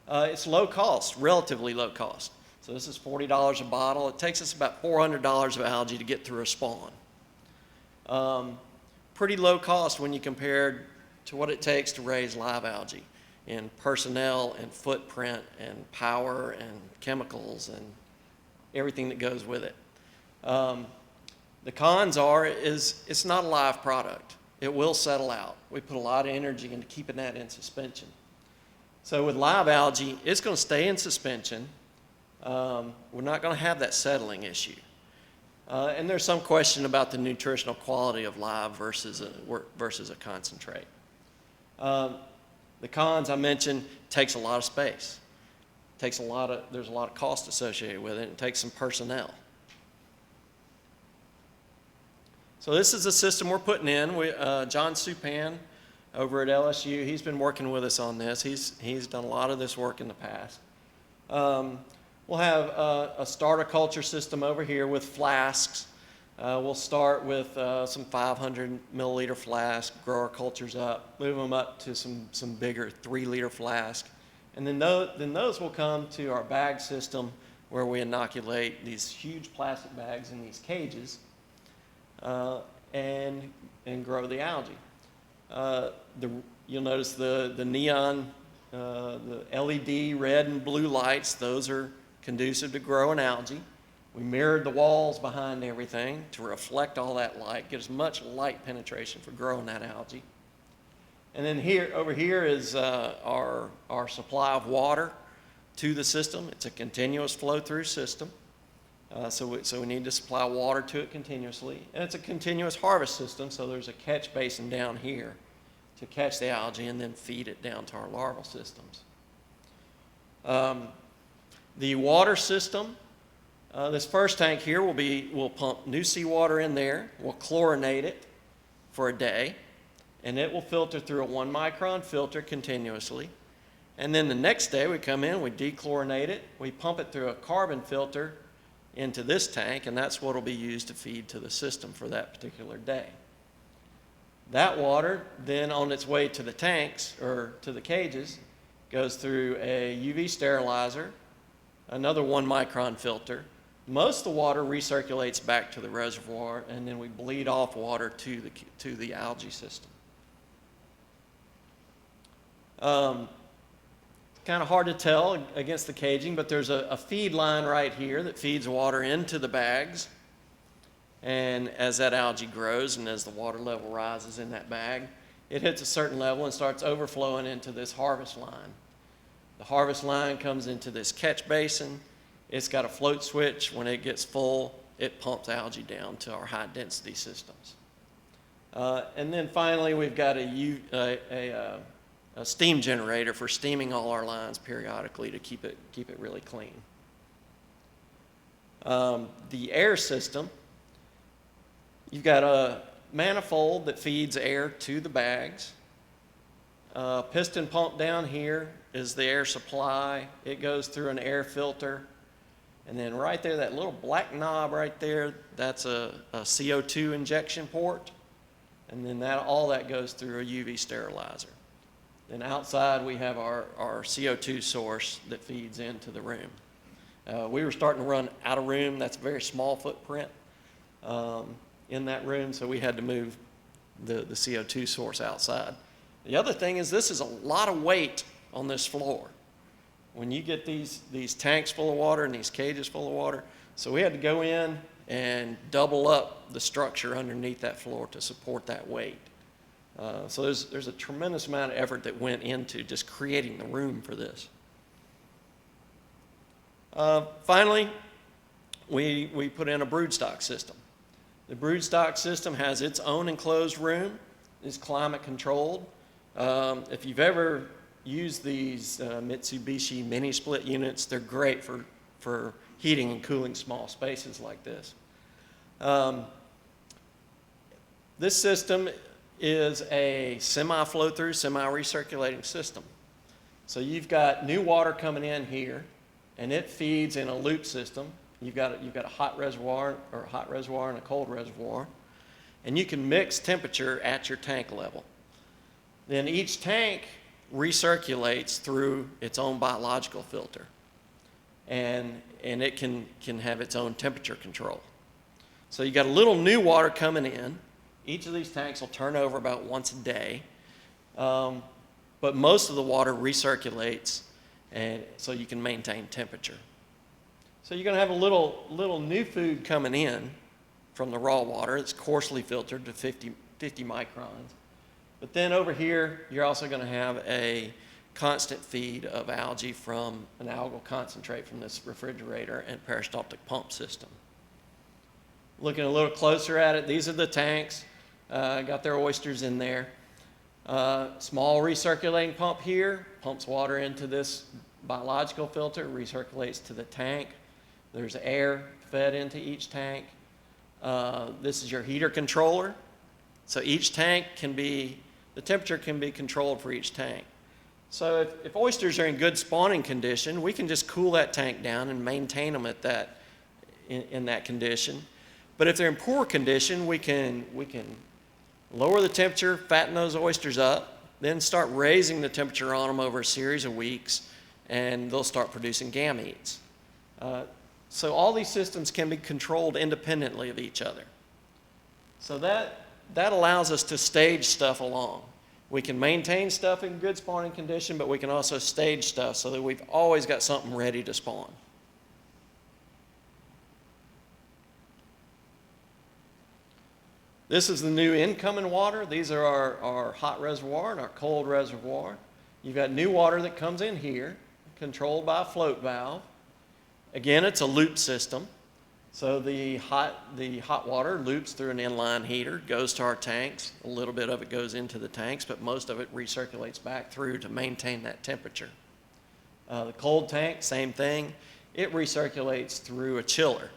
S7: It's low cost, relatively low cost. So this is $40 a bottle. It takes us about $400 of algae to get through a spawn. Pretty low cost when you compare to what it takes to raise live algae in personnel and footprint and power and chemicals and everything that goes with it. The cons is it's not a live product. It will settle out. We put a lot of energy into keeping that in suspension. So with live algae, it's going to stay in suspension. We're not going to have that settling issue. And there's some question about the nutritional quality of live versus a concentrate. The cons I mentioned, takes a lot of space. There's a lot of cost associated with it. It takes some personnel. So this is the system we're putting in. John Supan over at LSU, he's been working with us on this. He's done a lot of this work in the past. We'll have a starter culture system over here with flasks. We'll start with some 500 milliliter flask, grow our cultures up, move them up to some bigger 3-liter flask. And then those will come to our bag system where we inoculate these huge plastic bags in these cages and grow the algae. You'll notice the neon, the LED red and blue lights, those are conducive to growing algae. We mirrored the walls behind everything to reflect all that light, get as much light penetration for growing that algae. And then over here is our supply of water to the system. It's a continuous flow-through system. So we need to supply water to it continuously. And it's a continuous harvest system, so there's a catch basin down here to catch the algae and then feed it down to our larval systems. The water system, this first tank here we'll pump new seawater in there, we'll chlorinate it for a day, and it will filter through a 1 micron filter continuously. And then the next day we come in, we dechlorinate it, we pump it through a carbon filter into this tank, and that's what will be used to feed to the system for that particular day. That water then on its way to the tanks, or to the cages, goes through a UV sterilizer, another 1 micron filter. Most of the water recirculates back to the reservoir, and then we bleed off water to the algae system. Kind of hard to tell against the caging, but there's a feed line right here that feeds water into the bags. And as that algae grows and as the water level rises in that bag, it hits a certain level and starts overflowing into this harvest line. The harvest line comes into this catch basin. It's got a float switch. When it gets full, it pumps algae down to our high density systems. And then finally, we've got a steam generator for steaming all our lines periodically to keep it really clean. The air system, you've got a manifold that feeds air to the bags. Piston pump down here is the air supply. It goes through an air filter. And then right there, that little black knob right there, that's a CO2 injection port. And then all that goes through a UV sterilizer. Then outside, we have our CO2 source that feeds into the room. We were starting to run out of room. That's a very small footprint in that room, so we had to move the CO2 source outside. The other thing is this is a lot of weight on this floor. When you get these tanks full of water and these cages full of water, So we had to go in and double up the structure underneath that floor to support that weight. So there's a tremendous amount of effort that went into just creating the room for this. Finally, we put in a broodstock system. The broodstock system has its own enclosed room, is climate controlled. If you've ever used these Mitsubishi mini split units, they're great for heating and cooling small spaces like this. This system is a semi-flow-through, semi-recirculating system. So you've got new water coming in here, and it feeds in a loop system. You've got a hot reservoir, or a hot reservoir and a cold reservoir, and you can mix temperature at your tank level. Then each tank recirculates through its own biological filter, and it can have its own temperature control. So you got a little new water coming in. Each of these tanks will turn over about once a day, but most of the water recirculates, and so you can maintain temperature. So you're going to have a little new food coming in from the raw water. It's coarsely filtered to 50 microns. But then over here, you're also going to have a constant feed of algae from an algal concentrate from this refrigerator and peristaltic pump system. Looking a little closer at it, these are the tanks. Got their oysters in there. Small recirculating pump here, pumps water into this biological filter, recirculates to the tank. There's air fed into each tank. This is your heater controller. So each tank the temperature can be controlled for each tank. So if oysters are in good spawning condition, we can just cool that tank down and maintain them at in that condition. But if they're in poor condition, we can lower the temperature, fatten those oysters up, then start raising the temperature on them over a series of weeks, and they'll start producing gametes. So all these systems can be controlled independently of each other. So that allows us to stage stuff along. We can maintain stuff in good spawning condition, but we can also stage stuff so that we've always got something ready to spawn. This is the new incoming water. These are our hot reservoir and our cold reservoir. You've got new water that comes in here, controlled by a float valve. Again, it's a loop system. So the hot water loops through an inline heater, goes to our tanks. A little bit of it goes into the tanks, but most of it recirculates back through to maintain that temperature. The cold tank, same thing. It recirculates through a chiller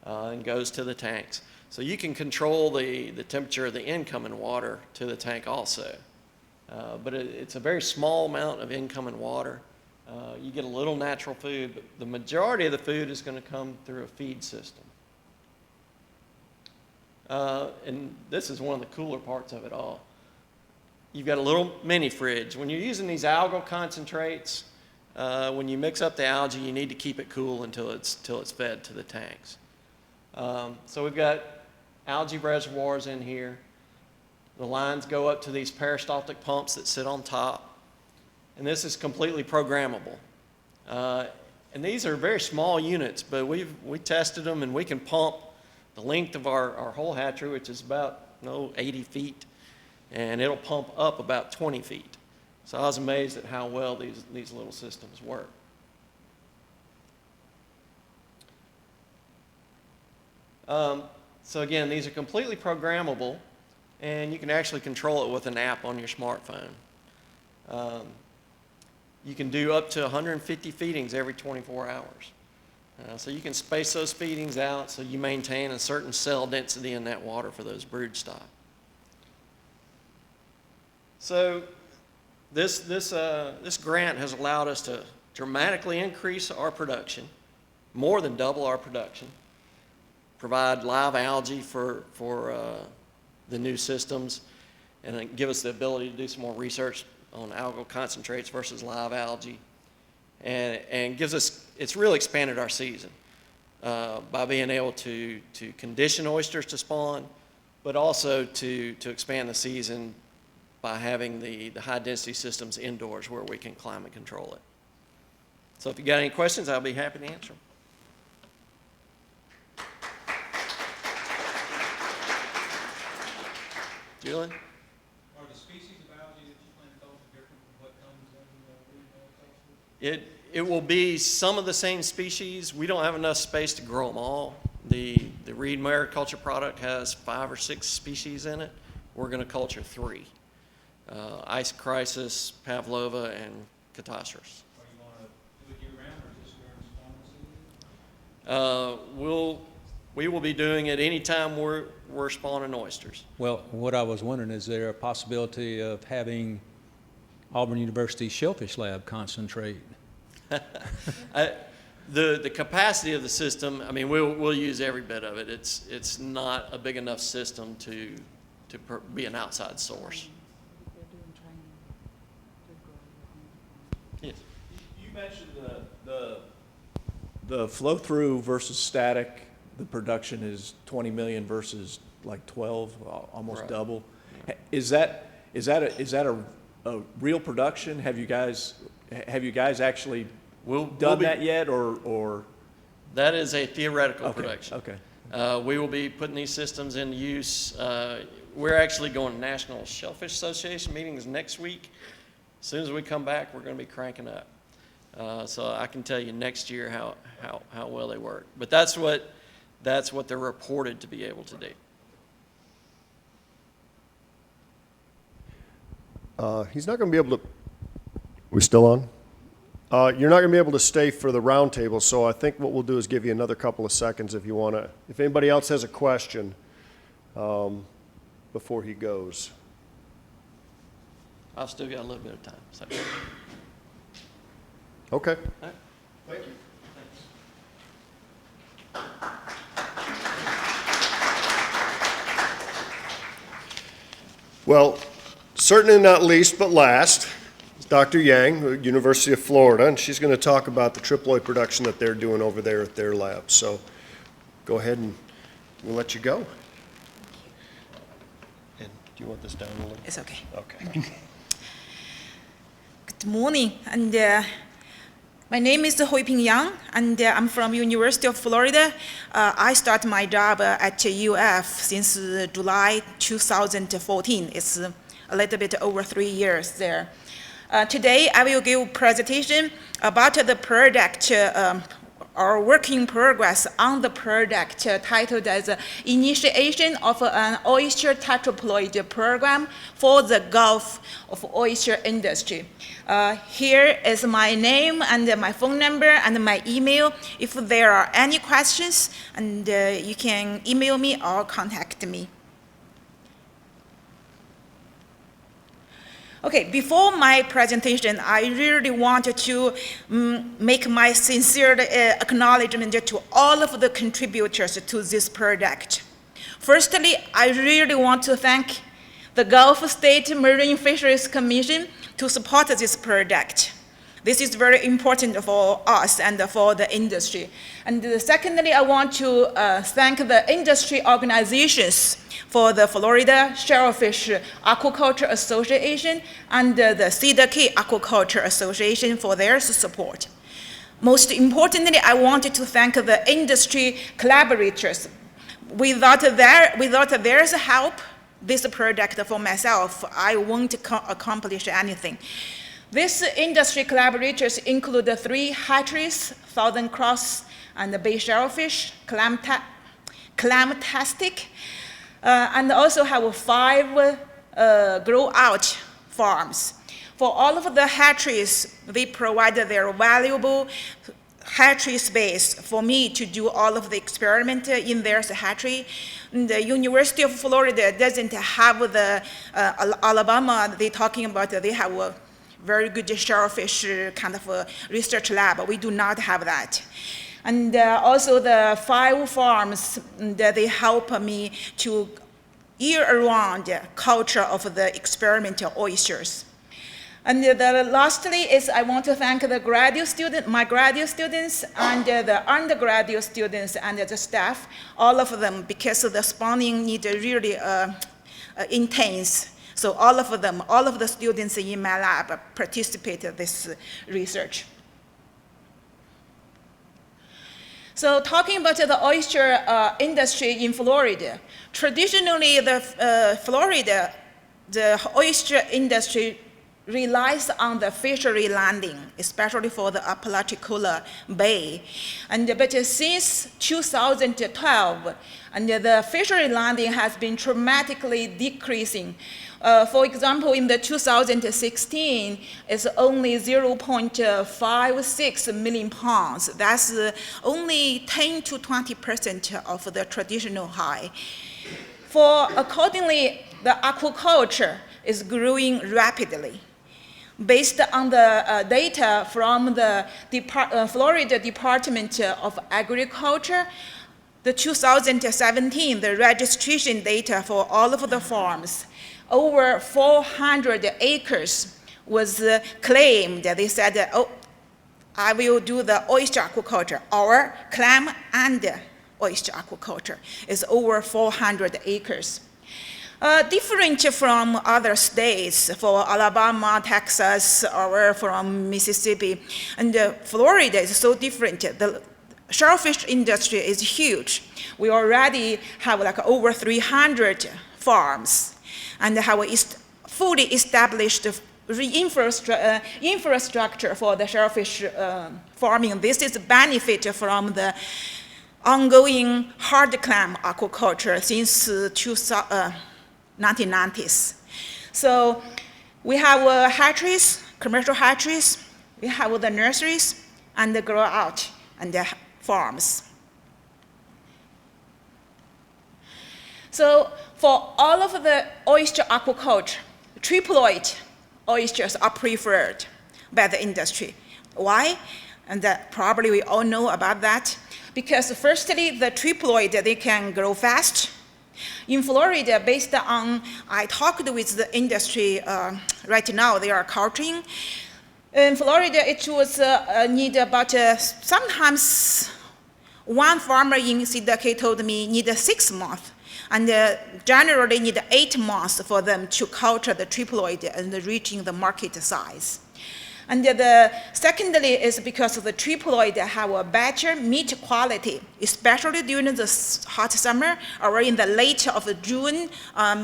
S7: and goes to the tanks. So you can control the temperature of the incoming water to the tank also. But it's a very small amount of incoming water. You get a little natural food, but the majority of the food is going to come through a feed system. And this is one of the cooler parts of it all. You've got a little mini fridge. When you're using these algal concentrates, when you mix up the algae, you need to keep it cool until it's fed to the tanks. So we've got algae reservoirs in here. The lines go up to these peristaltic pumps that sit on top. And this is completely programmable. And these are very small units, but we tested them, and we can pump the length of our whole hatchery, which is about 80 feet, and it'll pump up about 20 feet. So I was amazed at how well these little systems work. So again, these are completely programmable, and you can actually control it with an app on your smartphone. You can do up to 150 feedings every 24 hours. So you can space those feedings out so you maintain a certain cell density in that water for those broodstock. So this grant has allowed us to dramatically increase our production, more than double our production, provide live algae for the new systems, and give us the ability to do some more research on algal concentrates versus live algae, and it's really expanded our season by being able to condition oysters to spawn, but also to expand the season by having the high density systems indoors where we can climate control it. So if you got any questions, I'll be happy to answer them. Julie?
S8: Are the species of algae that you plan to culture different from what comes in the culture?
S7: It will be some of the same species. We don't have enough space to grow them all. The reed mariculture product has 5 or 6 species in it. We're going to culture 3. Ice crisis, Pavlova, and Catastrophes.
S8: Are you going to do it year-round or just during spawning season?
S7: We will be doing it anytime we're spawning oysters.
S8: Well, what I was wondering, is there a possibility of having Auburn University Shellfish Lab concentrate?
S7: The capacity of the system, I mean, we'll use every bit of it. It's not a big enough system to be an outside source. Yes.
S1: You mentioned the flow-through versus static. The production is 20 million versus like 12, almost
S7: Right.
S1: double. Is that a real production? Have you guys actually
S7: We'll
S1: done
S7: be-
S1: that yet, or?
S7: That is a theoretical
S1: Okay,
S7: production.
S1: okay.
S7: We will be putting these systems into use. We're actually going to National Shellfish Association meetings next week. As soon as we come back, we're going to be cranking up. So I can tell you next year how well they work. But that's what they're reported to be able to do.
S2: He's not going to be able to, we still on? You're not going to be able to stay for the roundtable, so I think what we'll do is give you another couple of seconds if you want to, if anybody else has a question before he goes.
S7: I've still got a little bit of time. So.
S2: Okay.
S7: All right.
S2: Thank you. Well, certainly not least but last, is Dr. Yang, University of Florida, and she's going to talk about the triploid production that they're doing over there at their lab. So go ahead and we'll let you go. And do you want this down a little?
S10: It's okay.
S2: Okay.
S10: Good morning, and my name is Huiping Yang, and I'm from University of Florida. I started my job at UF since July 2014. It's a little bit over 3 years there. Today, I will give a presentation about the project, our working progress on the project titled as Initiation of an Oyster Tetraploid Program for the Gulf of Oyster Industry. Here is my name and my phone number and my email. If there are any questions, and you can email me or contact me. Okay, before my presentation, I really wanted to make my sincere acknowledgement to all of the contributors to this project. Firstly, I really want to thank the Gulf State Marine Fisheries Commission to support this project. This is very important for us and for the industry. And secondly, I want to thank the industry organizations for the Florida Shellfish Aquaculture Association and the Cedar Key Aquaculture Association for their support. Most importantly, I wanted to thank the industry collaborators. Without their help, this project for myself, I won't accomplish anything. These industry collaborators include the 3 hatcheries, Southern Cross and the Bay Shellfish, Clamtastic, and also have 5 grow-out farms. For all of the hatcheries, they provide their valuable hatchery space for me to do all of the experiment in their hatchery. The University of Florida doesn't have the Alabama they're talking about. They have a very good shellfish kind of a research lab. We do not have that. And also the 5 farms that they help me to year-round culture of the experimental oysters. And lastly is I want to thank the my graduate students and the undergraduate students and the staff, all of them, because the spawning need really intense. So all of them, all of the students in my lab participated in this research. So talking about the oyster industry in Florida, traditionally Florida, the oyster industry relies on the fishery landing, especially for the Apalachicola Bay. But since 2012, and the fishery landing has been dramatically decreasing. For example, in the 2016, it's only 0.56 million pounds. That's only 10 to 20% of the traditional high. Accordingly, the aquaculture is growing rapidly. Based on the data from the Florida Department of Agriculture, the 2017, the registration data for all of the farms, over 400 acres was claimed. They said, oh, I will do the oyster aquaculture. Our clam and oyster aquaculture is over 400 acres. Different from other states, for Alabama, Texas, or from Mississippi, and Florida is so different. The shellfish industry is huge. We already have like over 300 farms and have fully established infrastructure for the shellfish farming. This is benefit from the ongoing hard clam aquaculture since 1990s. So we have hatcheries, commercial hatcheries, we have the nurseries, and the grow out and the farms. So for all of the oyster aquaculture, triploid oysters are preferred by the industry. Why? And probably we all know about that. Because firstly, the triploid, they can grow fast. In Florida, based on, I talked with the industry right now, they are culturing. In Florida, it was need about, sometimes one farmer in CDK told me need 6 months. And generally need 8 months for them to culture the triploid and reaching the market size. And secondly is because the triploid have a better meat quality, especially during the hot summer or in the late of June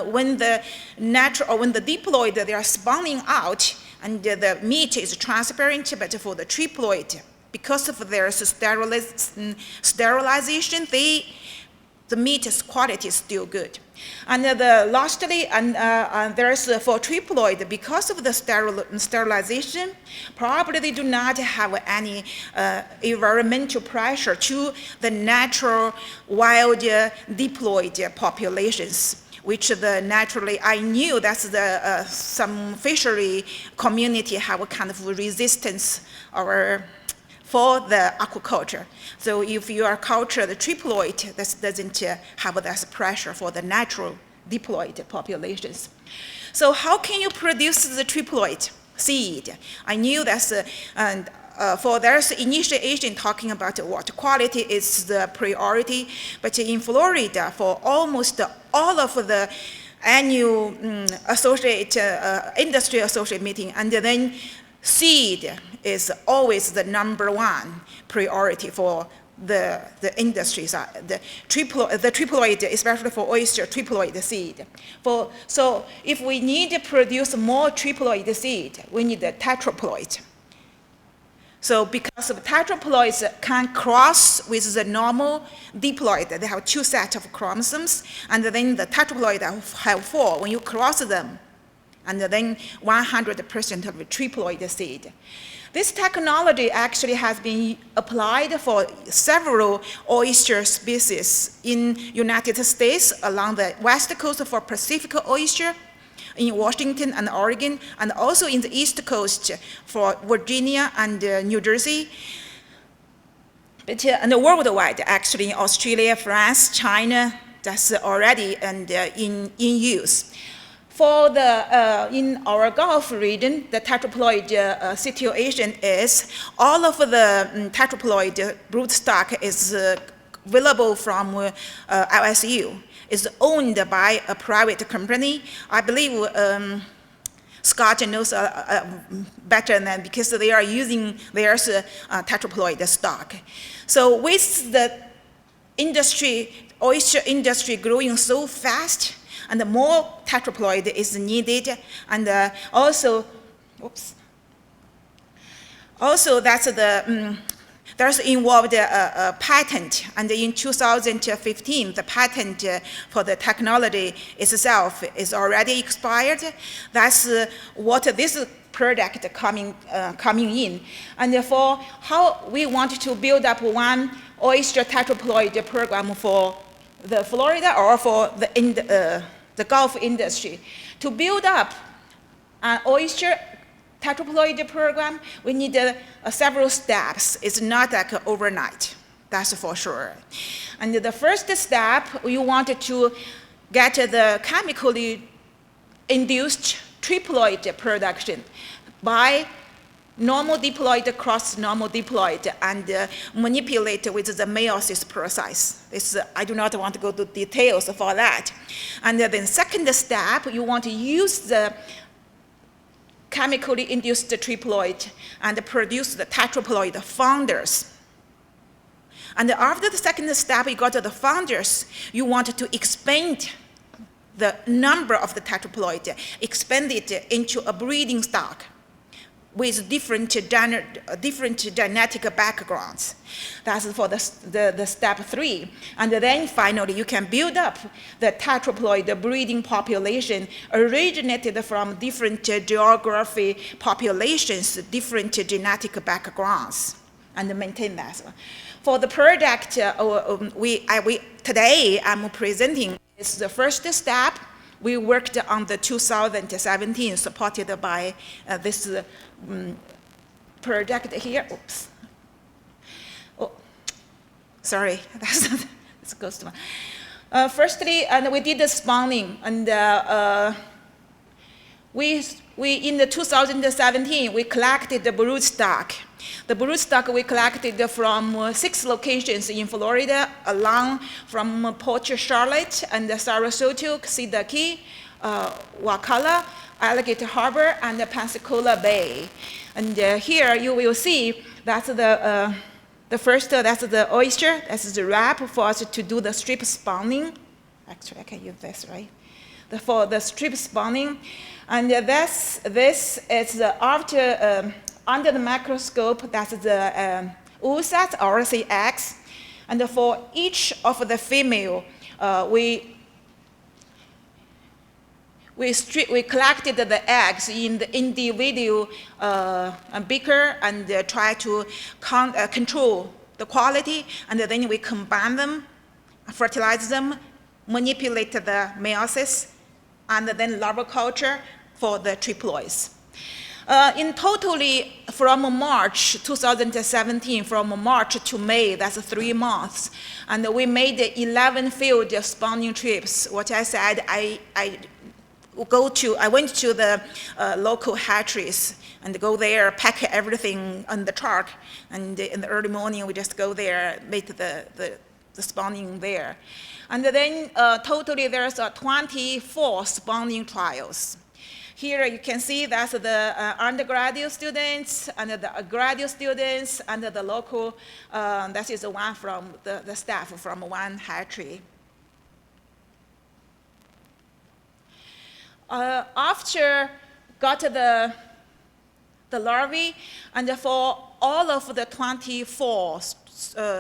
S10: when the diploid, they are spawning out and the meat is transparent, but for the triploid, because of their sterilization, the meat's quality is still good. And lastly, there's for triploid, because of the sterilization, probably they do not have any environmental pressure to the natural wild diploid populations, which naturally, I knew that's some fishery community have a kind of resistance or for the aquaculture. So if you are culture the triploid, that doesn't have that pressure for the natural diploid populations. So how can you produce the triploid seed? I knew that's, for there's initiation talking about water quality is the priority, but in Florida, for almost all of the annual industry associate meeting, and then seed is always the #1 priority for the industries, the triploid, especially for oyster, triploid seed. So if we need to produce more triploid seed, we need a tetraploid. So because of tetraploids can cross with the normal diploid, they have 2 sets of chromosomes, and then the tetraploid have 4. When you cross them, and then 100% of triploid seed. This technology actually has been applied for several oyster species in United States along the west coast for Pacific oyster, in Washington and Oregon, and also in the East Coast for Virginia and New Jersey. But and worldwide, actually in Australia, France, China, that's already in use. For in our Gulf region, the tetraploid situation is all of the tetraploid broodstock is available from LSU. Is owned by a private company. I believe Scott knows better than because they are using their tetraploid stock. So with the industry, oyster industry growing so fast, and more tetraploid is needed, and also that's the there's involved a patent, and in 2015, the patent for the technology itself is already expired. That's what this product coming in. And for how we want to build up one oyster tetraploid program for the Florida or for the Gulf industry. To build up an oyster tetraploid program, we need several steps. It's not like overnight, that's for sure. And the first step, we wanted to get the chemically induced triploid production by normal diploid cross normal diploid and manipulate with the meiosis process. I do not want to go to details for that. And then second step, you want to use the chemically induced triploid and produce the tetraploid founders. And after the second step, you got the founders, you want to expand the number of the tetraploid, expand it into a breeding stock with different genetic backgrounds. That's for the step 3. And then finally, you can build up the tetraploid breeding population originated from different geography populations, different genetic backgrounds, and maintain that. For the product today I'm presenting is the first step. We worked on the 2017, supported by this project here. Oops. Oh, sorry, this goes to my. Firstly, and we did the spawning, and we in the 2017 we collected the brood stock. The brood stock we collected from 6 locations in Florida, along from Port Charlotte and Sarasota, Cedar Key, Wacala, Alligator Harbor, and Pensacola Bay. And here you will see that's the first, that's the oyster, that's the wrap for us to do the strip spawning. Actually, I can use this, right? For the strip spawning. And this is after, under the microscope, that's the oocytes, or say eggs. And for each of the female, we collected the eggs in the individual beaker and try to control the quality, and then we combine them, fertilize them, manipulate the meiosis, and then larval culture for the triploids. In totally, from March 2017, from March to May, that's 3 months, and we made 11 field spawning trips. What I said, I went to the local hatcheries and go there, pack everything on the truck, and in the early morning we just go there, make the spawning there. And then totally there's 24 spawning trials. Here you can see that's the undergraduate students and the graduate students and the local, that is the one from the staff from one hatchery. After got the larvae, and for all of the 24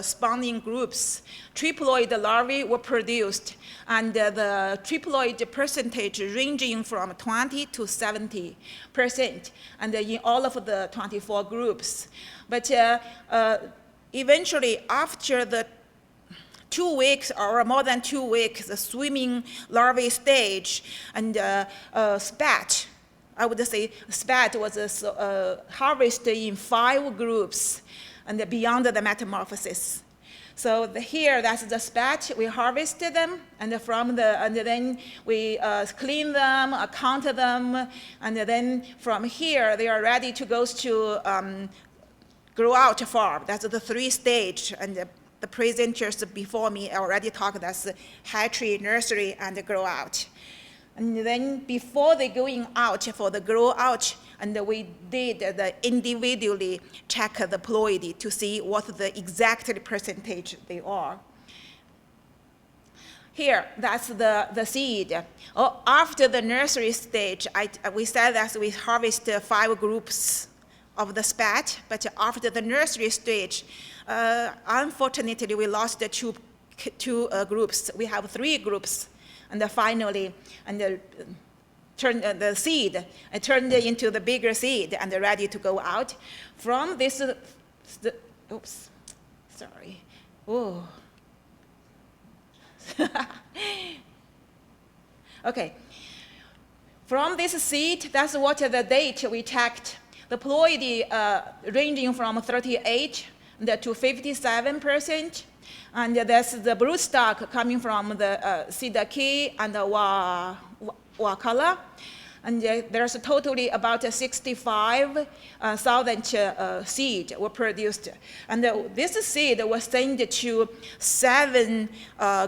S10: spawning groups, triploid larvae were produced, and the triploid percentage ranging from 20 to 70%, and in all of the 24 groups. But eventually, after the 2 weeks or more than 2 weeks, the swimming larvae stage, and spat, I would say spat was harvested in 5 groups and beyond the metamorphosis. So here, that's the spat. We harvested them, and then we clean them, count them, and then from here, they are ready to go to grow out farm. That's the 3 stage, and the presenters before me already talked. That's hatchery, nursery, and grow out. And then before they going out for the grow out, and we did the individually check the ploidy to see what the exact percentage they are. Here, that's the seed. Oh, after the nursery stage, we said that we harvest 5 groups of the spat, but after the nursery stage, unfortunately, we lost the two groups. We have 3 groups, and finally, turned the seed turned into the bigger seed and ready to go out. From this, oops, sorry. Oh. Okay. From this seed, that's what the date we checked. The ploidy ranging from 38 to 57%. And that's the broodstock coming from the cedar key and the Wakala. And there's totally about 65,000 seed were produced. And this seed was sent to 7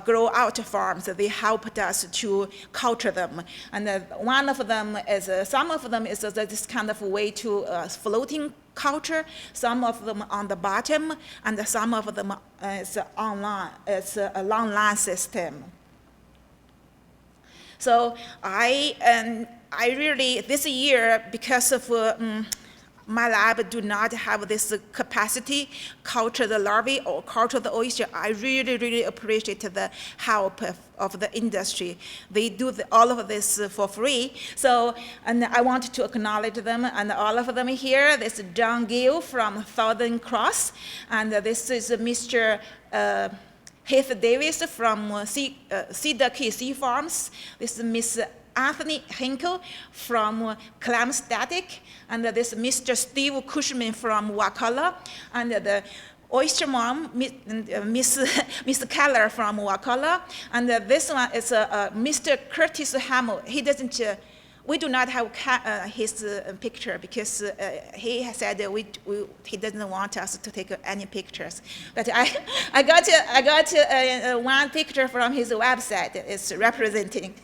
S10: grow-out farms. They helped us to culture them. And one of them is, some of them is this kind of way to floating culture, some of them on the bottom, and some of them is online. It's a long line system. So I really, this year, because of my lab do not have this capacity, culture the larvae or culture the oyster, I really, really appreciate the help of the industry. They do all of this for free. So, and I want to acknowledge them, and all of them here. This is John Gill from Southern Cross, and this is Mr. Heath Davis from Cedar Key Sea Farms. This is Miss Anthony Hinkle from Clam Static, and this Mr. Steve Cushman from Wakala, and the oyster mom, Miss Keller from Wakala, and this one is Mr. Curtis Hamill. He doesn't. We do not have his picture because he has said he doesn't want us to take any pictures. But I got one picture from his website. It's representing,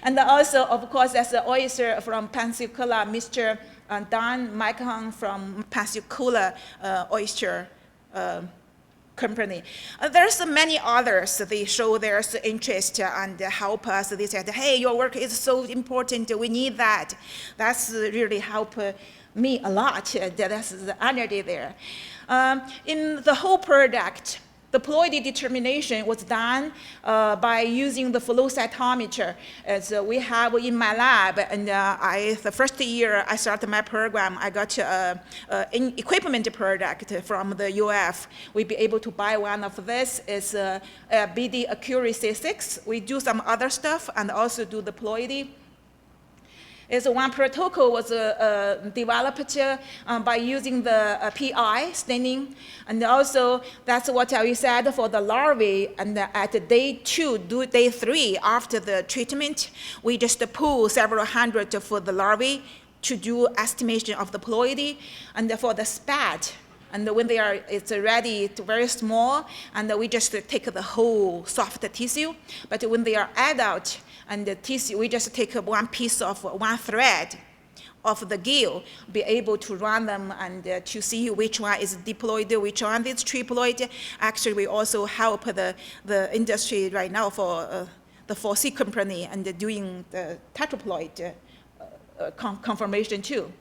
S10: and also of course that's the oyster from Pensacola, Mr. Don Micahon from Pensacola Oyster Company. There's many others. They show their interest and help us. They said, hey, your work is so important. We need that. That's really helped me a lot. That's the energy there. In the whole product, the ploidy determination was done by using the flow cytometer, as we have in my lab. And the first year I started my program, I got an equipment product from the UF. We'd be able to buy one of this. It's a BD Accuracy 6. We do some other stuff and also do the ploidy. Is one protocol was developed by using the PI staining, and also that's what we said for the larvae. And at day 2, day 3 after the treatment, we just pull several hundred for the larvae to do estimation of the ploidy, and for the spat. And when it's ready, it's very small, and we just take the whole soft tissue. But when they are adult, and the tissue, we just take one piece of one thread of the gill, be able to run them and to see which one is diploid, which one is triploid. Actually, we also help the industry right now for the 4C company and doing the tetraploid confirmation too.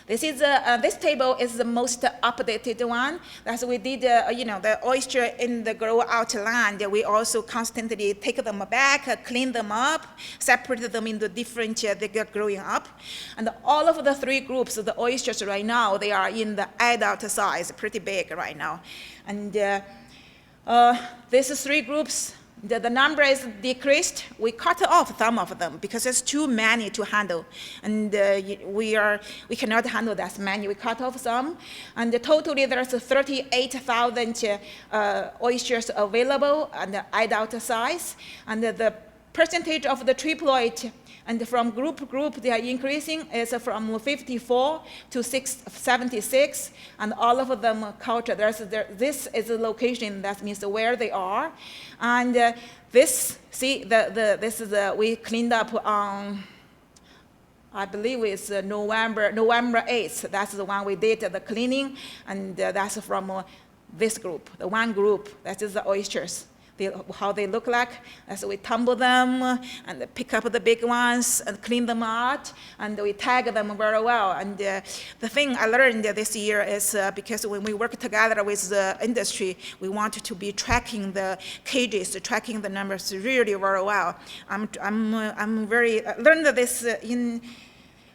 S10: This table is the most updated one. That's we did, the oyster in the grow out land. We also constantly take them back, clean them up, separate them into different, they get growing up. And all of the 3 groups of the oysters right now, they are in the adult size, pretty big right now. And these 3 groups, the number is decreased. We cut off some of them because it's too many to handle, and we cannot handle that many. We cut off some, and totally there's 38,000 oysters available and adult size, and the percentage of the triploid, and from group to group, they are increasing. It's from 54 to 76, and all of them culture. This is the location, that means where they are. And this, see, this is we cleaned up on, I believe it's November 8th. That's the one we did the cleaning, and that's from this group, the one group. That is the oysters. How they look like. So we tumble them and pick up the big ones and clean them out, and we tag them very well. And the thing I learned this year is because when we work together with the industry, we want to be tracking the cages, tracking the numbers really very well. I learned this in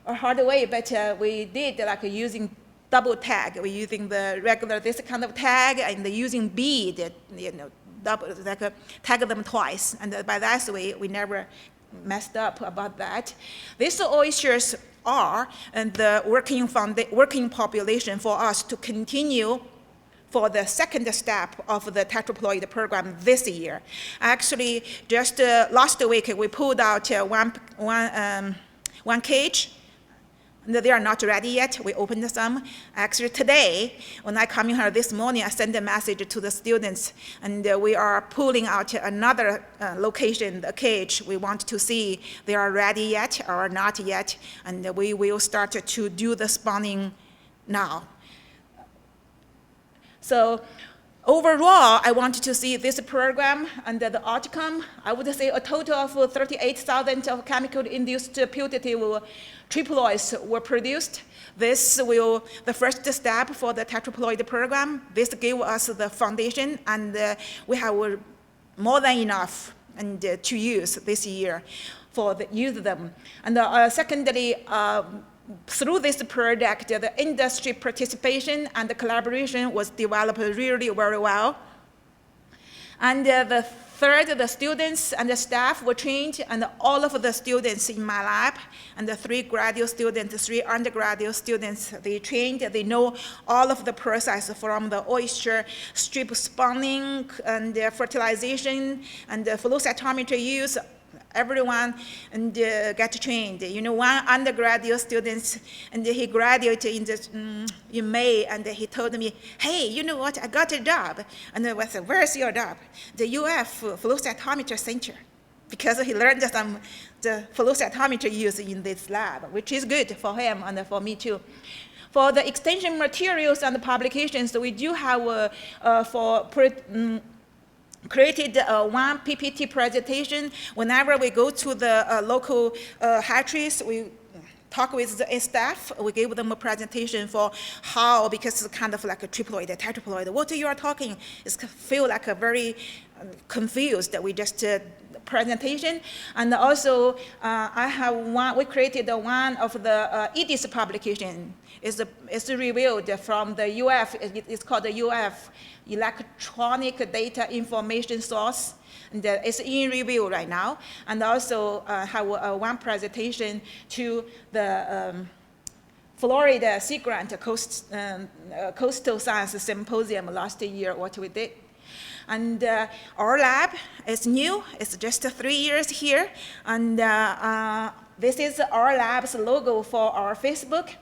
S10: a hard way, but we did like using double tag. We're using the regular this kind of tag and using bead, tag them twice, and by that way we never messed up about that. These oysters are the working population for us to continue for the second step of the tetraploid program this year. Actually, just last week we pulled out one cage. They are not ready yet. We opened some. Actually, today, when I come in here this morning, I sent a message to the students, and we are pulling out another location, the cage. We want to see they are ready yet or not yet, and we will start to do the spawning now. So overall, I want to see this program and the outcome. I would say a total of 38,000 of chemical-induced putative triploids were produced. This will, the first step for the tetraploid program. This gave us the foundation, and we have more than enough and to use this year for use them. And secondly, through this project, the industry participation and the collaboration was developed really very well. And the third, the students and the staff were trained, and all of the students in my lab, and the 3 graduate students, 3 undergraduate students, they trained, they know all of the process from the oyster strip spawning and fertilization and the flow cytometry use. Everyone and get trained. You know, one undergraduate student, and he graduated in May, and he told me, hey, you know what, I got a job. And I said, where's your job? The UF flow cytometer center. Because he learned the flow cytometer use in this lab, which is good for him and for me too. For the extension materials and the publications, we do have created one PPT presentation. Whenever we go to the local hatcheries, we talk with the staff. We give them a presentation for how, because it's kind of like a triploid, a tetraploid. What you are talking is feel like a very confused. We just presentation. And also, I have one. We created one of the EDIS publication. It's reviewed from the UF. It's called the UF. Electronic Data Information Source, and it's in review right now. And also have one presentation to the Florida Sea Grant Coastal Science Symposium last year, what we did. And our lab is new. It's just 3 years here. And this is our lab's logo for our Facebook.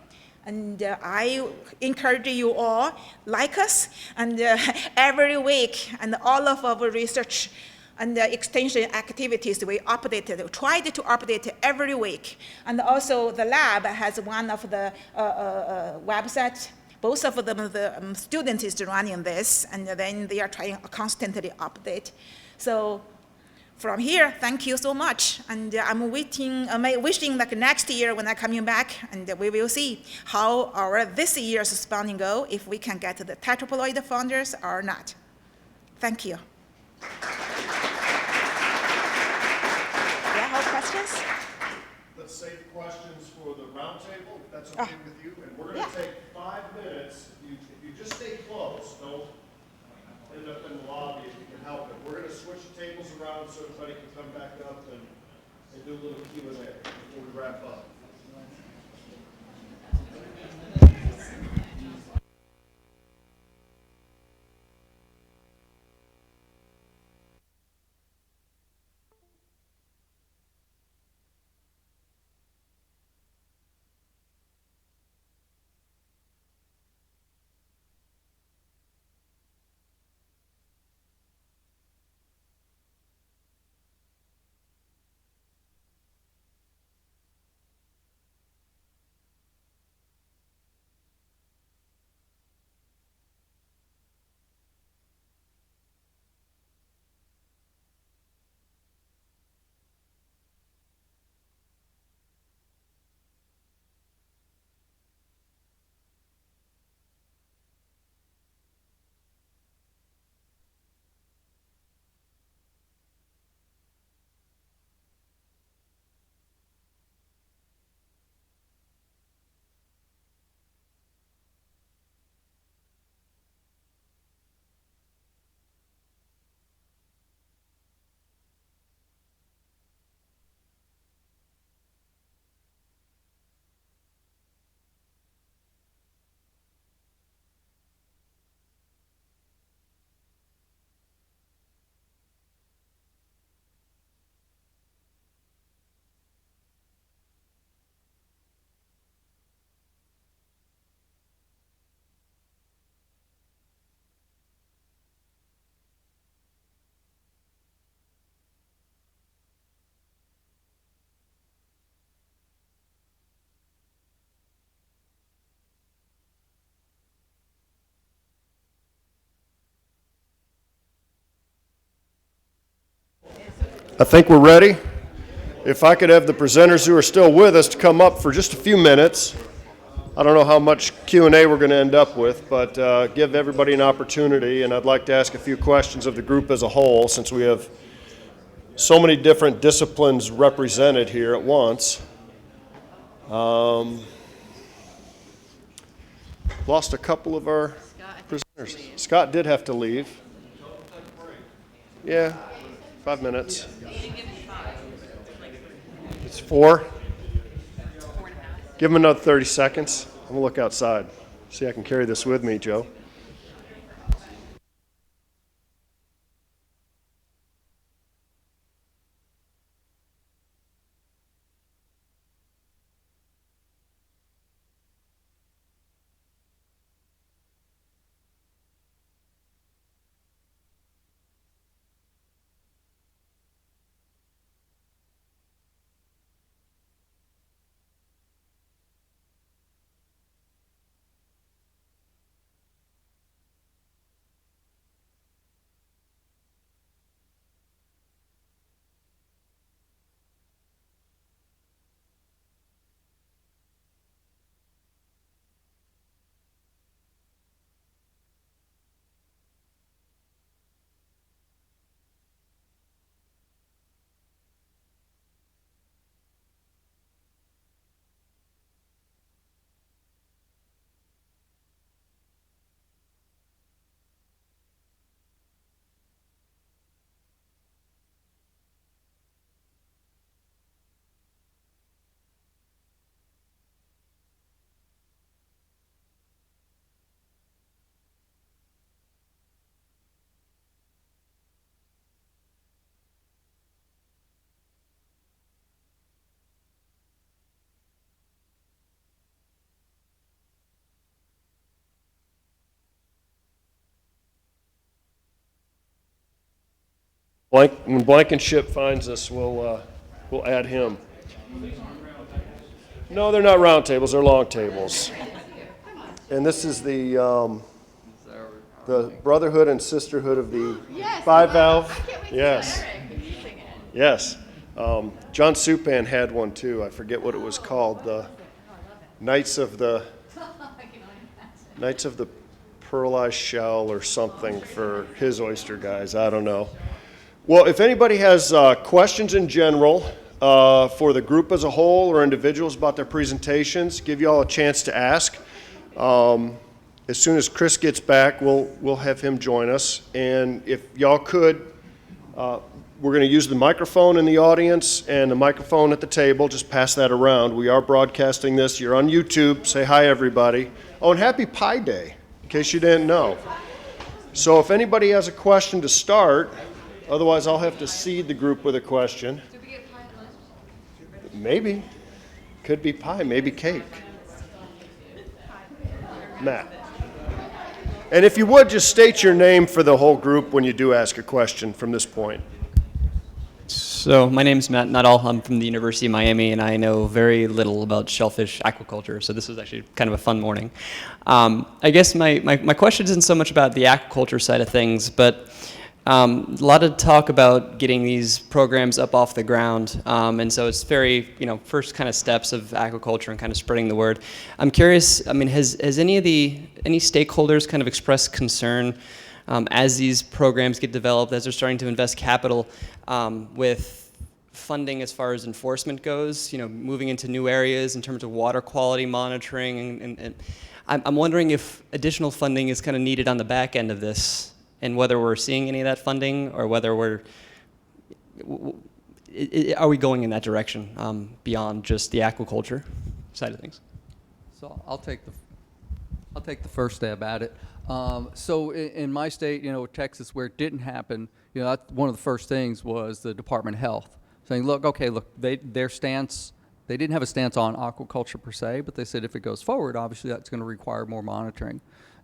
S10: And I encourage you all, like us, and every week, and all of our research and extension activities, we updated, we tried to update every week. And also the lab has one of the websites. Both of them, the student is running this, and then they are trying to constantly update. So from here, thank you so much. And I'm wishing like next year when I'm coming back, and we will see how our this year's spawning go, if we can get the tetraploid founders or not. Thank you. Yeah, have questions?
S2: Let's save questions for the roundtable, if that's okay with you. And we're going to take 5 minutes. If you just stay close, don't end up in the lobby if you can help it. We're going to switch the tables around so everybody can come back up and do a little Q&A before we wrap up. I think we're ready. If I could have the presenters who are still with us to come up for just a few minutes. I don't know how much Q&A we're going to end up with, but give everybody an opportunity, and I'd like to ask a few questions of the group as a whole, since we have so many different disciplines represented here at once. Lost a couple of our presenters. Scott did have to leave. Yeah, 5 minutes. It's 4. Give him another 30 seconds. I'm going to look outside. See if I can carry this with me, Joe. When Blankenship finds us, we'll add him. No, they're not round tables, they're long tables. And this is the brotherhood and sisterhood of the bivalve. Yes. Yes. John Supan had one too. I forget what it was called. The Knights of the Pearlized Shell or something for his oyster guys. I don't know. Well, if anybody has questions in general for the group as a whole or individuals about their presentations, give you all a chance to ask. As soon as Chris gets back, we'll have him join us. And if y'all could, we're going to use the microphone in the audience and the microphone at the table. Just pass that around. We are broadcasting this. You're on YouTube. Say hi, everybody. Oh, and happy Pi Day, in case you didn't know. So if anybody has a question to start, otherwise I'll have to seed the group with a question. Did we get pie at lunch? Maybe. Could be pie, maybe cake. Matt. And if you would, just state your name for the whole group when you do ask a question from this point.
S11: So my name's Matt Nuttall. I'm from the University of Miami, and I know very little about shellfish aquaculture, so this was actually kind of a fun morning. I guess my question isn't so much about the aquaculture side of things, but a lot of talk about getting these programs up off the ground, and so it's very, first kind of steps of aquaculture and kind of spreading the word. I'm curious, has any stakeholders kind of expressed concern as these programs get developed, as they're starting to invest capital with funding as far as enforcement goes, moving into new areas in terms of water quality monitoring, and I'm wondering if additional funding is kind of needed on the back end of this, and whether we're seeing any of that funding, or whether are we going in that direction beyond just the aquaculture side of things?
S5: So I'll take the first stab at it. So in my state, Texas, where it didn't happen, one of the first things was the Department of Health saying, look, their stance, they didn't have a stance on aquaculture per se, but they said if it goes forward, obviously that's going to require more monitoring.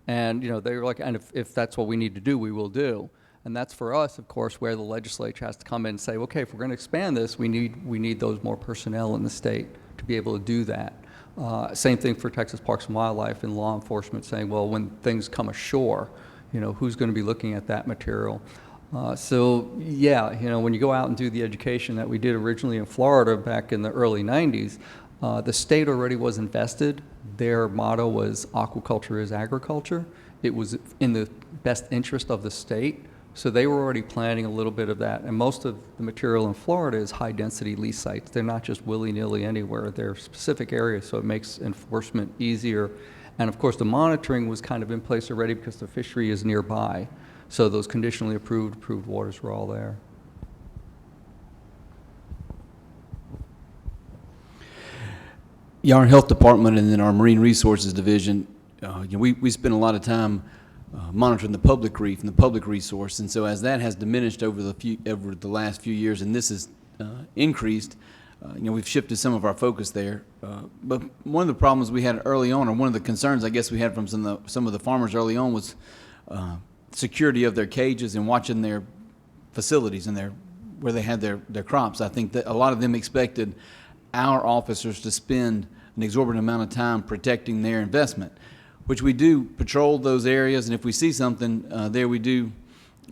S5: And, they were like, and if that's what we need to do, we will do. And that's for us, of course, where the legislature has to come in and say, okay, if we're going to expand this, we need those more personnel in the state to be able to do that. Same thing for Texas Parks and Wildlife and law enforcement saying, well, when things come ashore, who's going to be looking at that material?
S12: So yeah, when you go out and do the education that we did originally in Florida back in the early 90s, the state already was invested. Their motto was aquaculture is agriculture. It was in the best interest of the state. So they were already planning a little bit of that. And most of the material in Florida is high density lease sites. They're not just willy-nilly anywhere. They're specific areas, so it makes enforcement easier. And of course, the monitoring was kind of in place already because the fishery is nearby. So those conditionally approved waters were all there.
S3: Yeah, our health department and then our marine resources division, we spend a lot of time monitoring the public reef and the public resource, and so as that has diminished over the last few years, and this has increased, we've shifted some of our focus there. But one of the problems we had early on, or one of the concerns I guess we had from some of the farmers early on, was security of their cages and watching their facilities and where they had their crops. I think that a lot of them expected our officers to spend an exorbitant amount of time protecting their investment, which we do patrol those areas, and if we see something there, we do,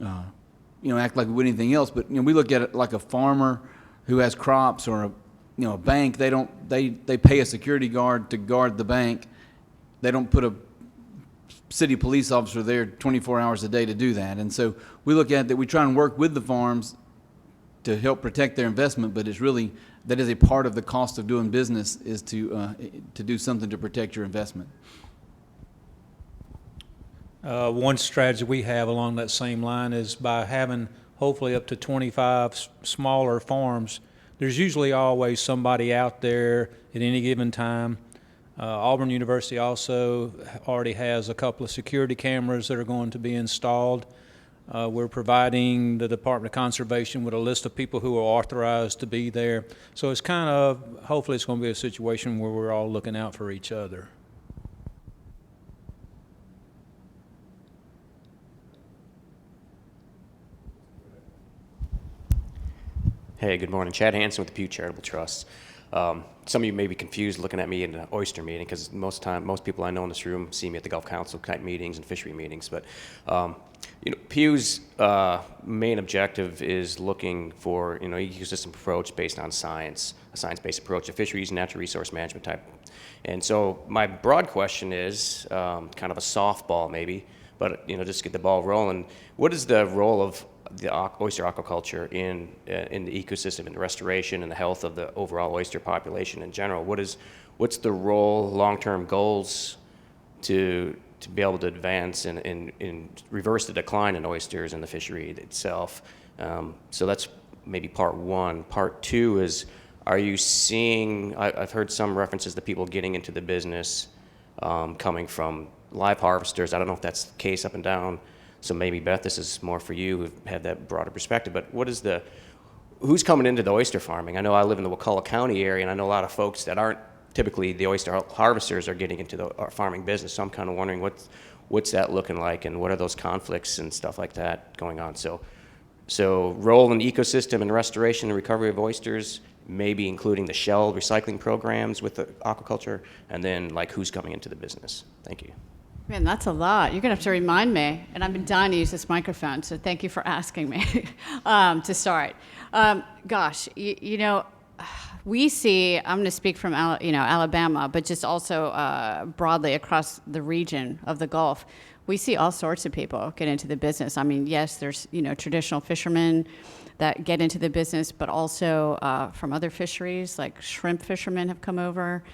S3: act like we would anything else. But we look at it like a farmer who has crops, or a bank. They pay a security guard to guard the bank. They don't put a city police officer there 24 hours a day to do that. And so we look at that. We try and work with the farms to help protect their investment, but it's really that is a part of the cost of doing business, is to do something to protect your investment.
S8: One strategy we have along that same line is by having hopefully up to 25 smaller farms. There's usually always somebody out there at any given time. Auburn University also already has a couple of security cameras that are going to be installed. We're providing the Department of Conservation with a list of people who are authorized to be there. So it's kind of, hopefully it's going to be a situation where we're all looking out for each other.
S13: Hey, good morning. Chad Hansen with the Pew Charitable Trust. Some of you may be confused looking at me in an oyster meeting, because most people I know in this room see me at the Gulf Council type meetings and fishery meetings. But Pew's main objective is looking for ecosystem approach based on science, a science-based approach to fisheries, natural resource management type. And so my broad question is kind of a softball maybe, but just to get the ball rolling. What is the role of the oyster aquaculture in the ecosystem and the restoration and the health of the overall oyster population in general? What's the role, long-term goals to be able to advance and reverse the decline in oysters and the fishery itself? So that's maybe part one. Part two is, are you seeing, I've heard some references to people getting into the business coming from live harvesters. I don't know if that's the case up and down. So maybe, Beth, this is more for you who've had that broader perspective, but who's coming into the oyster farming? I know I live in the Wakulla County area, and I know a lot of folks that aren't typically the oyster harvesters are getting into the farming business. So I'm kind of wondering what's that looking like, and what are those conflicts and stuff like that going on? So role in ecosystem and restoration and recovery of oysters, maybe including the shell recycling programs with the aquaculture, and then who's coming into the business? Thank you.
S9: Man, that's a lot. You're going to have to remind me, and I've been dying to use this microphone, so thank you for asking me to start. We see, I'm going to speak from Alabama, but just also broadly across the region of the Gulf, we see all sorts of people get into the business. I mean, yes, there's traditional fishermen that get into the business, but also from other fisheries, like shrimp fishermen have come over.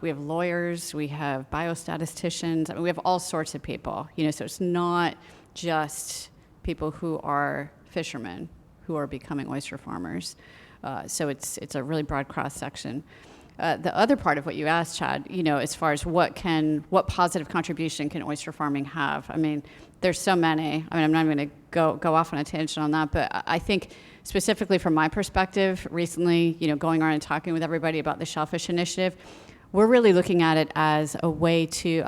S9: We have lawyers, we have biostatisticians. I mean, we have all sorts of people, so it's not just people who are fishermen who are becoming oyster farmers. So it's a really broad cross-section. The other part of what you asked, Chad, as far as what positive contribution can oyster farming have? I mean, there's so many. I mean, I'm not even going to go off on a tangent on that, but I think specifically from my perspective, recently, going around and talking with everybody about the Shellfish Initiative, we're really looking at it as a way to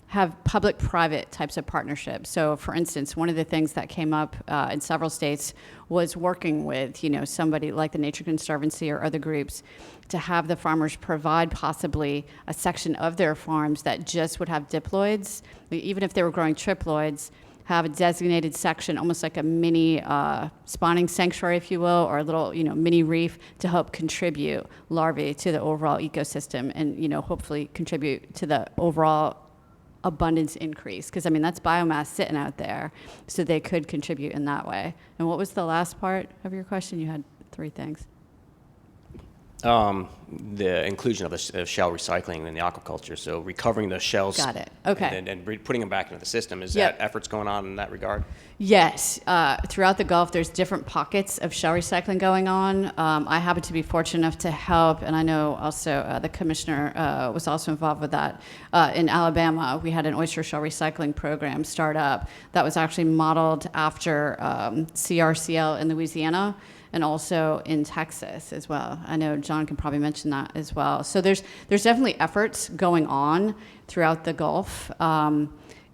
S9: have public-private types of partnerships. So, for instance, one of the things that came up in several states was working with, somebody like the Nature Conservancy or other groups to have the farmers provide possibly a section of their farms that just would have diploids, even if they were growing triploids, have a designated section, almost like a mini spawning sanctuary, if you will, or a little, mini reef to help contribute larvae to the overall ecosystem and, hopefully contribute to the overall abundance increase. Because, that's biomass sitting out there, so they could contribute in that way. And what was the last part of your question? You had 3 things.
S13: The inclusion of the shell recycling in the aquaculture, so recovering the shells.
S9: Got it. Okay.
S13: And putting them back into the system. Is
S9: Yep.
S13: that efforts going on in that regard?
S9: Yes. Throughout the Gulf, there's different pockets of shell recycling going on. I happen to be fortunate enough to help, and I know also the commissioner was also involved with that. In Alabama, we had an oyster shell recycling program start up that was actually modeled after CRCL in Louisiana, and also in Texas as well. I know John can probably mention that as well. So there's definitely efforts going on throughout the Gulf.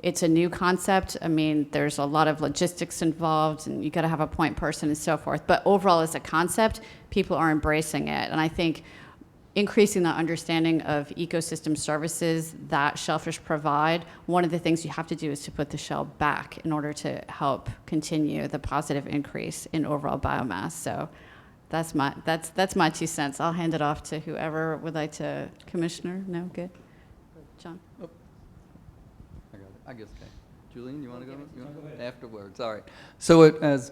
S9: It's a new concept. There's a lot of logistics involved, and you got to have a point person and so forth. But overall, as a concept, people are embracing it. And I think increasing the understanding of ecosystem services that shellfish provide, one of the things you have to do is to put the shell back in order to help continue the positive increase in overall biomass. So that's my 2 cents. I'll hand it off to whoever would like to. Commissioner? No? Good? John?
S12: I got it. I guess, okay. Julian, you want to go? Afterwards, all right. So as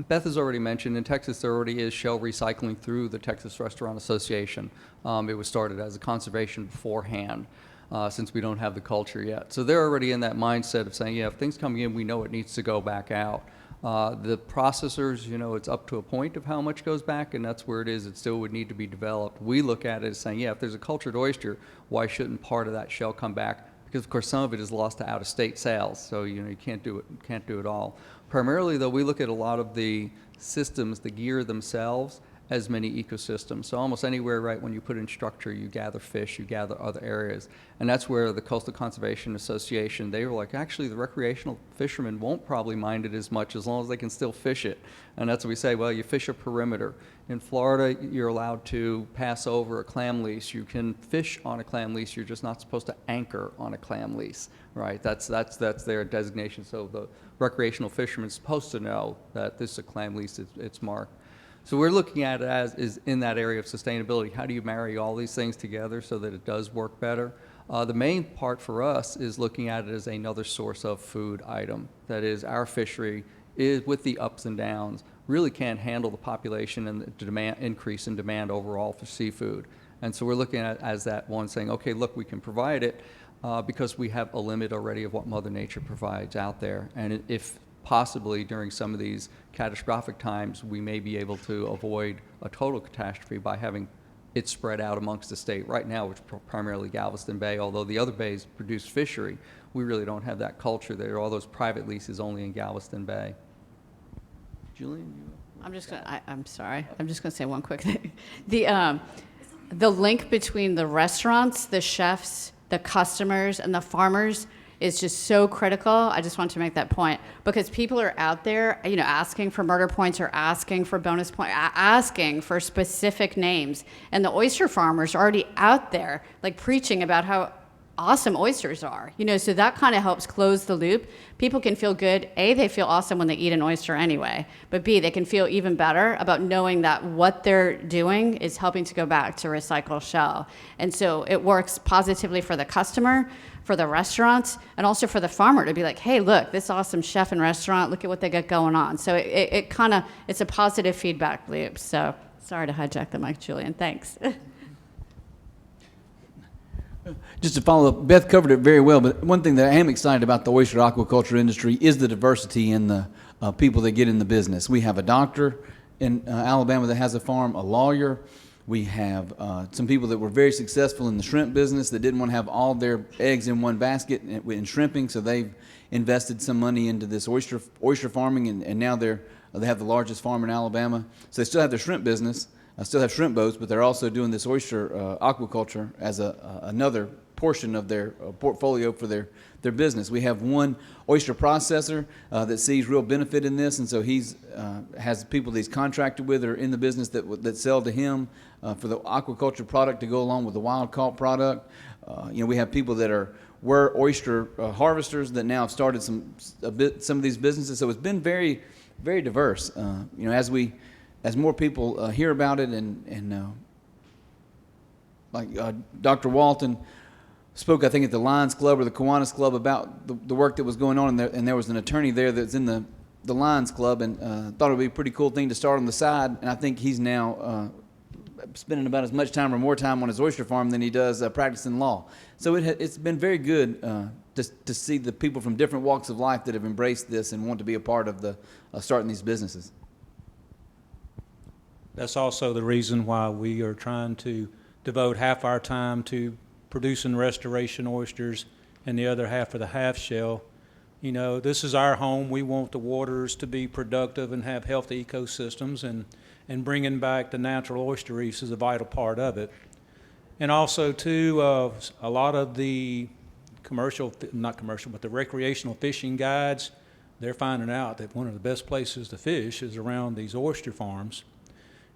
S12: Beth has already mentioned, in Texas there already is shell recycling through the Texas Restaurant Association. It was started as a conservation beforehand, since we don't have the culture yet. So they're already in that mindset of saying, yeah, if things coming in, we know it needs to go back out. The processors, it's up to a point of how much goes back, and that's where it is. It still would need to be developed. We look at it as saying, yeah, if there's a cultured oyster, why shouldn't part of that shell come back? Because of course some of it is lost to out-of-state sales, so you can't do it all. Primarily though, we look at a lot of the systems, the gear themselves, as many ecosystems. So almost anywhere, right, when you put in structure, you gather fish, you gather other areas. And that's where the Coastal Conservation Association, they were like, actually the recreational fishermen won't probably mind it as much as long as they can still fish it. And that's what we say, well, you fish a perimeter. In Florida, you're allowed to pass over a clam lease. You can fish on a clam lease, you're just not supposed to anchor on a clam lease, right? That's their designation. So the recreational fisherman's supposed to know that this is a clam lease, it's marked. So we're looking at it as is in that area of sustainability. How do you marry all these things together so that it does work better? The main part for us is looking at it as another source of food item. That is, our fishery is, with the ups and downs, really can't handle the population and the demand increase in demand overall for seafood. And so we're looking at it as that one, saying, okay, look, we can provide it because we have a limit already of what Mother Nature provides out there. And if possibly during some of these catastrophic times, we may be able to avoid a total catastrophe by having it spread out amongst the state. Right now, it's primarily Galveston Bay, although the other bays produce fishery. We really don't have that culture there. All those private leases only in Galveston Bay. Julian,
S9: I'm sorry. I'm just going to say one quick thing. The link between the restaurants, the chefs, the customers, and the farmers is just so critical. I just want to make that point because people are out there, asking for murder points or asking for bonus points, asking for specific names. And the oyster farmers are already out there, like preaching about how awesome oysters are, so that kind of helps close the loop. People can feel good. A, they feel awesome when they eat an oyster anyway, but B, they can feel even better about knowing that what they're doing is helping to go back to recycle shell. And so it works positively for the customer, for the restaurants, and also for the farmer to be like, hey, look, this awesome chef and restaurant, look at what they got going on. So it's a positive feedback loop. So sorry to hijack the mic, Julian. Thanks.
S3: Just to follow up, Beth covered it very well, but one thing that I am excited about the oyster aquaculture industry is the diversity in the people that get in the business. We have a doctor in Alabama that has a farm, a lawyer. We have some people that were very successful in the shrimp business that didn't want to have all their eggs in one basket in shrimping, so they've invested some money into this oyster farming, and now they have the largest farm in Alabama. So they still have their shrimp business. Still have shrimp boats, but they're also doing this oyster aquaculture as another portion of their portfolio for their business. We have one oyster processor that sees real benefit in this, and so he's has people that he's contracted with or in the business that sell to him for the aquaculture product to go along with the wild caught product. We have people that are were oyster harvesters that now have started some of these businesses. So it's been very, very diverse. You know, as more people hear about it, and like Dr. Walton spoke, I think, at the Lions Club or the Kiwanis Club about the work that was going on, and there was an attorney there that's in the Lions Club, and thought it would be a pretty cool thing to start on the side. And I think he's now spending about as much time or more time on his oyster farm than he does practicing law. So it's been very good to see the people from different walks of life that have embraced this and want to be a part of the starting these businesses.
S8: That's also the reason why we are trying to devote half our time to producing restoration oysters and the other half of the half shell. You know, this is our home. We want the waters to be productive and have healthy ecosystems, and bringing back the natural oyster reefs is a vital part of it. And also, too, a lot of the not commercial, but the recreational fishing guides, they're finding out that one of the best places to fish is around these oyster farms.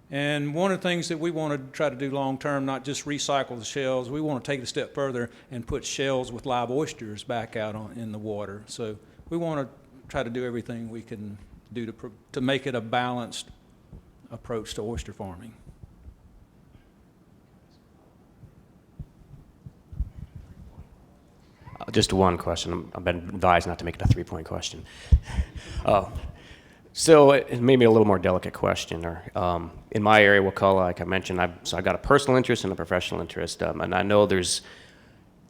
S8: And one of the things that we want to try to do long term, not just recycle the shells, we want to take it a step further and put shells with live oysters back out in the water. So we want to try to do everything we can do to make it a balanced approach to oyster farming.
S13: Just one question. I've been advised not to make it a 3-point question. So it may be a little more delicate question. Or in my area, Wakulla, like I mentioned, I've got a personal interest and a professional interest, and I know there's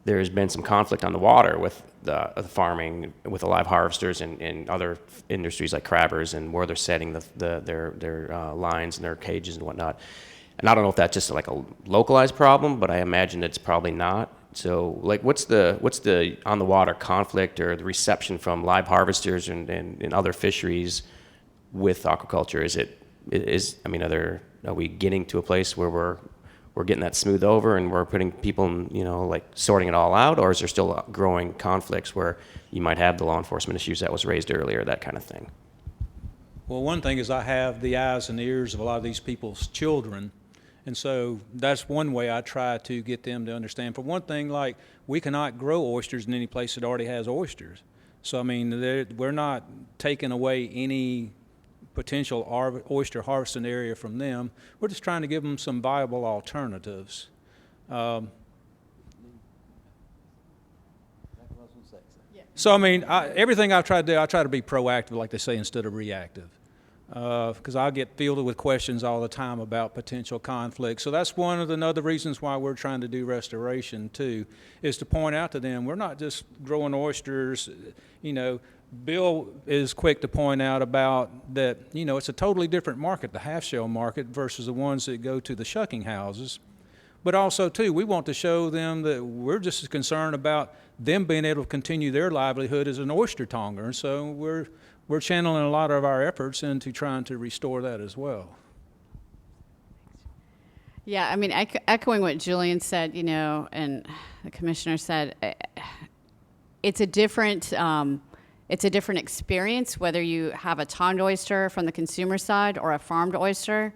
S13: been some conflict on the water with the farming, with the live harvesters and other industries like crabbers, and where they're setting their lines and their cages and whatnot. And I don't know if that's just like a localized problem, but I imagine it's probably not. So, like, what's the on the water conflict or the reception from live harvesters and other fisheries with aquaculture? Are we getting to a place where we're getting that smoothed over and we're putting people in, you know, like sorting it all out, or is there still growing conflicts where you might have the law enforcement issues that was raised earlier, that kind of thing?
S8: Well, one thing is I have the eyes and ears of a lot of these people's children, and so that's one way I try to get them to understand. For one thing, like, we cannot grow oysters in any place that already has oysters. So, I mean, we're not taking away any potential oyster harvesting area from them. We're just trying to give them some viable alternatives. So, I mean, everything I try to do, I try to be proactive, like they say, instead of reactive. Because I get fielded with questions all the time about potential conflicts. So that's one of the other reasons why we're trying to do restoration too, is to point out to them, we're not just growing oysters. You know, Bill is quick to point out about that, you know, it's a totally different market, the half-shell market, versus the ones that go to the shucking houses. But also too, we want to show them that we're just as concerned about them being able to continue their livelihood as an oyster tonger. And so we're channeling a lot of our efforts into trying to restore that as well.
S9: Yeah, I mean, echoing what Julian said, you know, and the commissioner said, it's a different experience whether you have a tongued oyster from the consumer side or a farmed oyster.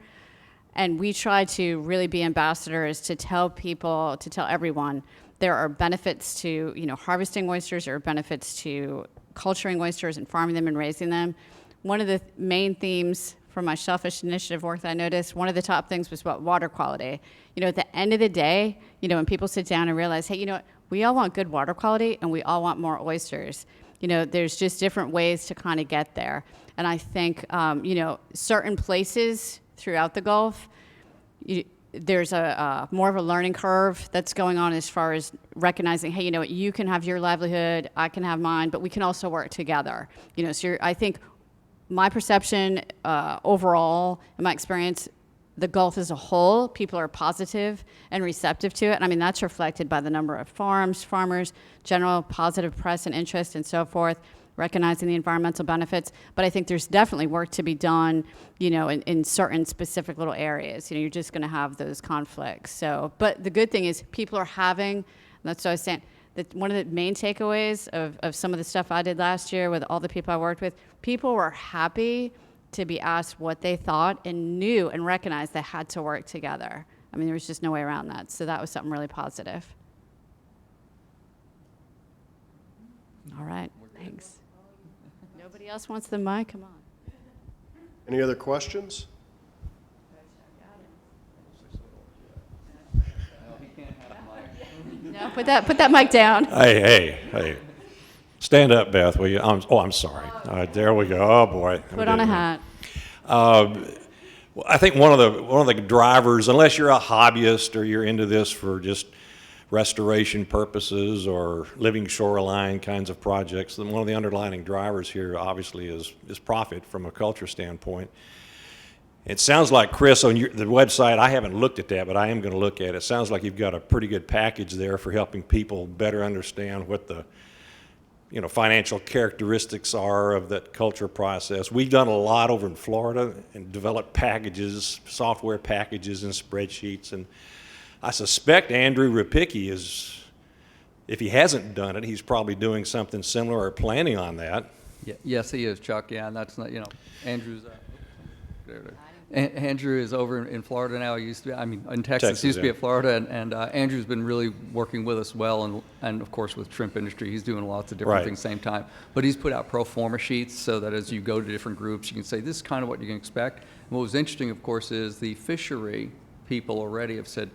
S9: And we try to really be ambassadors to tell people, to tell everyone, there are benefits to, you know, harvesting oysters, there are benefits to culturing oysters and farming them and raising them. One of the main themes from my Shellfish Initiative work that I noticed, one of the top things was about water quality. You know, at the end of the day, you know, when people sit down and realize, hey, you know what, we all want good water quality and we all want more oysters. You know, there's just different ways to kind of get there. And I think, you know, certain places throughout the Gulf, there's a more of a learning curve that's going on as far as recognizing, hey, you know what, you can have your livelihood, I can have mine, but we can also work together. You know, so I think my perception overall, in my experience, the Gulf as a whole, people are positive and receptive to it. And I mean, that's reflected by the number of farmers, general positive press and interest and so forth, recognizing the environmental benefits. But I think there's definitely work to be done, you know, in certain specific little areas. You know, you're just going to have those conflicts. So, but the good thing is people are having, that's what I was saying, that one of the main takeaways of some of the stuff I did last year with all the people I worked with, people were happy to be asked what they thought and knew and recognized they had to work together. I mean, there was just no way around that. So that was something really positive. All right, thanks. Nobody else wants the mic? Come on.
S2: Any other questions?
S9: No, put that mic down.
S6: Hey. Stand up, Beth, will you? I'm sorry. All right, there we go. Oh, boy.
S9: Put on a hat.
S6: Well, I think one of the drivers, unless you're a hobbyist or you're into this for just restoration purposes or living shoreline kinds of projects, then one of the underlying drivers here obviously is profit from a culture standpoint. It sounds like, Chris, on the website, I haven't looked at that, but I am going to look at it. It sounds like you've got a pretty good package there for helping people better understand what the financial characteristics are of that culture process. We've done a lot over in Florida and developed packages, software packages and spreadsheets, and I suspect Andrew Rapicki is, if he hasn't done it, he's probably doing something similar or planning on that.
S12: Yeah, yes, he is, Chuck. Yeah, and that's not, Andrew's. Andrew is over in Florida now. He used to be, in Texas. He used to be at Florida, and Andrew's been really working with us well, and of course with shrimp industry, he's doing lots of different things at the same time. But he's put out pro forma sheets so that as you go to different groups, you can say this is kind of what you can expect. And what was interesting, of course, is the fishery people already have said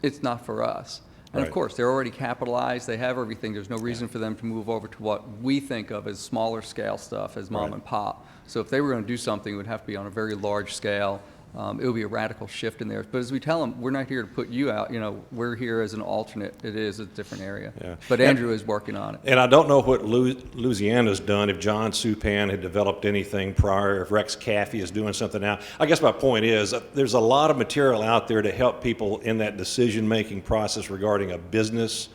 S12: it's not for us. And of course, they're already capitalized. They have everything. There's no reason for them to move over to what we think of as smaller scale stuff, as mom and pop. So if they were going to do something, it would have to be on a very large scale. It would be a radical shift in there. But as we tell them, we're not here to put you out. We're here as an alternate. It is a different area. Yeah. But Andrew is working on it.
S6: And I don't know what Louisiana's done, if John Supan had developed anything prior, if Rex Caffey is doing something now. I guess my point is there's a lot of material out there to help people in that decision-making process regarding a business,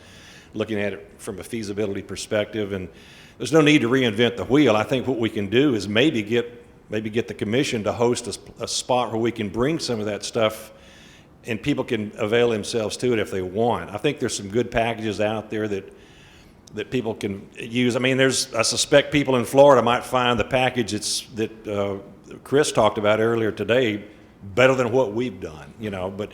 S6: looking at it from a feasibility perspective. And there's no need to reinvent the wheel. I think what we can do is maybe get the commission to host a spot where we can bring some of that stuff and people can avail themselves to it if they want. I think there's some good packages out there that people can use. I suspect people in Florida might find the package that Chris talked about earlier today better than what we've done, but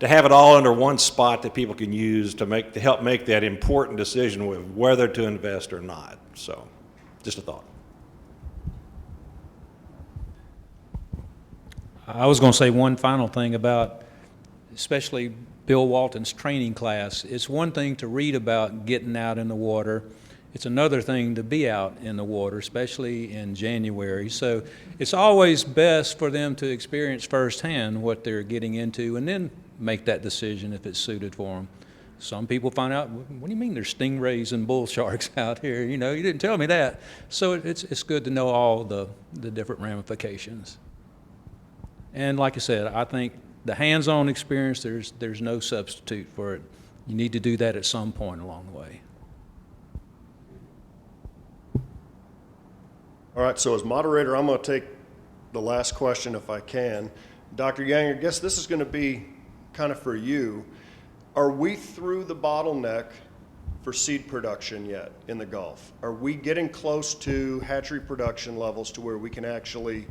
S6: to have it all under one spot that people can use to help make that important decision with whether to invest or not. So, just a thought.
S8: I was going to say one final thing about especially Bill Walton's training class. It's one thing to read about getting out in the water. It's another thing to be out in the water, especially in January. So it's always best for them to experience firsthand what they're getting into and then make that decision if it's suited for them. Some people find out, what do you mean there's stingrays and bull sharks out here? You didn't tell me that. So it's good to know all the different ramifications. And like I said, I think the hands-on experience, there's no substitute for it. You need to do that at some point along the way.
S2: All right, so as moderator, I'm going to take the last question if I can. Dr. Yang, I guess this is going to be kind of for you. Are we through the bottleneck for seed production yet in the Gulf? Are we getting close to hatchery production levels to where we can actually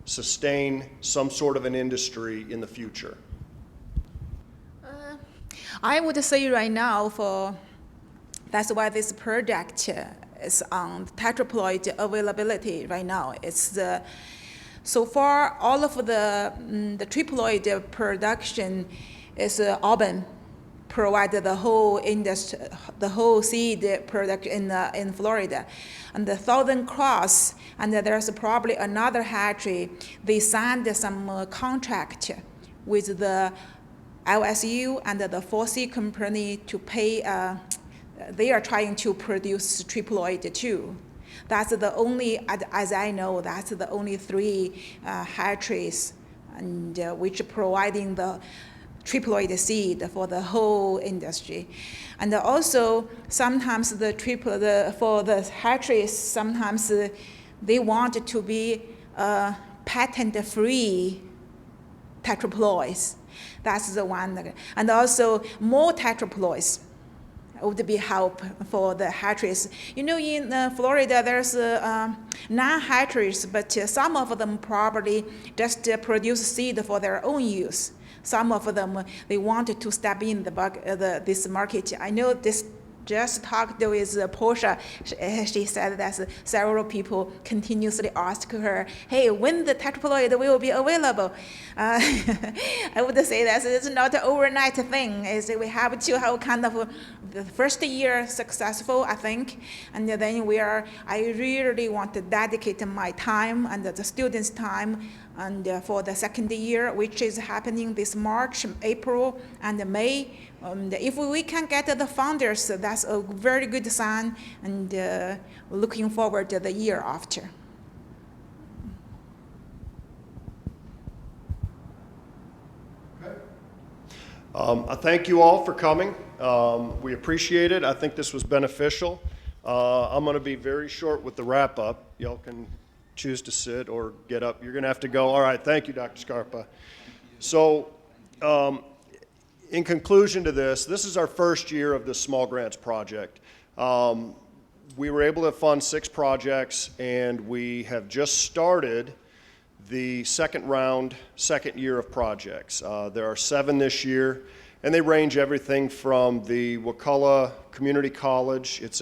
S2: sustain some sort of an industry in the future?
S10: I would say right now that's why this project is on tetraploid availability right now. So far all of the triploid production is Auburn provided the whole industry, the whole seed product in Florida, and the Southern Cross, and there's probably another hatchery. They signed some contract with the LSU and the 4C company to pay. They are trying to produce triploid too. That's the only, as I know, that's the only 3 hatcheries, and which are providing the triploid seed for the whole industry. And also sometimes for the hatcheries, sometimes they want it to be patent-free tetraploids. That's the one. And also more tetraploids would be help for the hatcheries. In Florida, there's 9 hatcheries, but some of them probably just produce seed for their own use. Some of them, they wanted to step in this market. I know this just talked with Portia. She said that several people continuously ask her, hey, when the tetraploid will be available? I would say that it's not an overnight thing. We have to have kind of the first year successful, I think, and then I really want to dedicate my time and the students' time and for the second year, which is happening this March, April, and May. If we can get the founders, that's a very good sign, and looking forward to the year after.
S2: I thank you all for coming. We appreciate it. I think this was beneficial. I'm going to be very short with the wrap-up. Y'all can choose to sit or get up. You're going to have to go. All right. Thank you, Dr. Scarpa. So in conclusion to this is our first year of this small grants project. We were able to fund 6 projects, and we have just started the second year of projects. There are 7 this year, and they range everything from the Wakulla Community College. It's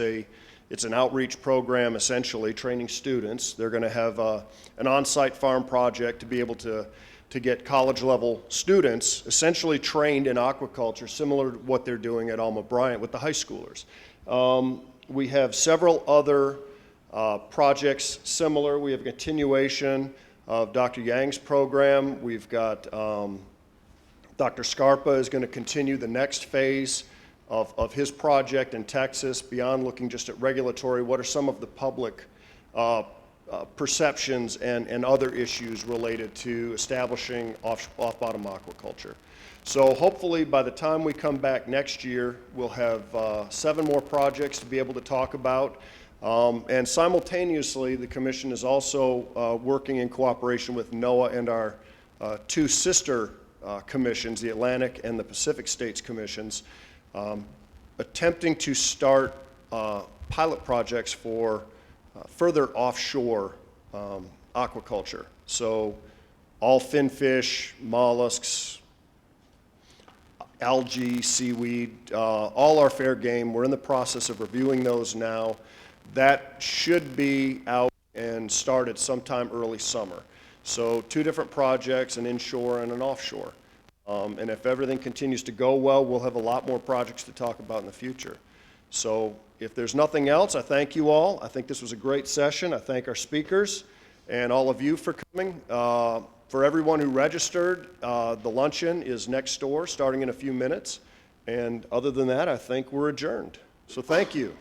S2: an outreach program, essentially, training students. They're going to have an on-site farm project to be able to get college-level students essentially trained in aquaculture, similar to what they're doing at Alma Bryant with the high schoolers. We have several other projects similar. We have a continuation of Dr. Yang's program. We've got Dr. Scarpa is going to continue the next phase of his project in Texas, beyond looking just at regulatory. What are some of the public perceptions and other issues related to establishing off-bottom aquaculture? So hopefully by the time we come back next year, we'll have 7 more projects to be able to talk about. And simultaneously, the Commission is also working in cooperation with NOAA and our 2 sister commissions, the Atlantic and the Pacific States Commissions, attempting to start pilot projects for further offshore aquaculture. So all finfish, mollusks, algae, seaweed, all are fair game. We're in the process of reviewing those now. That should be out and started sometime early summer. So 2 different projects, an inshore and an offshore. And if everything continues to go well, we'll have a lot more projects to talk about in the future. So if there's nothing else, I thank you all. I think this was a great session. I thank our speakers and all of you for coming. For everyone who registered, the luncheon is next door starting in a few minutes. And other than that, I think we're adjourned. So thank you.